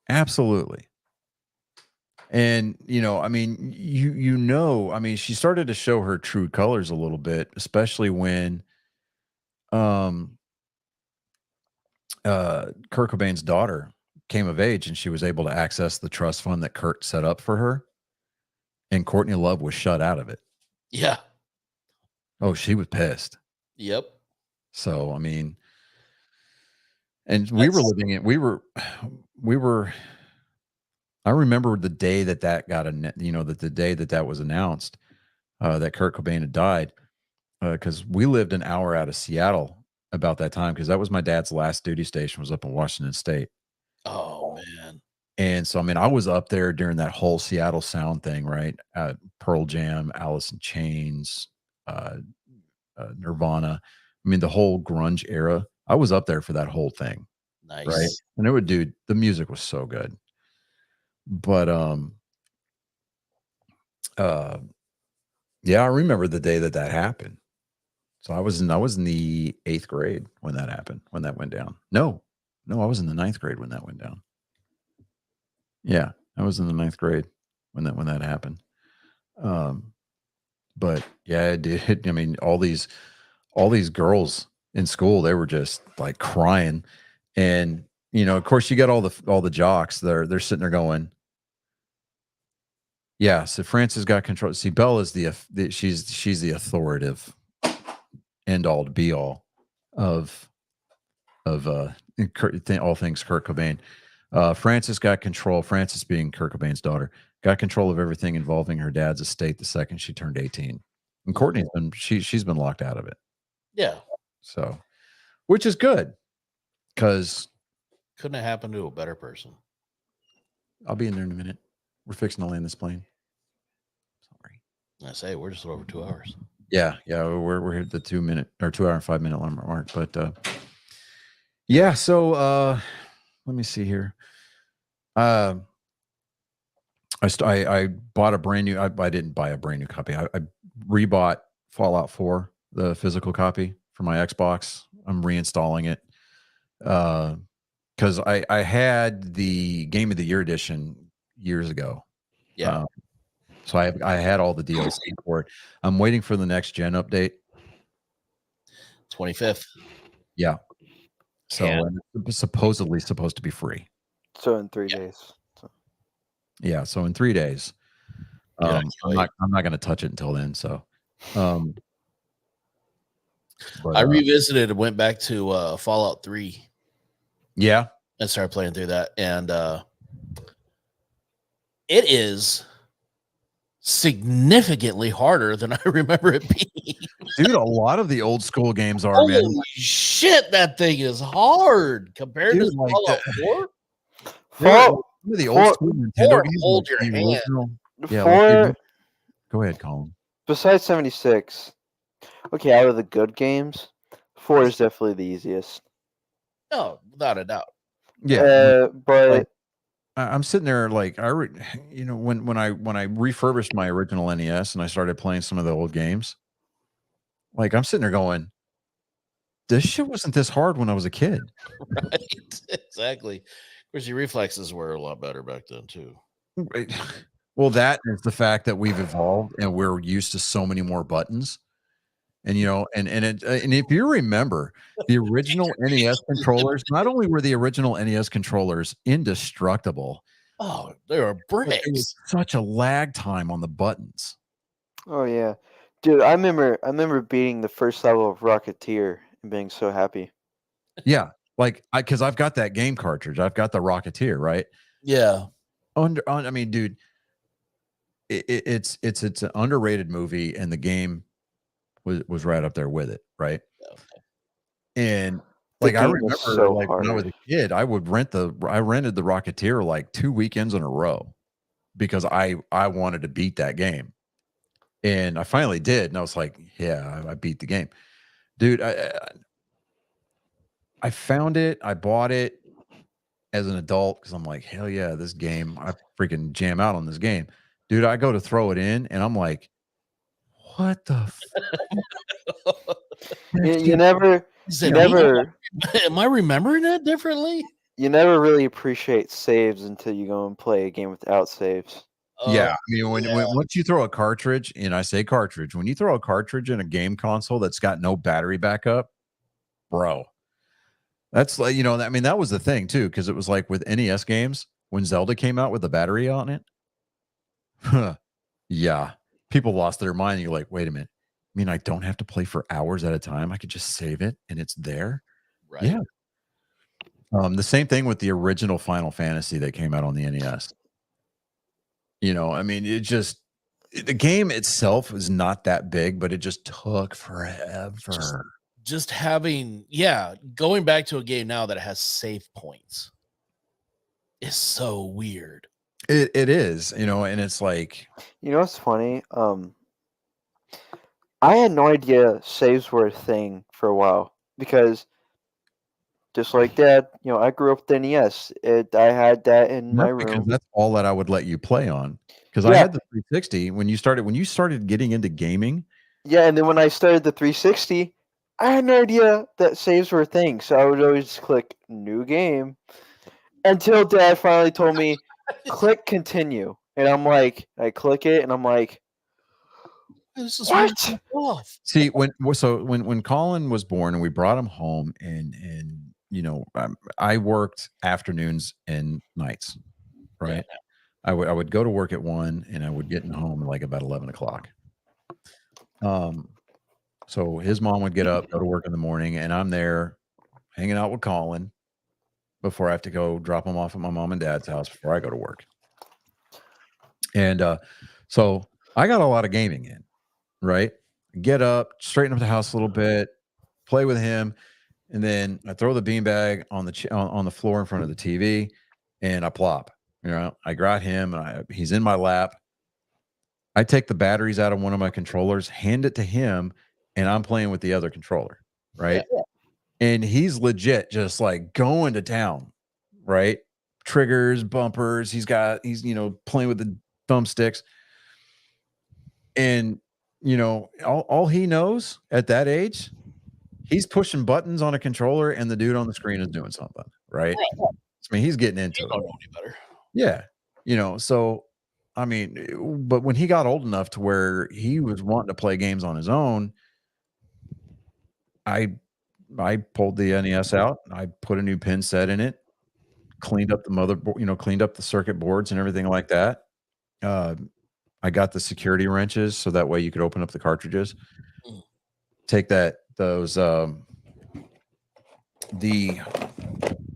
Absolutely. And, I mean, I mean, she started to show her true colors a little bit, especially when Kurt Cobain's daughter came of age and she was able to access the trust fund that Kurt set up for her. And Courtney Love was shut out of it. Yeah. Oh, she was pissed. Yep. So, I mean, and we were I remember the day that got the day that was announced, that Kurt Cobain had died, because we lived an hour out of Seattle about that time, because that was my dad's last duty station, was up in Washington State. Oh man. And so, I mean, I was up there during that whole Seattle sound thing, right? Pearl Jam, Alice in Chains, Nirvana. I mean, the whole grunge era. I was up there for that whole thing. Nice. Right. And the music was so good. But yeah, I remember the day that happened. So I was in the 8th grade when that happened, when that went down. No, I was in the 9th grade when that went down. Yeah, I was in the 9th grade when that happened. But yeah, it did. I mean, all these girls in school, they were just like crying. And of course, you got all the jocks. They're sitting there going, yeah. So Frances got control. See, Belle is she's the authoritative end all to be all of all things Kurt Cobain. Frances got control. Frances, being Kurt Cobain's daughter, got control of everything involving her dad's estate the second she turned 18. And Courtney's she's been locked out of it. Yeah. So, which is good because Couldn't have happened to a better person. I'll be in there in a minute. We're fixing to land this plane. Sorry. I say we're just over 2 hours. Yeah, we're at the 2 minute or 2 hour and 5 minute mark. But yeah, so let me see here. I bought a brand new. I didn't buy a brand new copy. I rebought Fallout 4, the physical copy for my Xbox. I'm reinstalling it because I had the Game of the Year edition years ago. Yeah. So I had all the DLC for it. I'm waiting for the next gen update. 25th. Yeah. So Yeah. and it's supposedly supposed to be free. So in 3 days. So. Yeah. So in 3 days. Yeah, I'm not going to touch it until then. So, but, I revisited and went back to Fallout 3 yeah, and started playing through that. And it is significantly harder than I remember it being. dude, a lot of the old school games are, Holy man. shit, that thing is hard compared Dude, to like Fallout the- 4. Fallout Some of the old school Nintendo Four, games, hold like your the hand. original. Yeah, Four, like go ahead, Colin. besides 76, okay, out of the good games, 4 is definitely the easiest. No, without a doubt. Yeah, But like, I'm sitting there like when I refurbished my original NES and I started playing some of the old games, like I'm sitting there going, this shit wasn't this hard when I was a kid. Right. Exactly. Of course, your reflexes were a lot better back then too. Right. Well, that is the fact that we've evolved and we're used to so many more buttons. And and if you remember the original NES controllers, not only were the original NES controllers indestructible, Oh, they were but there bricks. was such a lag time on the buttons. oh yeah, dude, I remember beating the first level of Rocketeer and being so happy. Yeah, like because I've got that game cartridge, I've got the Rocketeer, right? Yeah. I mean, dude, it's an underrated movie, and the game was right up there with it, right? And The like I game was remember, so like when I was hard. a kid, I rented the Rocketeer like 2 weekends in a row because I wanted to beat that game, and I finally did, and I was like, yeah, I beat the game, dude. I found it, I bought it as an adult because I'm like, hell yeah, this game, I freaking jam out on this game, dude. I go to throw it in, and I'm like, what the? You never Is you it never am I remembering that differently? you never really appreciate saves until you go and play a game without saves. Yeah, I mean, when once you throw a cartridge, and I say cartridge, when you throw a cartridge in a game console that's got no battery backup, bro, that's like I mean, that was the thing too, because it was like with NES games when Zelda came out with the battery on it. Yeah, people lost their mind. You're like, wait a minute, I mean, I don't have to play for hours at a time. I could just save it, and it's there. Right. Yeah. The same thing with the original Final Fantasy that came out on the NES. I mean, the game itself is not that big, but it just took forever. Just having going back to a game now that has save points is so weird. It is, and it's like, You know what's funny? I had no idea saves were a thing for a while because just like Dad, I grew up with NES. I had that in my because room. that's all that I would let you play on. Because I Yeah. had the 360 when you started getting into gaming. Yeah, and then when I started the 360, I had no idea that saves were a thing. So I would always click new game until Dad finally told me click continue. And I'm like, I click it and I'm like, This is what? off. See, when Colin was born and we brought him home, and I worked afternoons and nights, right? I would go to work at 1 and I would get home at like about 11 o'clock. So his mom would get up, go to work in the morning, and I'm there hanging out with Colin before I have to go drop him off at my mom and dad's house before I go to work. And so I got a lot of gaming in, right? Get up, straighten up the house a little bit, play with him. and then I throw the beanbag on on the floor in front of the TV, and I plop. You know, I got him, and he's in my lap. I take the batteries out of one of my controllers, hand it to him, and I'm playing with the other controller, right? Yeah. And he's legit just like going to town, right? Triggers, bumpers. He's playing with the thumbsticks. And all he knows at that age, he's pushing buttons on a controller and the dude on the screen is doing something, right? I mean, he's getting into You it. don't know any better. Yeah. So I mean, but when he got old enough to where he was wanting to play games on his own, I pulled the NES out, I put a new pin set in it, cleaned up the motherboard, cleaned up the circuit boards and everything like that. I got the security wrenches so that way you could open up the cartridges. Mm. Take those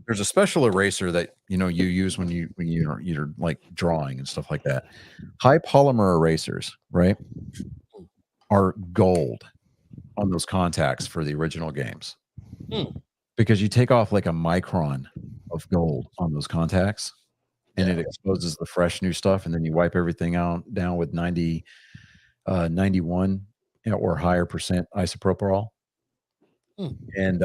there's a special eraser that you use when you're like drawing and stuff like that. High polymer erasers, right, are gold on those contacts for the original games. Because you take off like a micron of gold on those contacts and it exposes the fresh new stuff, and then you wipe everything down with 91 or higher percent isopropyl. And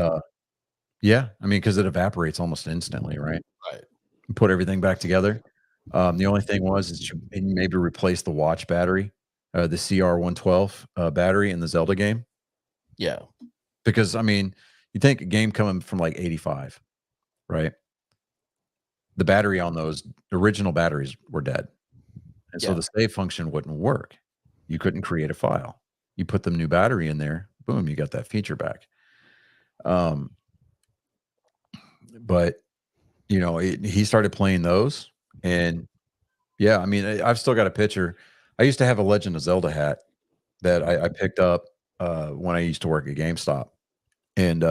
yeah, I mean, because it evaporates almost instantly, right? Right. You put everything back together. The only thing is you maybe replace the watch battery, the CR112 battery in the Zelda game. Yeah. Because I mean, you think a game coming from like 85, right? The battery on those original batteries were dead. And so the save function wouldn't work. You couldn't create a file. You put the new battery in there, boom, you got that feature back. But he started playing those, and yeah, I mean, I've still got a picture. I used to have a Legend of Zelda hat that I picked up when I used to work at GameStop, and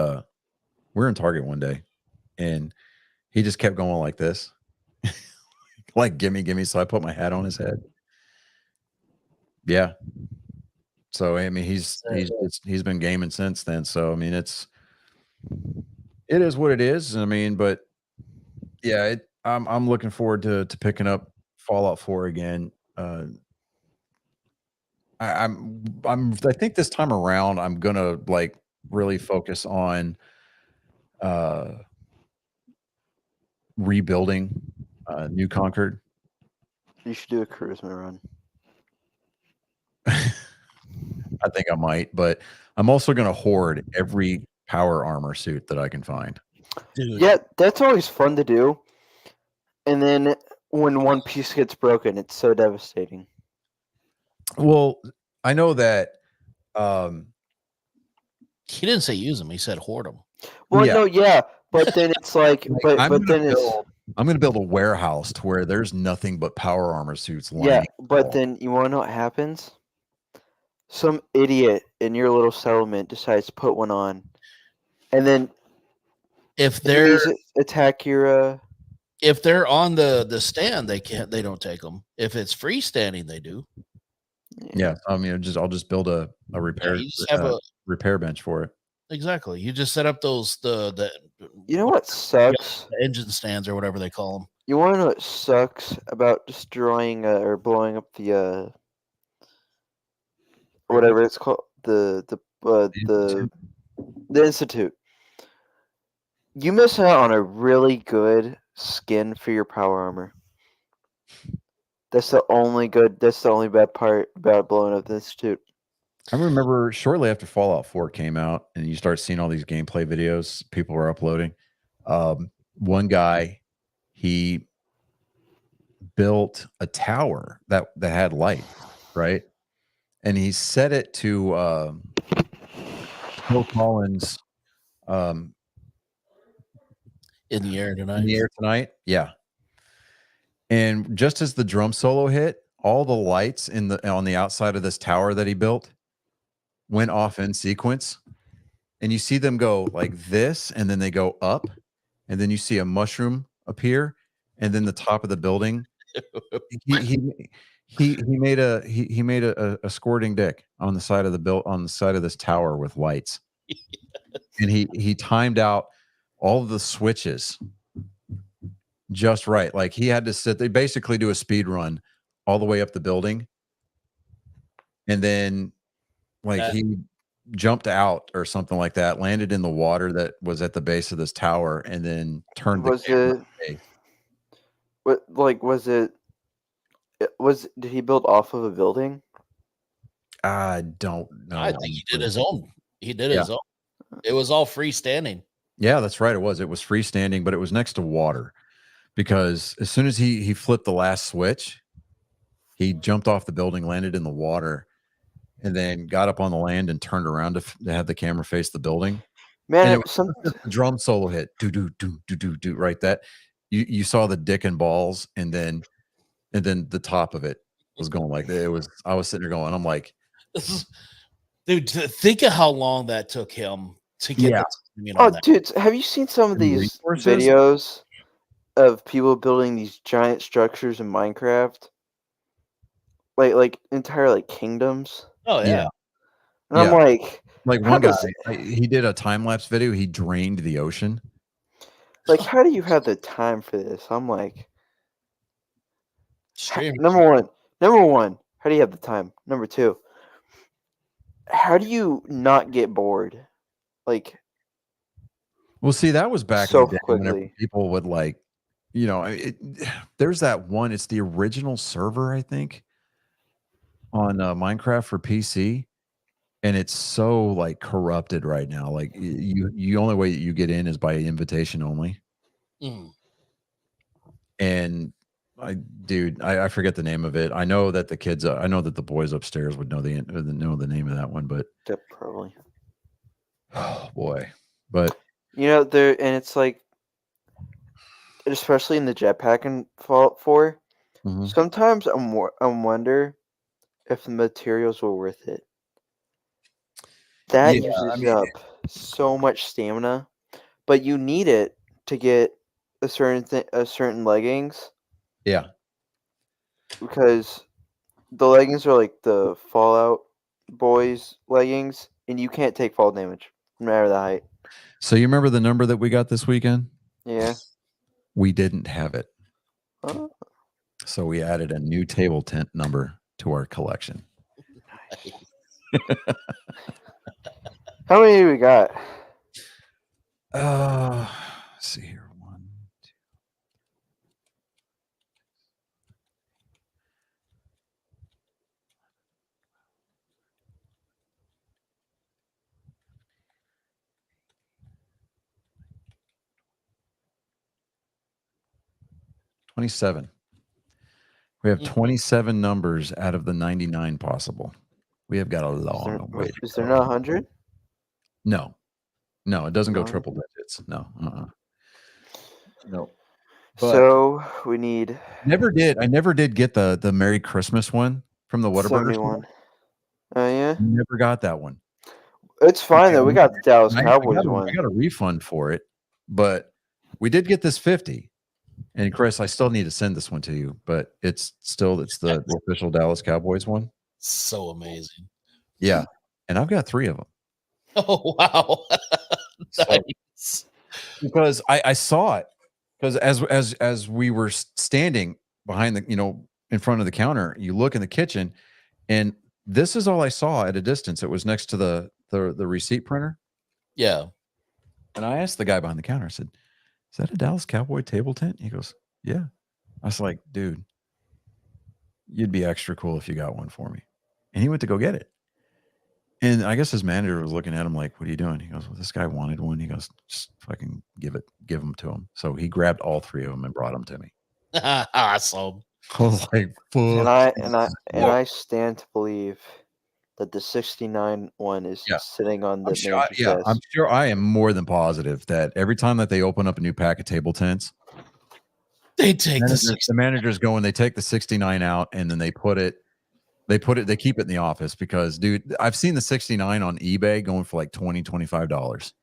we're in Target one day, and he just kept going like this, like gimme. So I put my hat on his head. Yeah. So I mean, he's been gaming since then. So I mean, it is what it is. I mean, but yeah, I'm looking forward to picking up Fallout 4 again. I think this time around I'm gonna like really focus on rebuilding New Concord. You should do a charisma run. I think I might, but I'm also gonna hoard every power armor suit that I can find. Dude. Yeah, that's always fun to do. And then when one piece gets broken, it's so devastating. Well, I know that He didn't say use them. He said hoard them. Well, Yeah. no, yeah, but then it's like, I'm gonna build a warehouse to where there's nothing but power armor suits lying. Yeah, but then you want to know what happens? Some idiot in your little settlement decides to put one on, and then If they're enemies attack your. if they're on the stand, they don't take them. If it's freestanding, they do. Yeah, I mean, I'll just build a repair You just have repair bench for it. exactly. You just set up those the You know what sucks? engine stands or whatever they call them. You want to know what sucks about destroying or blowing up the whatever it's called, the Institute. You miss out on a really good skin for your power armor. That's the only bad part about blowing up the Institute. I remember shortly after Fallout 4 came out, and you start seeing all these gameplay videos people were uploading. One guy, he built a tower that had light, right? And he set it to Phil Collins In the air tonight. in the air tonight. Yeah. And just as the drum solo hit, all the lights on the outside of this tower that he built went off in sequence. And you see them go like this, and then they go up, and then you see a mushroom appear, and then the top of the building. He made a squirting dick on the side of this tower with lights. And he timed out all of the switches just right. Like he had to they basically do a speed run all the way up the building. And then like he jumped out or something like that, landed in the water that was at the base of this tower, and then turned the camera away. Did he build off of a building? I don't know. I think he did his own. He did his own. It was all freestanding. Yeah, that's right. It was freestanding, but it was next to water, because as soon as he flipped the last switch, he jumped off the building, landed in the water, and then got up on the land and turned around to have the camera face the building. Man, the drum solo hit, do do do do do do, right? That you saw the dick and balls, and then the top of it was going like that. It was. I was sitting there going, I'm like, dude, think of how long that took him to get. Yeah. Dude, have you seen some of these videos of people building these giant structures in Minecraft? Like entire like kingdoms. Oh yeah. And I'm like one guy, he did a time lapse video. He drained the ocean. Like, how do you have the time for this? I'm like, Stream. number one, how do you have the time? Number two, how do you not get bored? Like, well, see, that was back so in the day whenever people would like, there's that one. It's the original server, I think, on Minecraft for PC, and it's so like corrupted right now. Like you only way that you get in is by invitation only. And I forget the name of it. I know that the kids, I know that the boys upstairs would know the name of that one, but probably. Oh boy, but there, and it's like, especially in the jetpack in Fallout 4. Sometimes I wonder if the materials were worth it. That uses up so much stamina, but you need it to get a certain leggings. Yeah, because the leggings are like the Fallout Boys leggings, and you can't take fall damage no matter the height. So you remember the number that we got this weekend? Yeah, we didn't have it. So we added a new table tent number to our collection. How many do we got? Let's see here. 1, 2. 27. We have 27 numbers out of the 99 possible. We have got a long way. Is there not 100? No, it doesn't go triple digits. No, no. But so we need. I never did get the Merry Christmas one from the Whataburger one. Oh yeah. Never got that one. It's fine though. We got the Dallas Cowboys one. I got a refund for it, but we did get this 50. And Chris, I still need to send this one to you, but it's the official Dallas Cowboys one. So amazing. Yeah, and I've got 3 of them. Oh wow! Nice. Because I saw it, because as we were standing behind the in front of the counter, you look in the kitchen, and this is all I saw at a distance. It was next to the receipt printer. Yeah, and I asked the guy behind the counter. I said, "Is that a Dallas Cowboy table tent?" He goes, "Yeah." I was like, "Dude, you'd be extra cool if you got one for me." And he went to go get it. And I guess his manager was looking at him like, "What are you doing?" He goes, "Well, this guy wanted one." He goes, "Just fucking give them to him." So he grabbed all 3 of them and brought them to me. Awesome. I was like, fuck. And I stand to believe that the 69 one is sitting on the desk. I'm sure. I am more than positive that every time that they open up a new pack of table tents, they take the managers go and they take the 69 out, and then they keep it in the office, because dude, I've seen the 69 on eBay going for like $20-$25.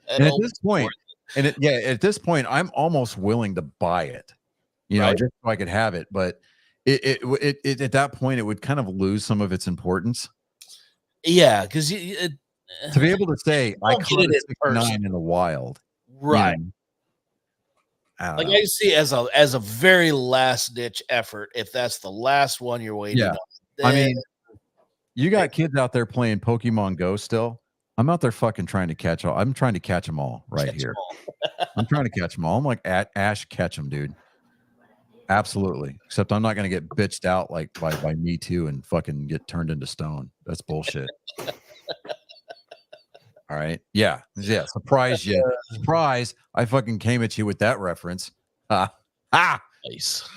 And at this point, I'm almost willing to buy it, just so I could have it. But it at that point, it would kind of lose some of its importance. Yeah, because To be able to say I Don't get caught it a in person. 69 in the wild, you right? know, I don't Like know. I see it as a very last ditch effort. If that's the last one you're waiting Yeah. on, I then mean, you got kids out there playing Pokemon Go still. I'm out there fucking trying to catch all. I'm trying to catch them all right catch 'em here. all. I'm trying to catch them all. I'm like Ash, catch them, dude. Absolutely. Except I'm not going to get bitched out like by Me Too and fucking get turned into stone. That's bullshit. All right. Yeah. Yeah. Surprise you. Surprise. I fucking came at you with that reference. Ah. Nice.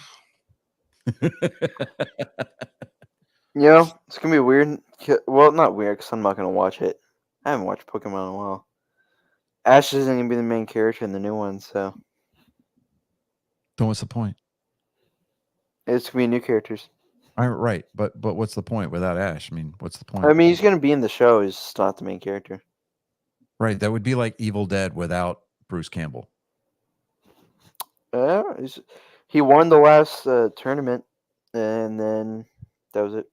You know, it's gonna be weird. Well, not weird because I'm not gonna watch it. I haven't watched Pokemon in a while. Ash isn't gonna be the main character in the new one, so Then what's the point? it's gonna be new characters. Right. But what's the point without Ash? I mean, what's the point? I mean, he's gonna be in the show. He's just not the main character. Right. That would be like Evil Dead without Bruce Campbell. He won the last tournament, and then that was it.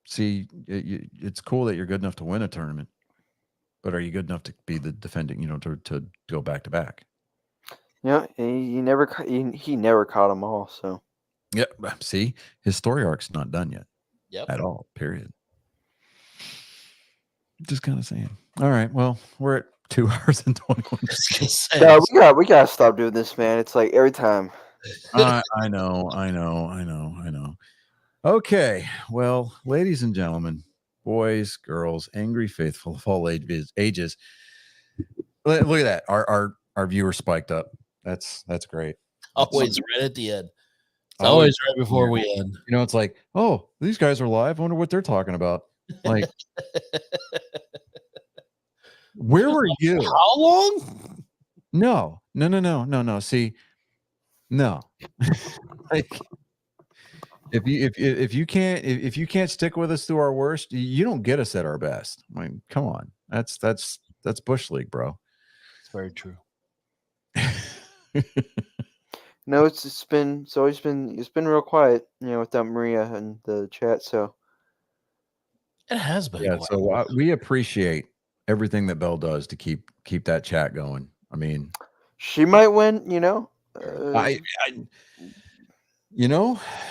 See, it's cool that you're good enough to win a tournament, but are you good enough to be the defending? To go back to back. Yeah, he never caught them all. So Yeah. See, his story arc's not done yet Yep. at all. Period. Just kind of saying. All right. Well, we're at 2 hours and 21 minutes. no, we gotta stop doing this, man. It's like every time. I know. Okay. Well, ladies and gentlemen, boys, girls, angry faithful of all ages. Look at that. Our viewer spiked up. That's great. Always right at the end. It's Always always right before we end. You know, it's like, oh, these guys are live. I wonder what they're talking about. Like, where were you? How long? No. See, no. Like, if you can't stick with us through our worst, you don't get us at our best. I mean, come on. That's Bush League, bro. It's very true. No, it's always been real quiet, without Maria and the chat. So It has been. Yeah, quiet. so we appreciate everything that Belle does to keep that chat going. I mean, she might win. I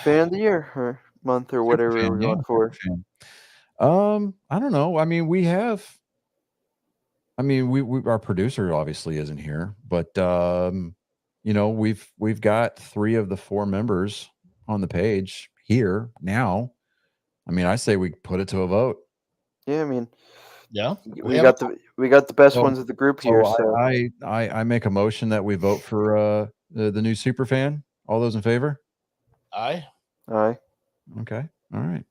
fan of the year or month or whatever fan, we're going for. I don't know. I mean, we our producer obviously isn't here, but we've got 3 of the 4 members on the page here now. I mean, I say we put it to a vote. Yeah, I mean, Yeah. we got the best So- ones of the group here. So I make a motion that we vote for the new super fan. All those in favor? Aye. aye. Okay. All right.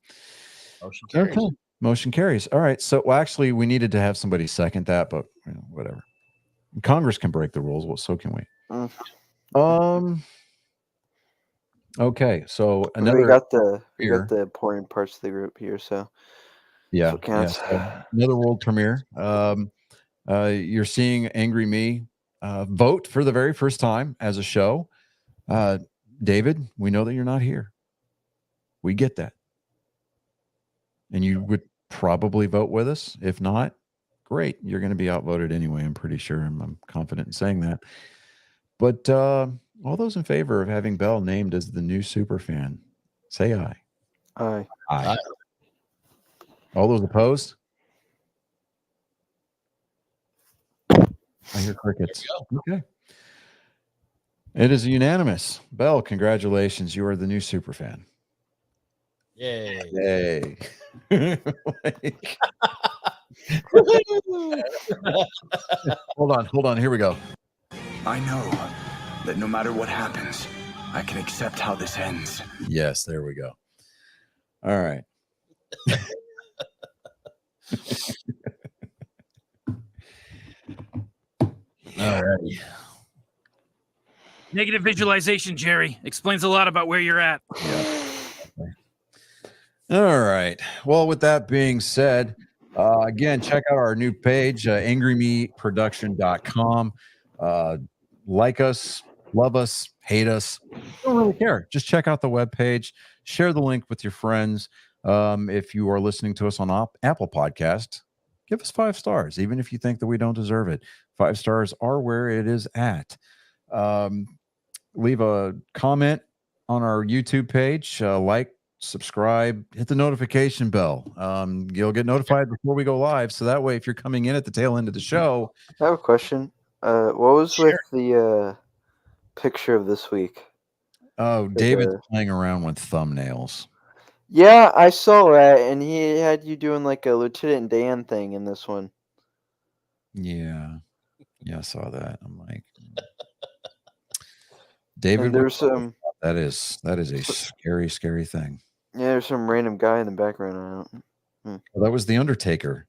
Motion carries. Okay. Motion carries. All right. So, actually, we needed to have somebody second that, but whatever. Congress can break the rules. Well, so can we. Okay. So we got the here. important parts of the group here. So Yeah. so counts. So another world premiere. You're seeing Angry Me vote for the very first time as a show. David, we know that you're not here. We get that. And you would probably vote with us. If not, great. You're going to be outvoted anyway. I'm pretty sure. I'm confident in saying that. But all those in favor of having Belle named as the new super fan, say aye. Aye. Aye. All those opposed? I hear crickets. Okay. It is unanimous. Belle, congratulations. You are the new super fan. Yay. Yay. Hold on. Here we go. I know that no matter what happens, I can accept how this ends. Yes, there we go. All right. Alrighty. Negative visualization, Jerry, explains a lot about where you're at. Yeah. All right. Well, with that being said, again, check out our new page, angrymeproduction.com. Like us, love us, hate us. Don't really care. Just check out the webpage, share the link with your friends. If you are listening to us on Apple Podcast, give us 5 stars, even if you think that we don't deserve it. 5 stars are where it is at. Leave a comment on our YouTube page, like, subscribe, hit the notification bell. You'll get notified before we go live. So that way, if you're coming in at the tail end of the show, I have a question. What was with the picture of this week? oh, David's playing around with thumbnails. Yeah, I saw that, and he had you doing like a Lieutenant Dan thing in this one. Yeah, I saw that. I'm like, David, And there's some. that is a scary, scary thing. Yeah, there's some random guy in the background. Well, that was the Undertaker.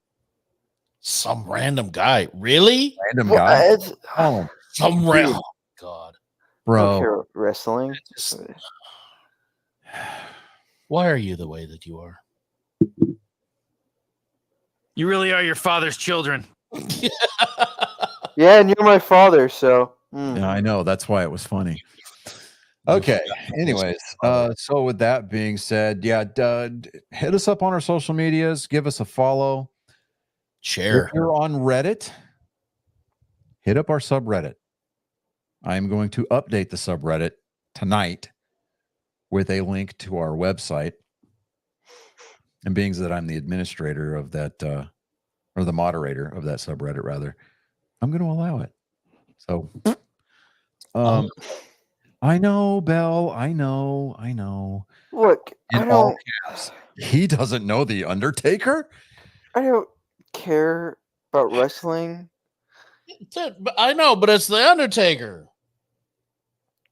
Some random guy. Really? Random guy. Oh, Some random. God. Bro. Wrestling. Why are you the way that you are? You really are your father's children. Yeah, and you're my father, so. Yeah, I know. That's why it was funny. Okay. Anyways, so with that being said, hit us up on our social medias. Give us a follow. Share. If you're on Reddit, hit up our subreddit. I'm going to update the subreddit tonight with a link to our website. And being that I'm the administrator of that, or the moderator of that subreddit, rather, I'm going to allow it. So, I know, Bell. I know. Look, In all caps, he doesn't know the Undertaker. I don't care about wrestling. I know, but it's the Undertaker.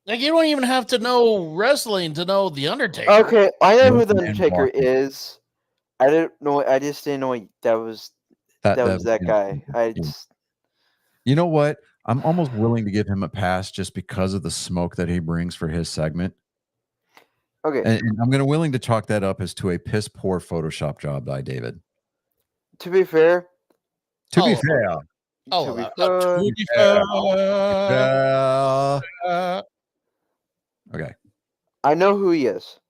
Like, you don't even have to know wrestling to know the Undertaker. Okay, I know who the William Undertaker Barton. is. I didn't know. I just didn't know that was that guy. I just. You know what? I'm almost willing to give him a pass just because of the smoke that he brings for his segment. Okay. And I'm willing to chalk that up as to a piss poor Photoshop job by David. To be fair. To be fair. Okay. I know who he is.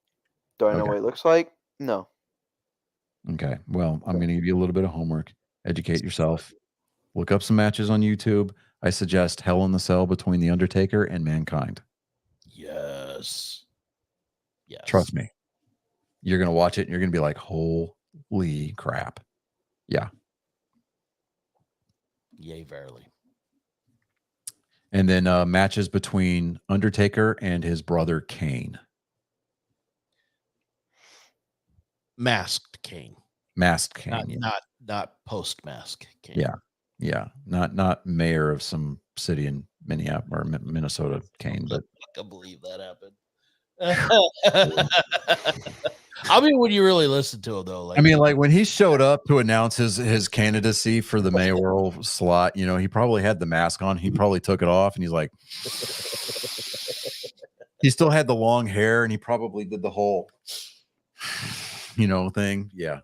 Do I know Okay. what he looks like? No. Okay. Well, I'm going to give you a little bit of homework. Educate yourself. Look up some matches on YouTube. I suggest Hell in the Cell between The Undertaker and Mankind. Yes. Trust me. You're going to watch it and you're going to be like, holy crap. Yeah. Yay, verily. And then matches between Undertaker and his brother Kane. Masked Kane. Masked Kane. Not post-mask Kane. Yeah. Yeah. Not mayor of some city in Minneapolis or Minnesota Kane, but I can't believe that happened. I mean, when you really listen to him, though, like when he showed up to announce his candidacy for the mayoral slot, he probably had the mask on. He probably took it off, and he's like, he still had the long hair, and he probably did the whole, thing. Yeah.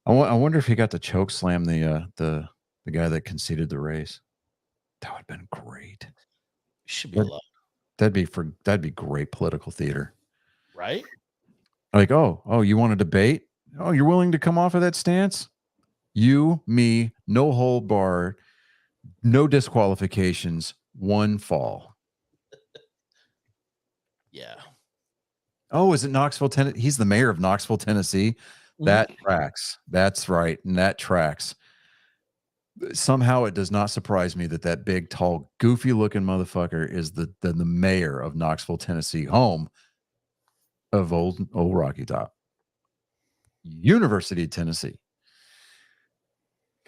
I wonder if he got to choke slam the guy that conceded the race. That would have been great. Should be allowed. That'd be great political theater, right? Like, oh, you want to debate? Oh, you're willing to come off of that stance? You, me, no hold bar, no disqualifications, one fall. Yeah. Oh, is it Knoxville, Tennessee? He's the mayor of Knoxville, Tennessee. That tracks. That's right. And that tracks. Somehow it does not surprise me that big, tall, goofy looking motherfucker is the mayor of Knoxville, Tennessee, home of old Rocky Top. University of Tennessee.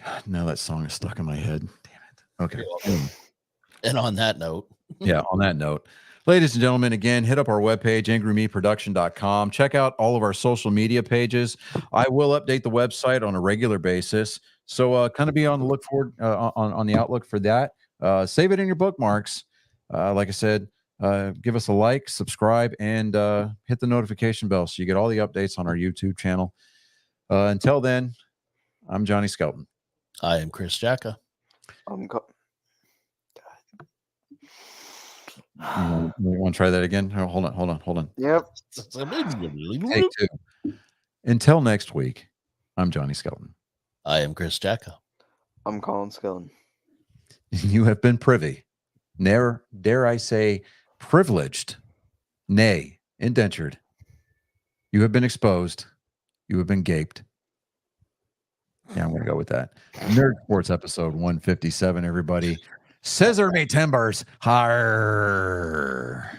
God, now that song is stuck in my head. Damn it. Okay. And on that note. Yeah, on that note. Ladies and gentlemen, again, hit up our webpage, angrymeproduction.com. Check out all of our social media pages. I will update the website on a regular basis. So kind of be on the look forward on the outlook for that. Save it in your bookmarks. Like I said, give us a like, subscribe, and hit the notification bell so you get all the updates on our YouTube channel. Until then, I'm Johnny Skelton. I am Chris Jacka. You want to try that again? Hold on. Yep. Take two. Until next week, I'm Johnny Skelton. I am Chris Jacko. I'm Colin Skellin. You have been privy, dare I say, privileged, nay, indentured. You have been exposed. You have been gaped. Yeah, I'm going to go with that. Nerd Sports episode 157, everybody. Scissor me timbers. Har.